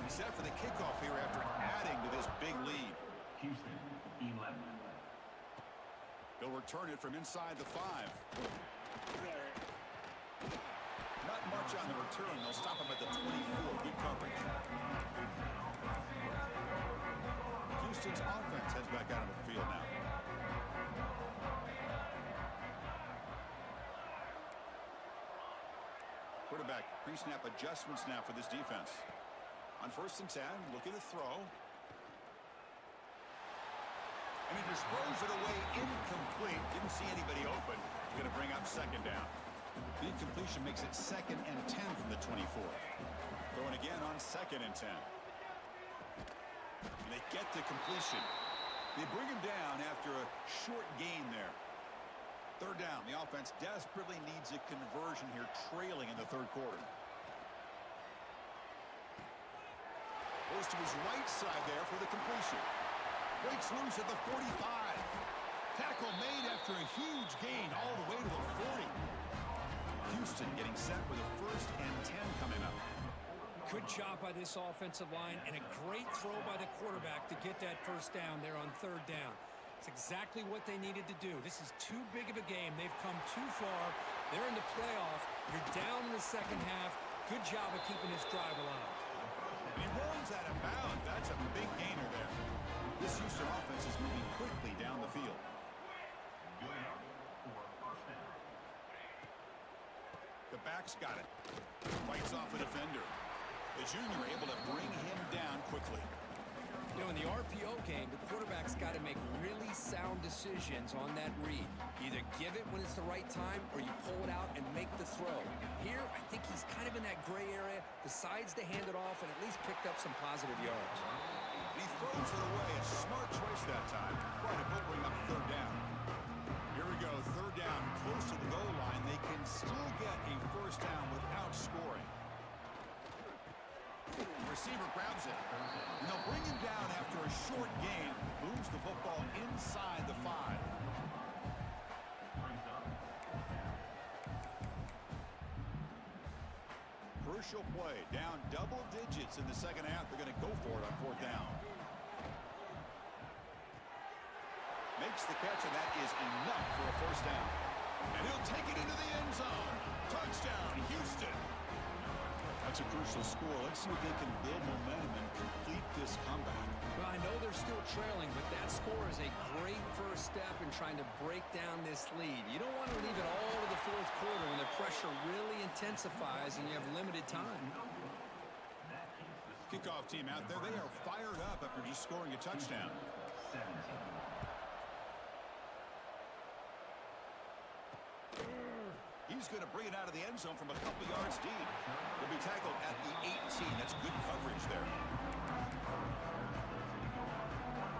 He's set for the kickoff here after adding to this big lead. Houston, 11. They'll return it from inside the 5. Not much on the return. They'll stop him at the 24. Good coverage. Houston's offense heads back out of the field now. Quarterback pre-snap adjustments now for this defense. On 1st and 10, looking to throw. And he just throws it away incomplete. Didn't see anybody open. Going to bring up 2nd down. The incompletion makes it 2nd and 10 from the 24. Throwing again on 2nd and 10. And they get the completion. They bring him down after a short gain there. 3rd down. The offense desperately needs a conversion here, trailing in the 3rd quarter. Goes to his right side there for the completion. Breaks loose at the 45. Tackle made after a huge gain all the way to the 40. Houston getting set for the 1st and 10 coming up. Good job by this offensive line and a great throw by the quarterback to get that 1st down there on 3rd down. It's exactly what they needed to do. This is too big of a game. They've come too far. They're in the playoff. You're down in the 2nd half. Good job of keeping this drive alive. And he rolls out of bounds. That's a big gainer there. This Houston offense is moving quickly down the field. The back's got it. Fights off a defender. The junior able to bring him down quickly. You know, in the RPO game, the quarterback's got to make really sound decisions on that read. Either give it when it's the right time or you pull it out and make the throw. Here, I think he's kind of in that gray area, decides to hand it off and at least picked up some positive yards. And he throws it away. A smart choice that time. But it will bring up 3rd down. Here we go. 3rd down. still get a first down without scoring. The receiver grabs it. And they'll bring him down after a short gain. Moves the football inside the 5. Crucial play. Down double digits in the second half. They're going to go for it on 4th down. Makes the catch, and that is enough for a first down. And he'll take it into the end zone. Touchdown, Houston. That's a crucial score. Let's see if they can build momentum and complete this comeback. Well, I know they're still trailing, but that score is a great first step in trying to break down this lead. You don't want to leave it all to the 4th quarter when the pressure really intensifies and you have limited time. Kickoff team out there. They are fired up after just scoring a touchdown. 17. He's going to bring it out of the end zone from a couple yards deep. He'll be tackled at the 18. That's good coverage there.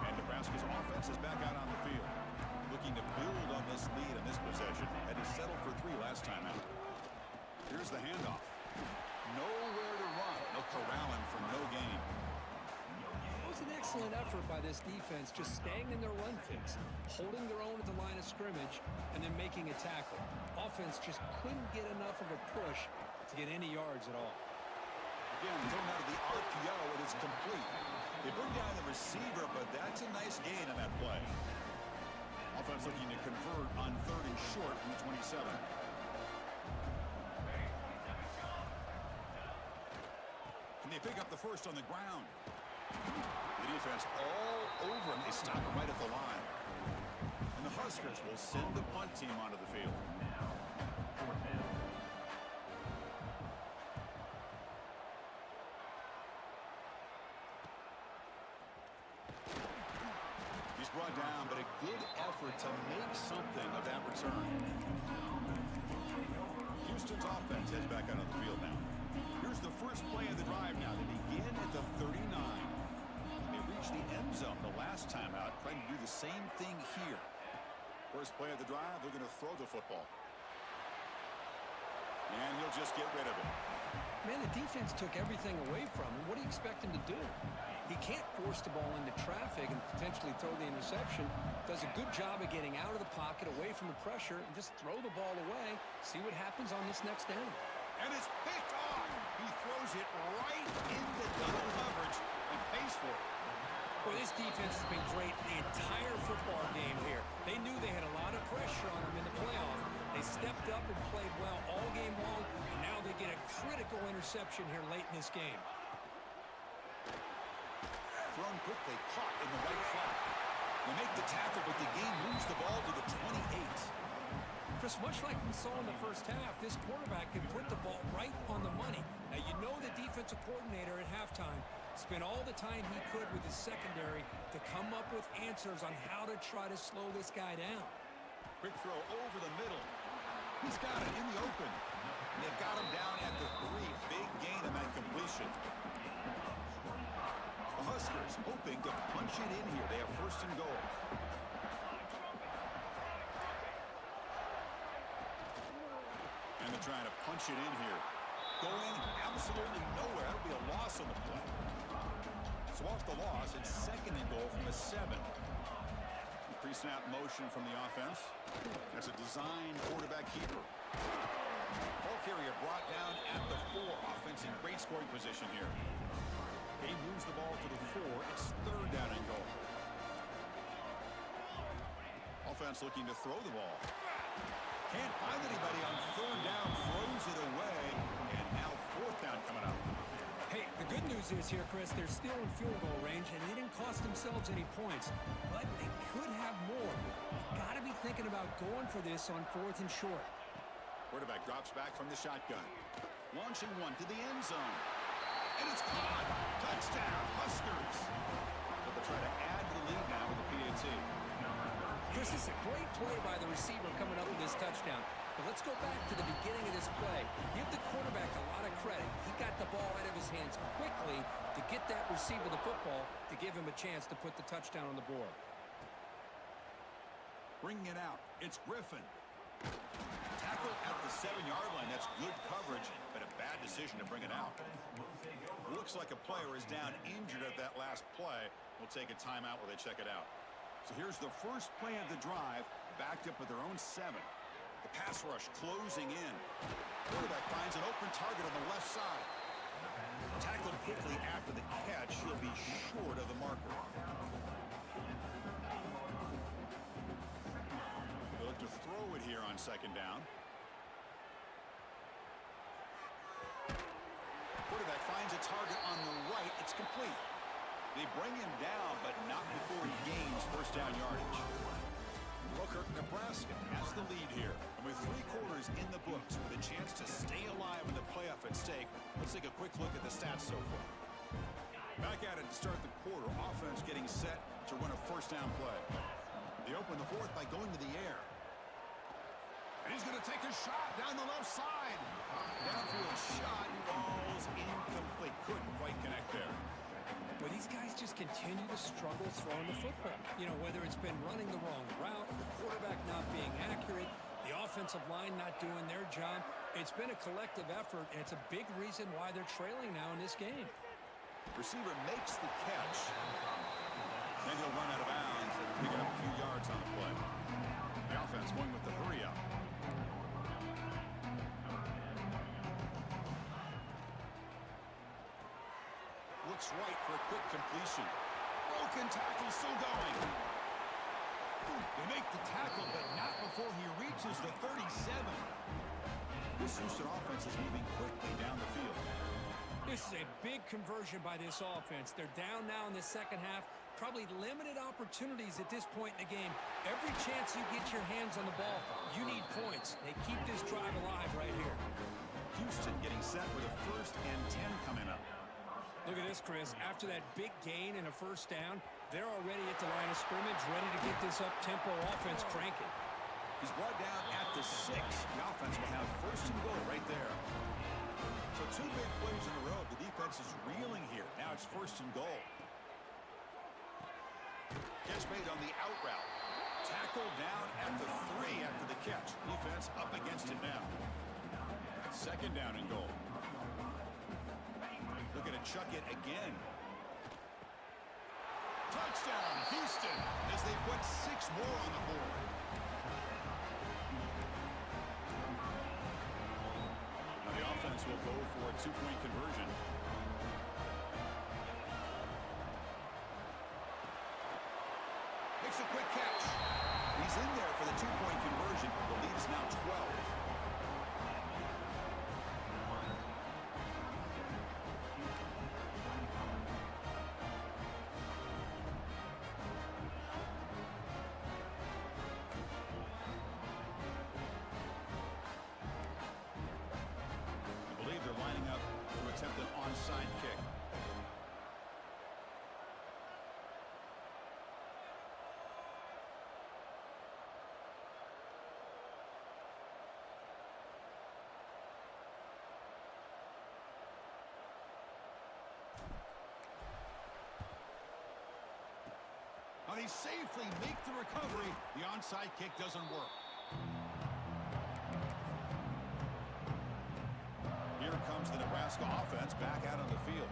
And Nebraska's offense is back out on the field. Looking to build on this lead in this possession. Had to settle for 3 last time out. Here's the handoff. Nowhere to run. They'll corral him for no gain. It was an excellent effort by this defense, just staying in their run fix, holding their own at the line of scrimmage, and then making a tackle. Offense just couldn't get enough of a push to get any yards at all. Again, thrown out of the RPO, and it's complete. They bring down the receiver, but that's a nice gain on that play. Offense looking to convert on 3rd and short from the 27. Can they pick up the first on the ground? The defense all over him. They stop him right at the line. And the Huskers will send the punt team onto the field. He's brought down, but a good effort to make something of that return. Houston's offense heads back out on the field now. Here's the first play of the drive now. They begin at the 39. They reach the end zone the last time out, trying to do the same thing here. First play of the drive, they're going to throw the football. And he'll just get rid of it. Man, the defense took everything away from him. What do you expect him to do? He can't force the ball into traffic and potentially throw the interception. Does a good job of getting out of the pocket, away from the pressure, and just throw the ball away. See what happens on this next down. And it's picked off. He throws it right into double coverage and pays for it. Well, this defense has been great the entire football game here. They knew they had a lot of pressure on them in the playoff. They stepped up and played well all game long, and now they get a critical interception here late in this game. Thrown quickly, caught in the right flat. They make the tackle, but the game moves the ball to the 28. Chris, much like we saw in the first half, this quarterback can put the ball right on the money. Now, you know the defensive coordinator at halftime spent all the time he could with his secondary to come up with answers on how to try to slow this guy down. Quick throw over the middle. He's got it in the open. And they've got him down at the 3. Big gain on that completion. The Huskers hoping to punch it in here. They have first and goal. And they're trying to punch it in here. Going absolutely nowhere. That'll be a loss on the play. So off the loss, it's second and goal from the 7. Pre-snap motion from the offense. That's a design quarterback keeper. Ball carrier brought down at the 4. Offense in great scoring position here. He moves the ball to the 4. It's third down and goal. Offense looking to throw the ball. Can't find anybody on third down. Throws it away. And now fourth down coming up. Hey, the good news is here, Chris, they're still in field goal range, and they didn't cost themselves any points. But they could have more. You got to be thinking about going for this on 4th and short. Quarterback drops back from the shotgun. Launching one to the end zone. And it's caught. Touchdown, Huskers. They'll try to add to the lead now with the PAT. Chris, this is a great play by the receiver coming up with this touchdown. But let's go back to the beginning of this play. Give the quarterback a lot of credit. He got the ball out of his hands quickly to get that receiver the football to give him a chance to put the touchdown on the board. Bringing it out. It's Griffin. Tackle at the 7-yard line. That's good coverage, but a bad decision to bring it out. Looks like a player is down injured at that last play. We'll take a timeout while they check it out. So here's the first play of the drive, backed up at their own 7. The pass rush closing in. Quarterback finds an open target on the left side. Tackled quickly after the catch. He'll be short of the marker. They'll look to throw it here on 2nd down. Quarterback finds a target on the right. It's complete. They bring him down, but not before he gains first down yardage. Booker, Nebraska has the lead here. And with 3 quarters in the books with a chance to stay alive in the playoff at stake, let's take a quick look at the stats so far. Back at it to start the quarter. Offense getting set to run a first down play. They open the 4th by going to the air. And he's going to take a shot down the left side. Downfield shot falls incomplete. Couldn't quite connect there. But these guys just continue to struggle throwing the football. You know, whether it's been running the wrong route, the quarterback not being accurate, the offensive line not doing their job. It's been a collective effort, and it's a big reason why they're trailing now in this game. Receiver makes the catch. Then he'll run out of bounds and pick up a few yards on the play. The offense going with the hurry up. Looks right for a quick completion. Broken tackle still going. They make the tackle, but not before he reaches the 37. This Houston offense is moving quickly down the field. This is a big conversion by this offense. They're down now in the second half. Probably limited opportunities at this point in the game. Every chance you get your hands on the ball, you need points. They keep this drive alive right here. Houston getting set with a 1st and 10 coming up. Look at this, Chris. After that big gain and a first down, they're already at the line of scrimmage, ready to get this up-tempo offense cranking. He's brought down at the 6. The offense will have 1st and goal right there. So 2 big plays in a row. The defense is reeling here. Now it's 1st and goal. Catch made on the out route. Tackle down at the 3 after the catch. Defense up against it now. 2nd down and goal. Looking to chuck it again. Touchdown, Houston, as they put 6 more on the board. Now the offense will go for a 2-point conversion. Makes a quick catch. He's in there for the 2-point conversion. The lead is now 12. They're lining up to attempt an onside kick. Now they safely make the recovery. The onside kick doesn't work. Here comes the Nebraska offense back out on the field.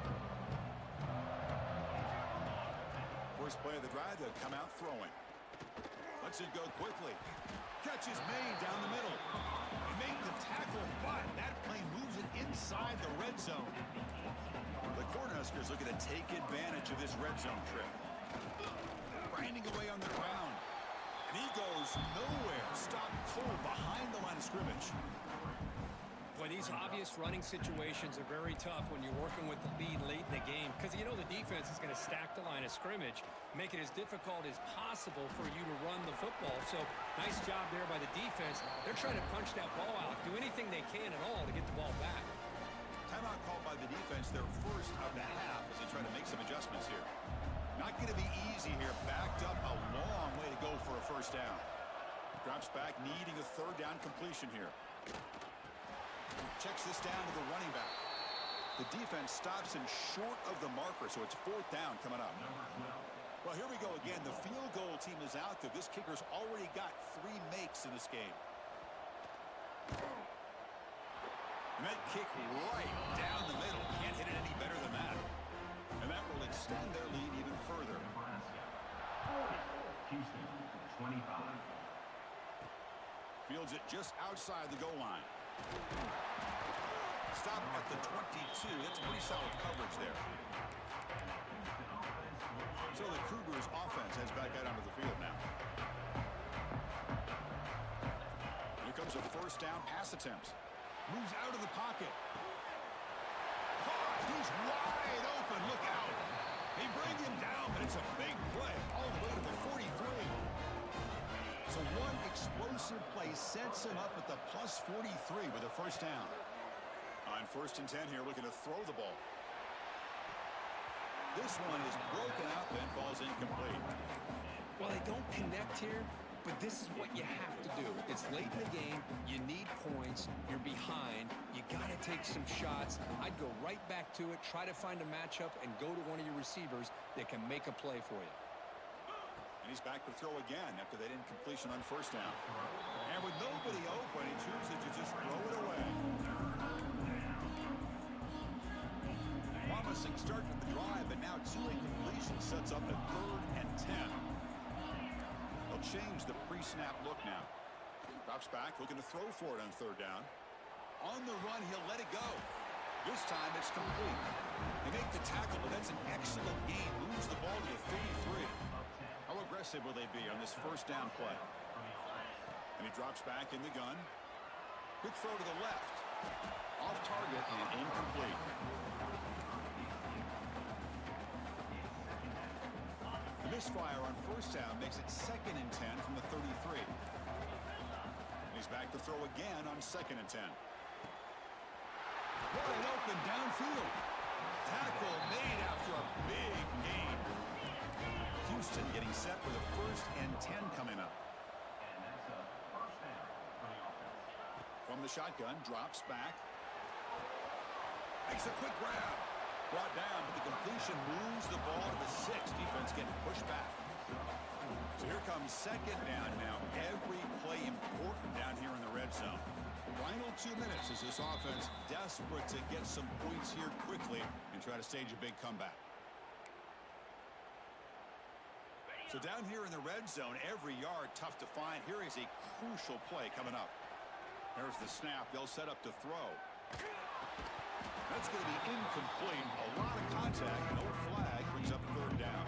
First play of the drive, they'll come out throwing. Lets it go quickly. Catch is made down the middle. They make the tackle, but that play moves it inside the red zone. The Cornhuskers looking to take advantage of this red zone trip. Grinding away on the ground. And he goes nowhere. Stopped cold behind the line of scrimmage. Boy, these obvious running situations are very tough when you're working with the lead late in the game because you know the defense is going to stack the line of scrimmage, make it as difficult as possible for you to run the football. So nice job there by the defense. They're trying to punch that ball out, do anything they can at all to get the ball back. Timeout called by the defense, their first of the half as they try to make some adjustments here. Not going to be easy here. Backed up a long way to go for a first down. Drops back, needing a 3rd down completion here. Checks this down to the running back. The defense stops him short of the marker, so it's 4th down coming up. Well, here we go again. The field goal team is out there. This kicker's already got 3 makes in this game. And that kick right down the middle. Can't hit it any better than that. And that will extend their lead even further. Nebraska 40, Houston 25. Fields it just outside the goal line. Stop at the 22. That's pretty solid coverage there. So the Cougars offense heads back out onto the field now. Here comes a first down pass attempt. Moves out of the pocket. Caught. He's wide open. Look out. They bring him down, but it's a big play. All the way to the 43. So one explosive play sets him up at the plus 43 with a first down. On 1st and 10 here, looking to throw the ball. This one is broken up and falls incomplete. Well, they don't connect here, but this is what you have to do. It's late in the game. You need points. You're behind. You got to take some shots. I'd go right back to it, try to find a matchup, and go to one of your receivers that can make a play for you. And he's back to throw again after that incompletion on first down. And with nobody open, he chooses to just throw it away. Promising start to the drive, but now 2 incompletions sets up at 3rd and 10. They'll change the pre-snap look now. Drops back, looking to throw for it on 3rd down. On the run, he'll let it go. This time it's complete. They make the tackle, but that's an excellent gain. Moves the ball to the 33. How aggressive will they be on this first down play? And he drops back in the gun. Quick throw to the left. Off target and incomplete. The misfire on first down makes it 2nd and 10 from the 33. And he's back to throw again on 2nd and 10. Wide open downfield. Tackle made after a big gain. Houston getting set with a 1st and 10 coming up. And that's a first down for the offense. From the shotgun, drops back. Makes a quick grab. Brought down, but the completion moves the ball to the 6. Defense getting pushed back. So here comes 2nd down now. Every play important down here in the red zone. Final 2 minutes as this offense desperate to get some points here quickly and try to stage a big comeback. So down here in the red zone, every yard tough to find. Here is a crucial play coming up. There's the snap. They'll set up to throw. That's going to be incomplete. A lot of contact. No flag. Brings up 3rd down.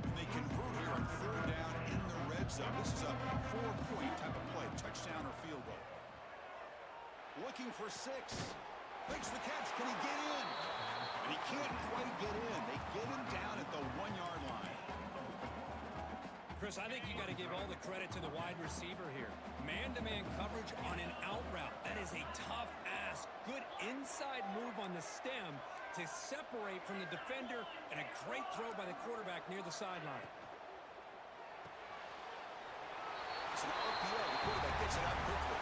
And they convert here on 3rd down in the red zone. This is a 4-point type of play. Touchdown or field goal. Looking for 6. Makes the catch. Can he get in? And he can't quite get in. They get him down at the 1-yard line. Chris, I think you got to give all the credit to the wide receiver here. Man-to-man coverage on an out route. That is a tough ask. Good inside move on the stem to separate from the defender, and a great throw by the quarterback near the sideline. It's an RPO. The quarterback gets it out quickly.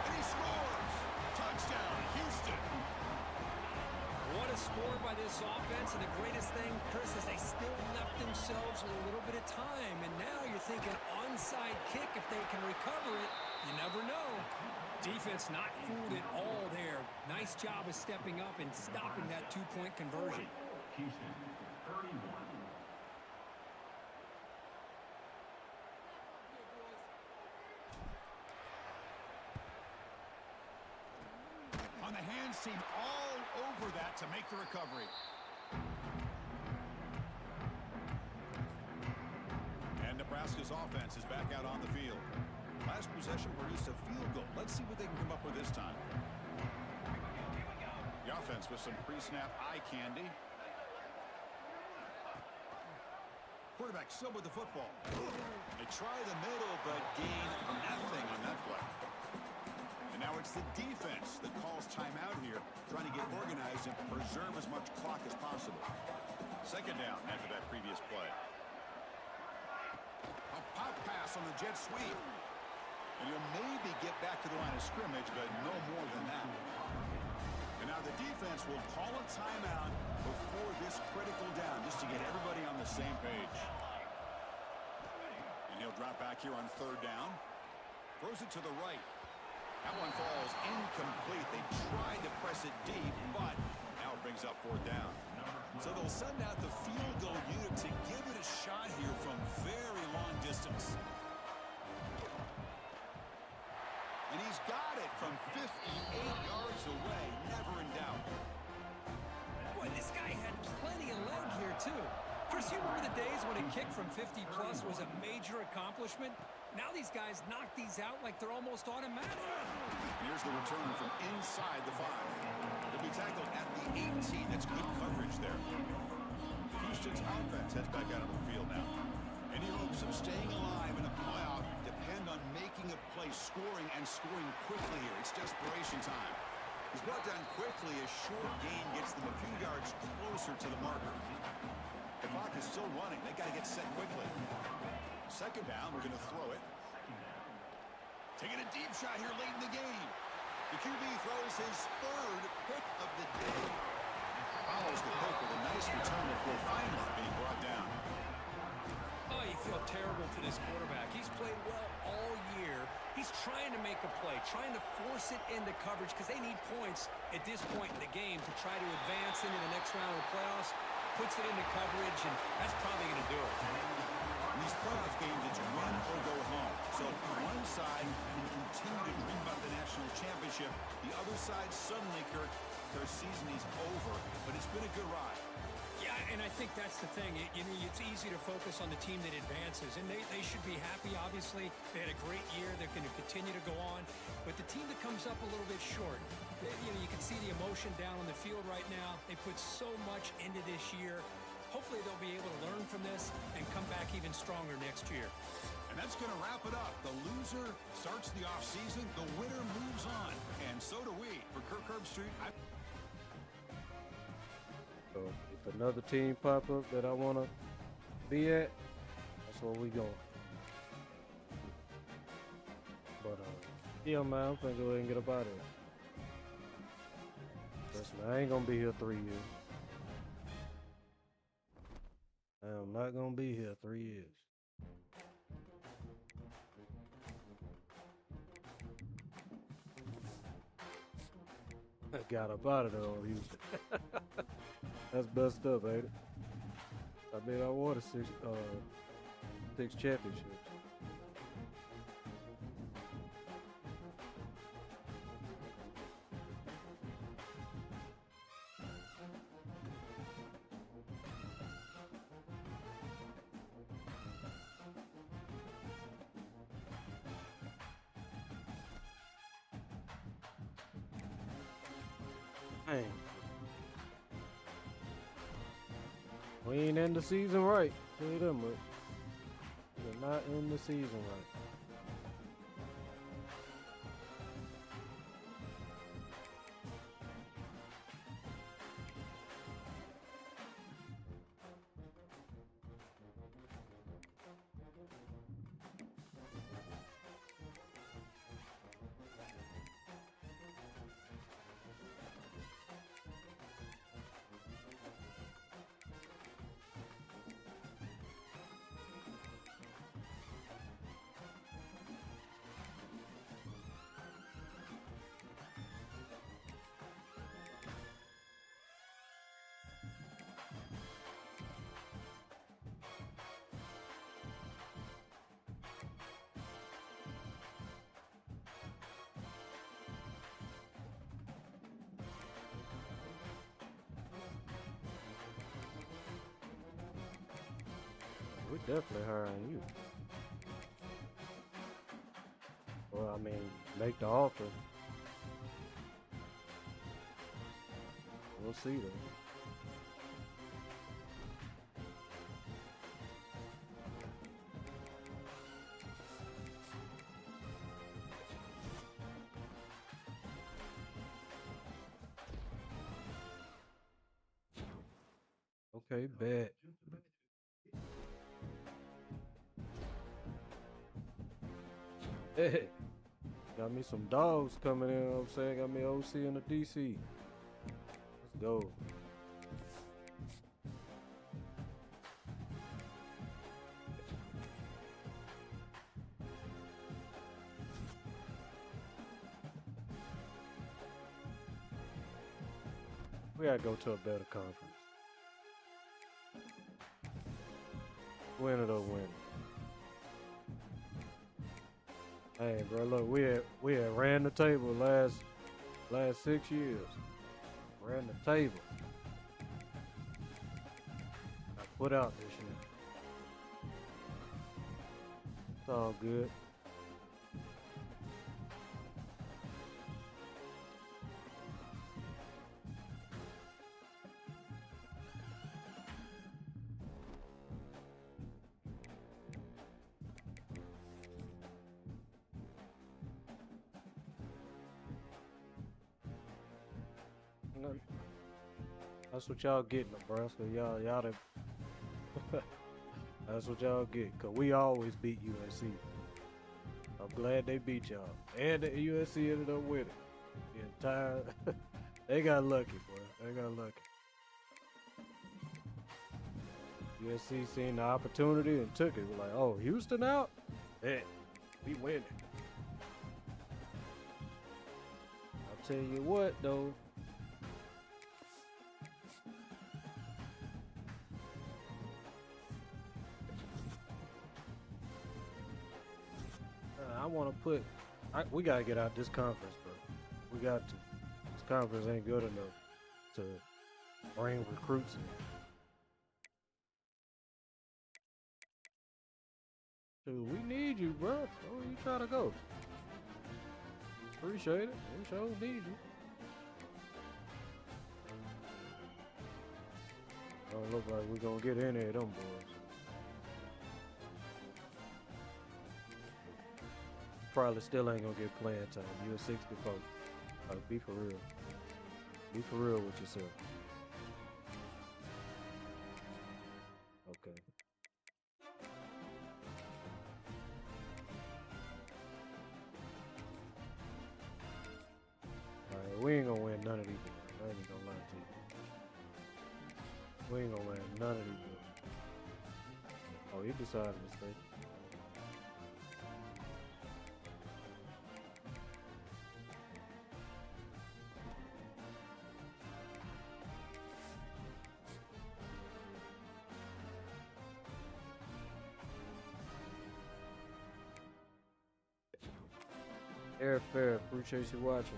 And he scores! Touchdown, Houston! What a score by this offense, and the greatest thing, Chris, is they still left themselves a little bit of time, and now you're thinking onside kick if they can recover it. You never know. Defense not fooled at all there. Nice job of stepping up and stopping that 2-point conversion. Houston 31. On the hands team all over that to make the recovery. And Nebraska's offense is back out on the field. Last possession produced a field goal. Let's see what they can come up with this time. The offense with some pre-snap eye candy. Quarterback still with the football. They try the middle, but gain nothing on that play. And now it's the defense that calls timeout here, trying to get organized and preserve as much clock as possible. 2nd down after that previous play. A pop pass on the jet sweep. And he'll maybe get back to the line of scrimmage, but no more than that. And now the defense will call a timeout before this critical down, just to get everybody on the same page. And he'll drop back here on 3rd down. Throws it to the right. That one falls incomplete. They tried to press press it deep, but now it brings up fourth down. So they'll send out the field goal unit to give it a shot here from very long distance. And he's got it from 58 yards away, never in doubt. Boy, this guy had plenty of leg here, too. Chris, you remember the days when a kick from 50-plus was a major accomplishment? Now these guys knock these out like they're almost automatic. Here's the return from inside the 5. He'll be tackled at the 18. That's good coverage there. Houston's offense heads back out of the field now. Any hopes of staying alive in a playoff depend on making a play, scoring, and scoring quickly here. It's desperation time. He's brought down quickly. A short gain gets them a few yards closer to the marker. The clock is still running. They got to get set quickly. Second down, we're going to throw it. Taking a deep shot here late in the game. The QB throws his third pick of the day. Follows the pick with a nice return before finally being brought down. Oh, you feel terrible for this quarterback. He's played well all year. He's trying to make a play, trying to force it into coverage because they need points at this point in the game to try to advance into the next round of the playoffs. Puts it into coverage, and that's probably going to do it. In these playoff games, it's win or go home. So one side can continue to dream about the national championship. The other side suddenly, Kirk, their season is over. But it's been a good ride. Yeah, and I think that's the thing. It's easy to focus on the team that advances, and they should be happy, obviously. They had a great year. They're going to continue to go on. But the team that comes up a little bit short, you can see the emotion down on the field right now. They put so much into this year. Hopefully they'll be able to learn from this and come back even stronger next year. And that's going to wrap it up. The loser starts the offseason. The winner moves on. And so do we. For Kirk Herbstreit, So if another team pop up that I want to be at, that's where we going. But yeah, man, I'm finna go ahead and get up out of here. Trust me, I ain't gonna be here 3 years. I am not gonna be here 3 years. I got up out of there on Houston. That's messed up, ain't it? I mean, I won six championships. Dang. We ain't in the season right. Tell you that much. We're not in the season right. We're definitely hiring you. Well, I mean, make the offer. We'll see though. Okay, bet. Hey, got me some dogs coming in, you know what I'm saying? Got me OC and a DC. Let's go. We gotta go to a better conference. Win it or win it. Hey, bro, look, we had ran the table last 6 years. Ran the table. I put out this year. It's all good. No, that's what y'all get, Nebraska. Y'all done that's what y'all get, cause we always beat USC. I'm glad they beat y'all. And the USC ended up winning. The entire they got lucky, boy. They got lucky. USC seen the opportunity and took it. We're like, oh, Houston out? Yeah, we winning. I'll tell you what though. I want to put. We gotta get out this conference, bro. We got to. This conference ain't good enough to bring recruits in. Dude, we need you, bro. Where you trying to go? Appreciate it. We sure need you. Don't look like we're gonna get any of them boys. Probably still ain't gonna get playing time. You a 64. Be for real. Be for real with yourself. Okay. Alright, we ain't gonna win none of these games. I ain't gonna lie to you. We ain't gonna win none of these games. Oh, he decided to stay. Airfare, appreciate you watching.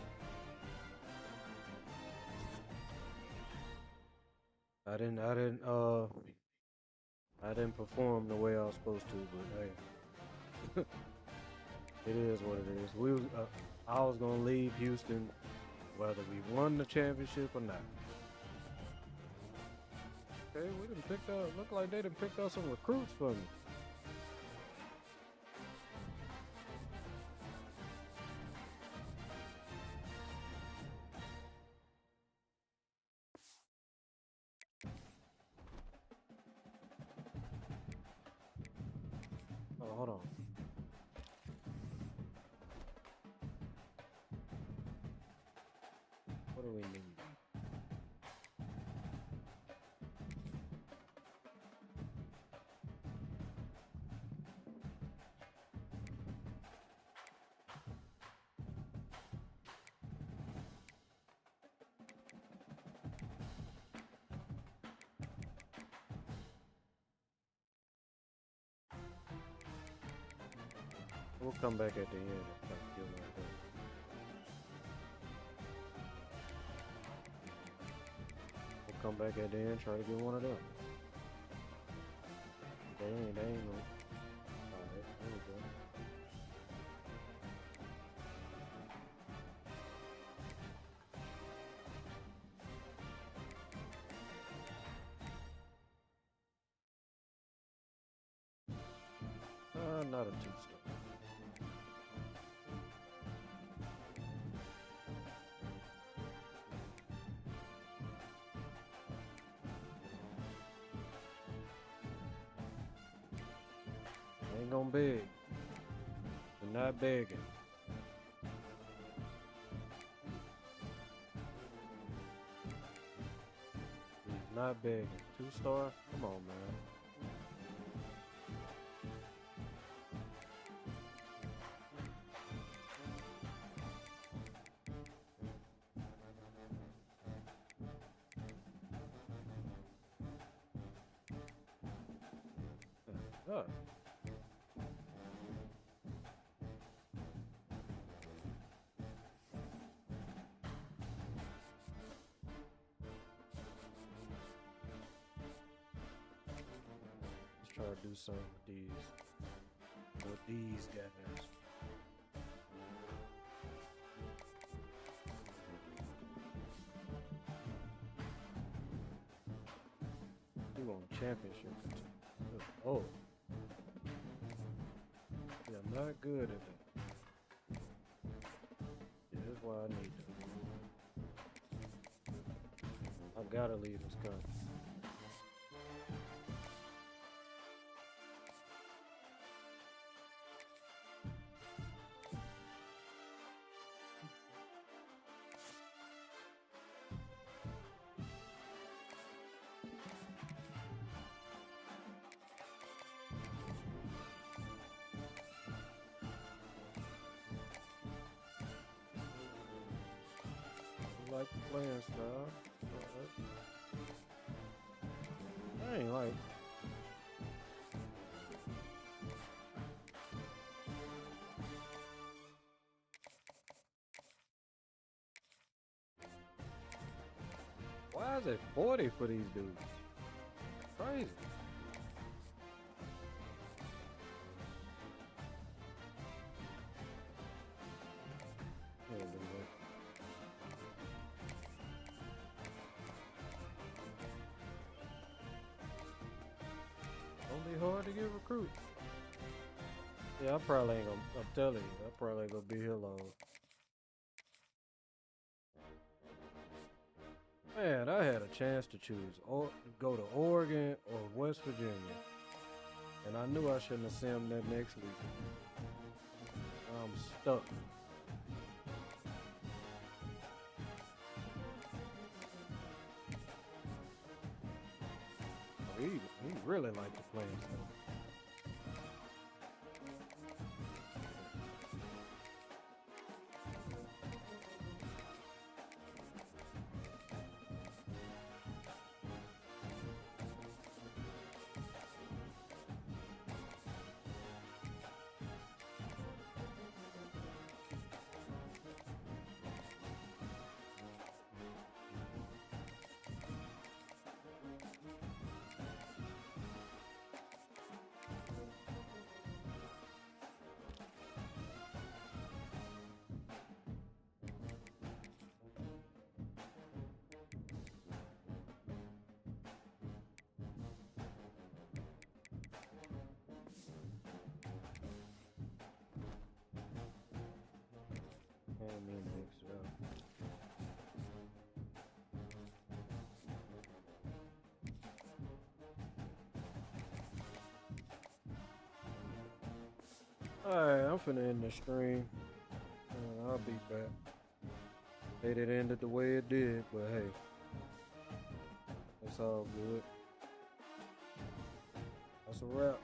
I didn't perform the way I was supposed to, but hey, it is what it is. I was gonna leave Houston whether we won the championship or not. Okay, we done picked up. Look like they done picked up some recruits for me. Oh, hold on. What do we need? We'll come back at the end and try to kill like that. We'll come back at the end, try to get one of them. They ain't gonna. Alright, there we go. Not a 2-star. Ain't gonna beg. We're not begging. He's not begging. 2-star? Come on, man. Yeah. Let's try to do something with these guys. We want championship. Oh. Yeah, I'm not good at that. Yeah, that's why I need that. I gotta leave this country. I like the playing style. I ain't like. Why is it 40 for these dudes? Crazy. Yeah, don't be hard to get recruits. Yeah, I probably ain't gonna. I'm telling you, I probably ain't gonna be here long. Man, I had a chance to choose or go to Oregon or West Virginia, and I knew I shouldn't have seen that next week. I'm stuck. He really liked the playing stuff. And me mix it up. Alright, I'm finna end the stream. I'll be back. Hate it ended the way it did, but hey, it's all good. That's a wrap.